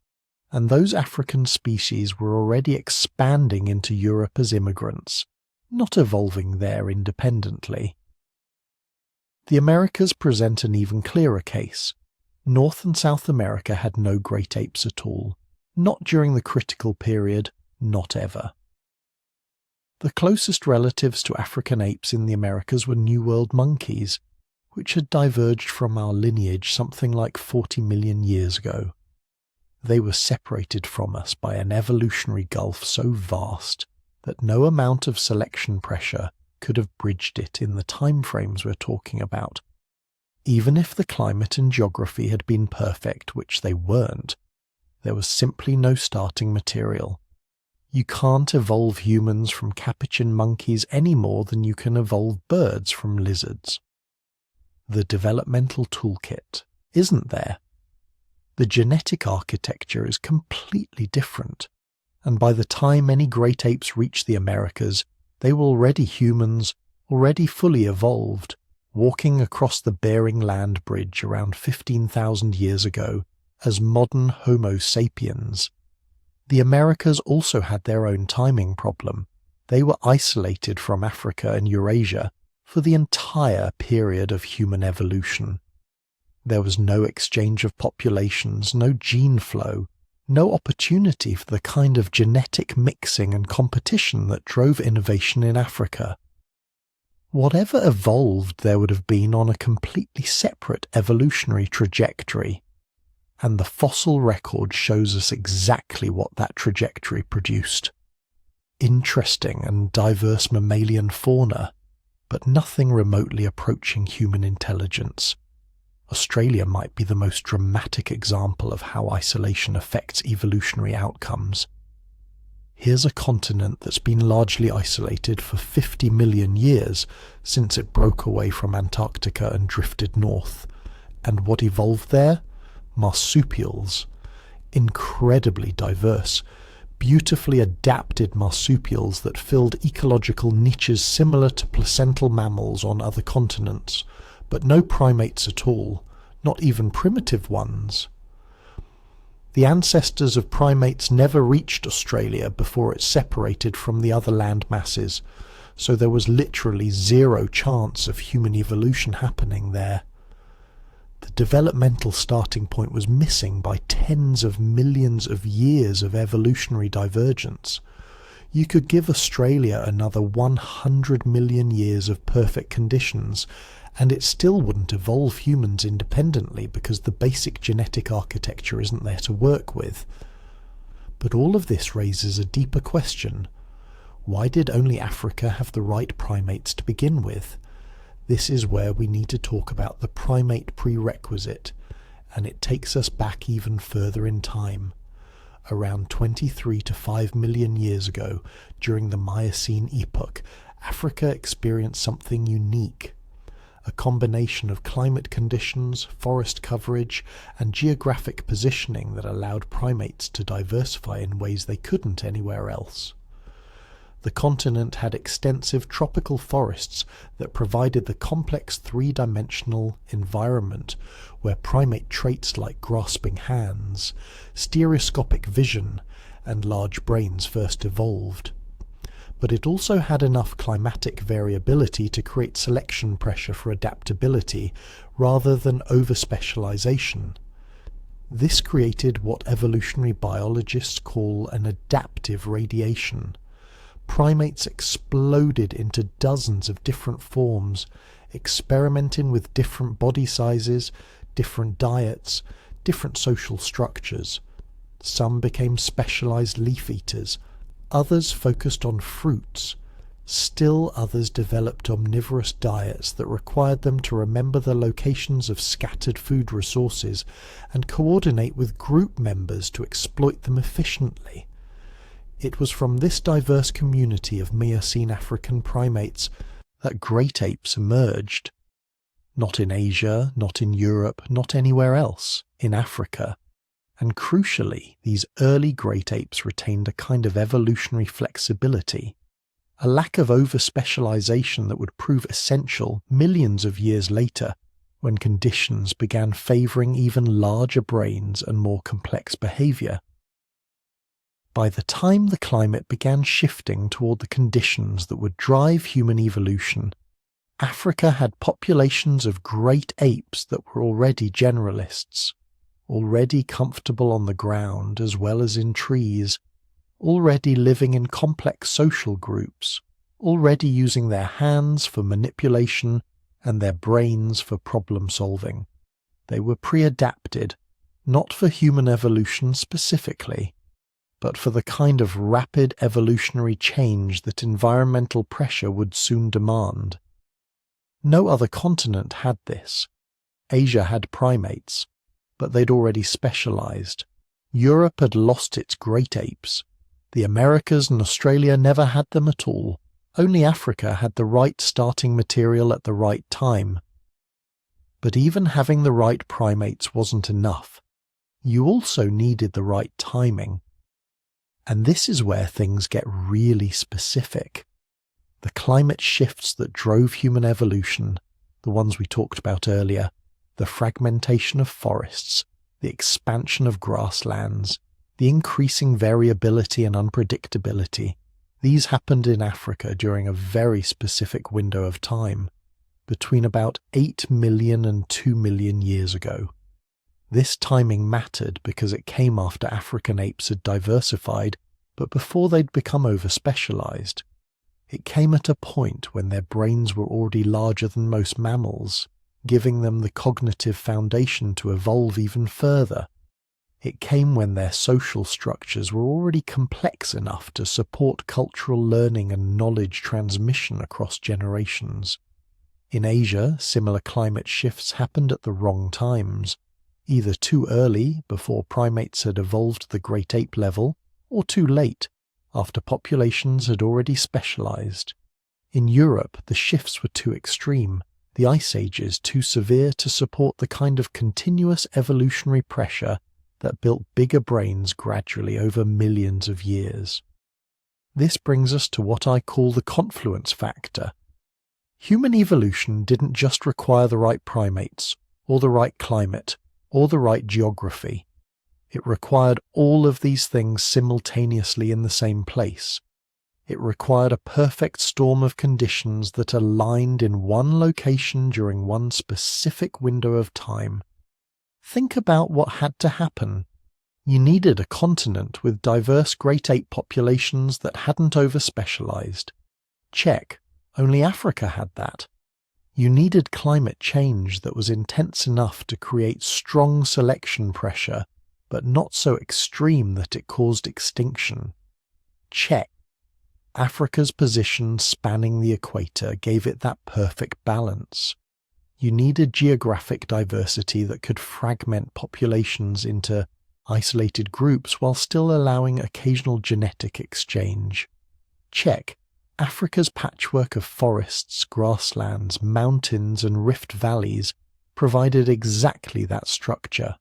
and those African species were already expanding into Europe as immigrants, not evolving there independently. The Americas present an even clearer case. North and South America had no great apes at all, not during the critical period, not ever. The closest relatives to African apes in the Americas were New World monkeys, which had diverged from our lineage something like 40 million years ago. They were separated from us by an evolutionary gulf so vast that no amount of selection pressure could have bridged it in the time frames we're talking about. Even if the climate and geography had been perfect, which they weren't, there was simply no starting material. You can't evolve humans from capuchin monkeys any more than you can evolve birds from lizards. The developmental toolkit isn't there. The genetic architecture is completely different, and by the time any great apes reached the Americas, they were already humans, already fully evolved, walking across the Bering Land Bridge around 15,000 years ago as modern Homo sapiens. The Americas also had their own timing problem. They were isolated from Africa and Eurasia for the entire period of human evolution. There was no exchange of populations, no gene flow, no opportunity for the kind of genetic mixing and competition that drove innovation in Africa. Whatever evolved there would have been on a completely separate evolutionary trajectory, and the fossil record shows us exactly what that trajectory produced. Interesting and diverse mammalian fauna, but nothing remotely approaching human intelligence. Australia might be the most dramatic example of how isolation affects evolutionary outcomes. Here's a continent that's been largely isolated for 50 million years since it broke away from Antarctica and drifted north. And what evolved there? Marsupials. Incredibly diverse, beautifully adapted marsupials that filled ecological niches similar to placental mammals on other continents, but no primates at all, not even primitive ones. The ancestors of primates never reached Australia before it separated from the other land masses, so there was literally zero chance of human evolution happening there. The developmental starting point was missing by tens of millions of years of evolutionary divergence. You could give Australia another 100 million years of perfect conditions, and it still wouldn't evolve humans independently because the basic genetic architecture isn't there to work with. But all of this raises a deeper question. Why did only Africa have the right primates to begin with? This is where we need to talk about the primate prerequisite, and it takes us back even further in time. Around 23 to 5 million years ago, during the Miocene epoch, Africa experienced something unique. A combination of climate conditions, forest coverage, and geographic positioning that allowed primates to diversify in ways they couldn't anywhere else. The continent had extensive tropical forests that provided the complex three-dimensional environment where primate traits like grasping hands, stereoscopic vision, and large brains first evolved. But it also had enough climatic variability to create selection pressure for adaptability rather than over-specialization. This created what evolutionary biologists call an adaptive radiation. Primates exploded into dozens of different forms, experimenting with different body sizes, different diets, different social structures. Some became specialized leaf eaters, others focused on fruits. Still others developed omnivorous diets that required them to remember the locations of scattered food resources and coordinate with group members to exploit them efficiently. It was from this diverse community of Miocene African primates that great apes emerged. Not in Asia, not in Europe, not anywhere else, in Africa. And crucially, these early great apes retained a kind of evolutionary flexibility, a lack of over-specialization that would prove essential millions of years later when conditions began favoring even larger brains and more complex behavior. By the time the climate began shifting toward the conditions that would drive human evolution, Africa had populations of great apes that were already generalists, already comfortable on the ground as well as in trees, already living in complex social groups, already using their hands for manipulation and their brains for problem solving. They were pre-adapted, not for human evolution specifically, but for the kind of rapid evolutionary change that environmental pressure would soon demand. No other continent had this. Asia had primates, but they'd already specialized. Europe had lost its great apes. The Americas and Australia never had them at all. Only Africa had the right starting material at the right time. But even having the right primates wasn't enough. You also needed the right timing. And this is where things get really specific. The climate shifts that drove human evolution, the ones we talked about earlier, the fragmentation of forests, the expansion of grasslands, the increasing variability and unpredictability, these happened in Africa during a very specific window of time, between about 8 million and 2 million years ago. This timing mattered because it came after African apes had diversified, but before they'd become over-specialized. It came at a point when their brains were already larger than most mammals, giving them the cognitive foundation to evolve even further. It came when their social structures were already complex enough to support cultural learning and knowledge transmission across generations. In Asia, similar climate shifts happened at the wrong times, either too early, before primates had evolved to the great ape level, or too late, after populations had already specialized. In Europe, the shifts were too extreme, the ice ages too severe to support the kind of continuous evolutionary pressure that built bigger brains gradually over millions of years. This brings us to what I call the confluence factor. Human evolution didn't just require the right primates, or the right climate, or the right geography. It required all of these things simultaneously in the same place. It required a perfect storm of conditions that aligned in one location during one specific window of time. Think about what had to happen. You needed a continent with diverse great ape populations that hadn't over-specialized. Check, only Africa had that. You needed climate change that was intense enough to create strong selection pressure, but not so extreme that it caused extinction. Check. Africa's position spanning the equator gave it that perfect balance. You needed geographic diversity that could fragment populations into isolated groups while still allowing occasional genetic exchange. Check. Africa's patchwork of forests, grasslands, mountains, and rift valleys provided exactly that structure.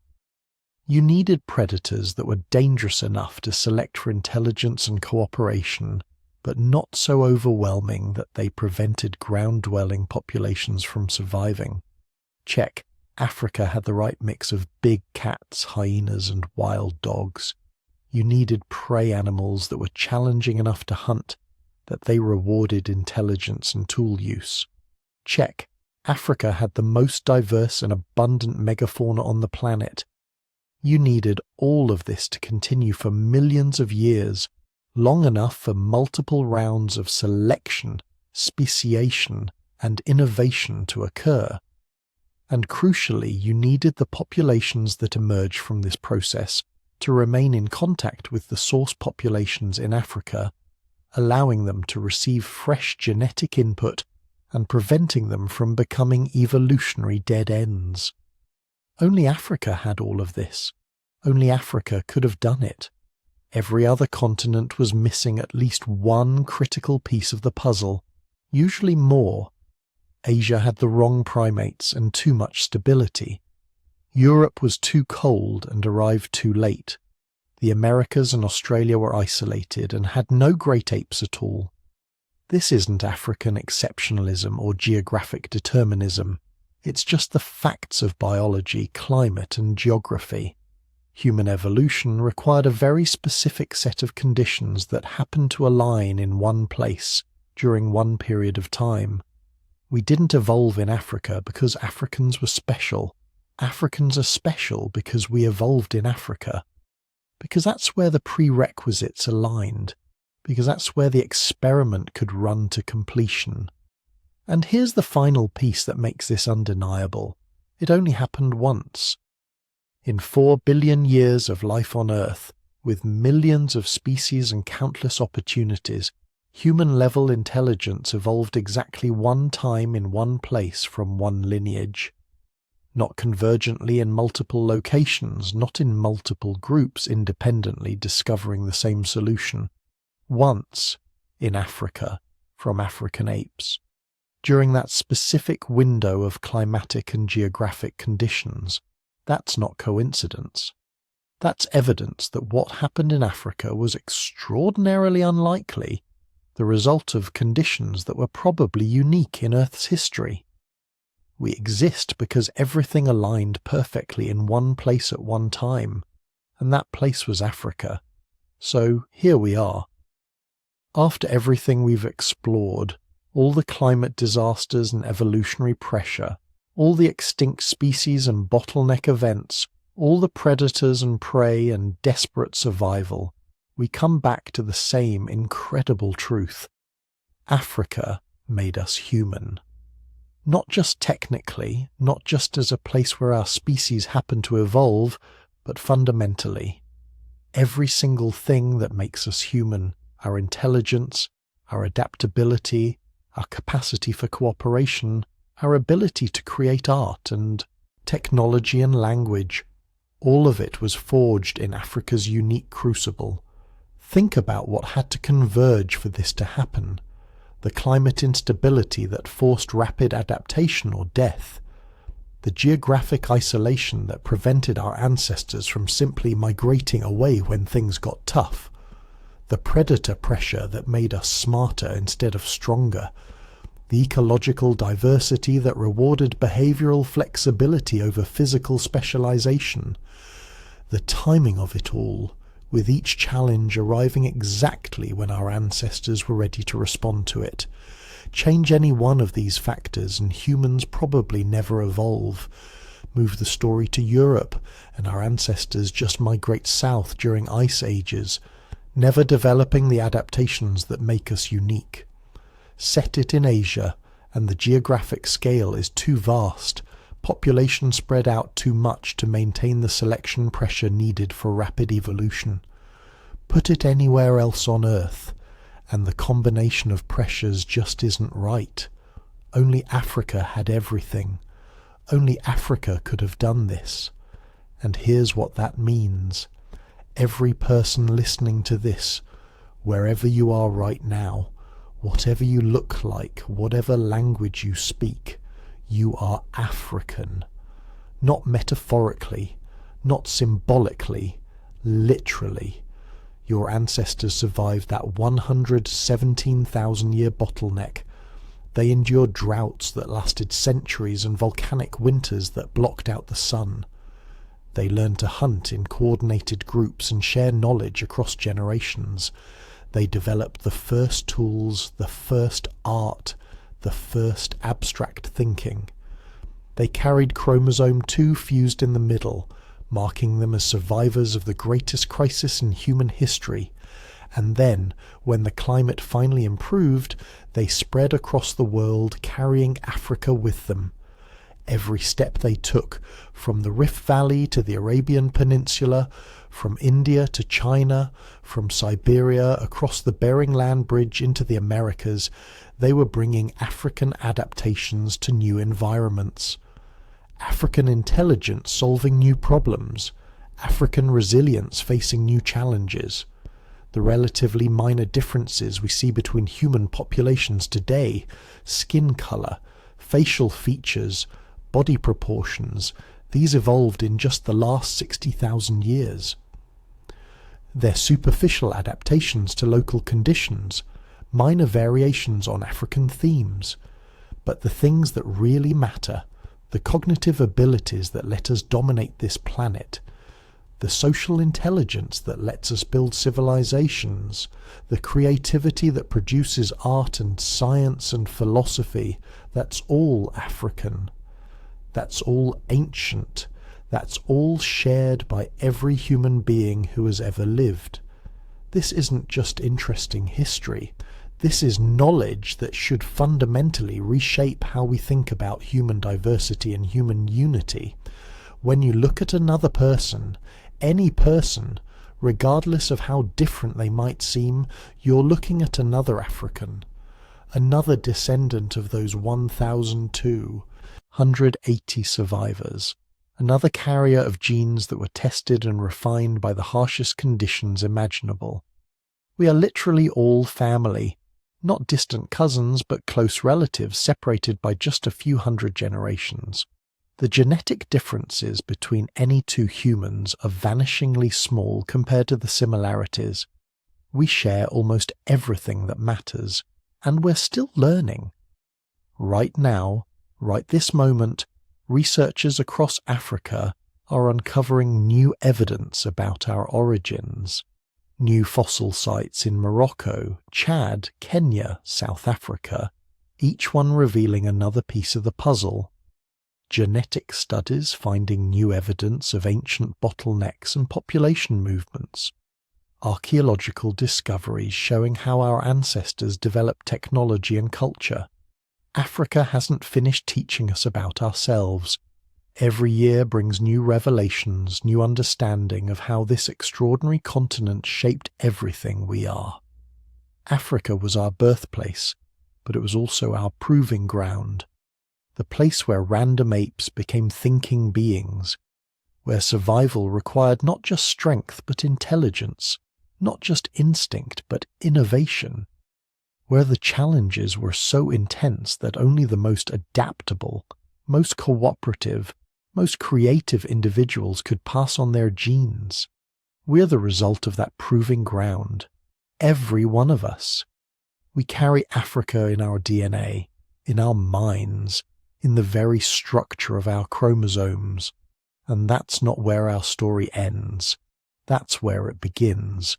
You needed predators that were dangerous enough to select for intelligence and cooperation, but not so overwhelming that they prevented ground-dwelling populations from surviving. Check. Africa had the right mix of big cats, hyenas, and wild dogs. You needed prey animals that were challenging enough to hunt, that they rewarded intelligence and tool use. Check. Africa had the most diverse and abundant megafauna on the planet. You needed all of this to continue for millions of years, long enough for multiple rounds of selection, speciation, and innovation to occur. And crucially, you needed the populations that emerged from this process to remain in contact with the source populations in Africa, allowing them to receive fresh genetic input and preventing them from becoming evolutionary dead ends. Only Africa had all of this. Only Africa could have done it. Every other continent was missing at least one critical piece of the puzzle, usually more. Asia had the wrong primates and too much stability. Europe was too cold and arrived too late. The Americas and Australia were isolated and had no great apes at all. This isn't African exceptionalism or geographic determinism. It's just the facts of biology, climate, and geography. Human evolution required a very specific set of conditions that happened to align in one place during one period of time. We didn't evolve in Africa because Africans were special. Africans are special because we evolved in Africa. Because that's where the prerequisites aligned. Because that's where the experiment could run to completion. And here's the final piece that makes this undeniable. It only happened once. In 4 billion years of life on Earth, with millions of species and countless opportunities, human-level intelligence evolved exactly one time in one place from one lineage. Not convergently in multiple locations, not in multiple groups independently discovering the same solution. Once, in Africa, from African apes. During that specific window of climatic and geographic conditions. That's not coincidence. That's evidence that what happened in Africa was extraordinarily unlikely, the result of conditions that were probably unique in Earth's history. We exist because everything aligned perfectly in one place at one time, and that place was Africa. So here we are. After everything we've explored, all the climate disasters and evolutionary pressure, all the extinct species and bottleneck events, all the predators and prey and desperate survival, we come back to the same incredible truth. Africa made us human. Not just technically, not just as a place where our species happen to evolve, but fundamentally. Every single thing that makes us human, our intelligence, our adaptability, our capacity for cooperation, our ability to create art and technology and language, all of it was forged in Africa's unique crucible. Think about what had to converge for this to happen. The climate instability that forced rapid adaptation or death. The geographic isolation that prevented our ancestors from simply migrating away when things got tough. The predator pressure that made us smarter instead of stronger. The ecological diversity that rewarded behavioral flexibility over physical specialization. The timing of it all, with each challenge arriving exactly when our ancestors were ready to respond to it. Change any one of these factors and humans probably never evolve. Move the story to Europe and our ancestors just migrate south during ice ages, never developing the adaptations that make us unique. Set it in Asia, and the geographic scale is too vast, population spread out too much to maintain the selection pressure needed for rapid evolution. Put it anywhere else on Earth, and the combination of pressures just isn't right. Only Africa had everything. Only Africa could have done this. And here's what that means. Every person listening to this, wherever you are right now, whatever you look like, whatever language you speak, you are African. Not metaphorically, not symbolically, literally. Your ancestors survived that 117,000-year bottleneck. They endured droughts that lasted centuries and volcanic winters that blocked out the sun. They learned to hunt in coordinated groups and share knowledge across generations. They developed the first tools, the first art, the first abstract thinking. They carried chromosome 2 fused in the middle, marking them as survivors of the greatest crisis in human history. And then, when the climate finally improved, they spread across the world, carrying Africa with them. Every step they took, from the Rift Valley to the Arabian Peninsula, from India to China, from Siberia across the Bering Land Bridge into the Americas, they were bringing African adaptations to new environments. African intelligence solving new problems, African resilience facing new challenges. The relatively minor differences we see between human populations today, skin colour, facial features, body proportions, these evolved in just the last 60,000 years. They're superficial adaptations to local conditions, minor variations on African themes. But the things that really matter, the cognitive abilities that let us dominate this planet, the social intelligence that lets us build civilizations, the creativity that produces art and science and philosophy, that's all African. That's all ancient. That's all shared by every human being who has ever lived. This isn't just interesting history. This is knowledge that should fundamentally reshape how we think about human diversity and human unity. When you look at another person, any person, regardless of how different they might seem, you're looking at another African, another descendant of those 1,280 survivors, another carrier of genes that were tested and refined by the harshest conditions imaginable. We are literally all family, not distant cousins but close relatives separated by just a few hundred generations. The genetic differences between any two humans are vanishingly small compared to the similarities. We share almost everything that matters, and we're still learning. Right now, right this moment, researchers across Africa are uncovering new evidence about our origins. New fossil sites in Morocco, Chad, Kenya, South Africa, each one revealing another piece of the puzzle. Genetic studies finding new evidence of ancient bottlenecks and population movements. Archaeological discoveries showing how our ancestors developed technology and culture. Africa hasn't finished teaching us about ourselves. Every year brings new revelations, new understanding of how this extraordinary continent shaped everything we are. Africa was our birthplace, but it was also our proving ground. The place where random apes became thinking beings, where survival required not just strength but intelligence, not just instinct but innovation, where the challenges were so intense that only the most adaptable, most cooperative, most creative individuals could pass on their genes. We're the result of that proving ground. Every one of us. We carry Africa in our DNA, in our minds, in the very structure of our chromosomes. And that's not where our story ends. That's where it begins.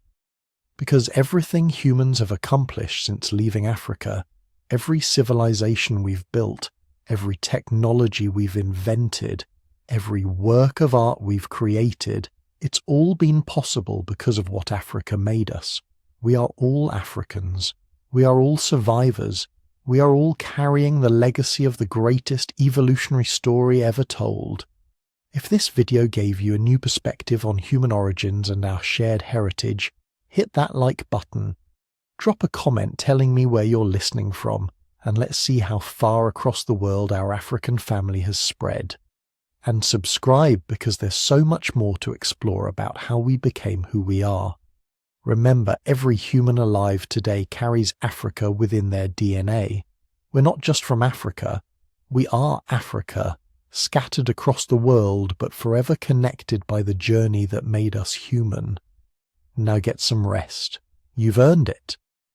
Because everything humans have accomplished since leaving Africa, every civilization we've built, every technology we've invented, every work of art we've created, it's all been possible because of what Africa made us. We are all Africans. We are all survivors. We are all carrying the legacy of the greatest evolutionary story ever told. If this video gave you a new perspective on human origins and our shared heritage, hit that like button. Drop a comment telling me where you're listening from, and let's see how far across the world our African family has spread. And subscribe because there's so much more to explore about how we became who we are. Remember, every human alive today carries Africa within their DNA. We're not just from Africa. We are Africa, scattered across the world but forever connected by the journey that made us human. Now get some rest. You've earned it.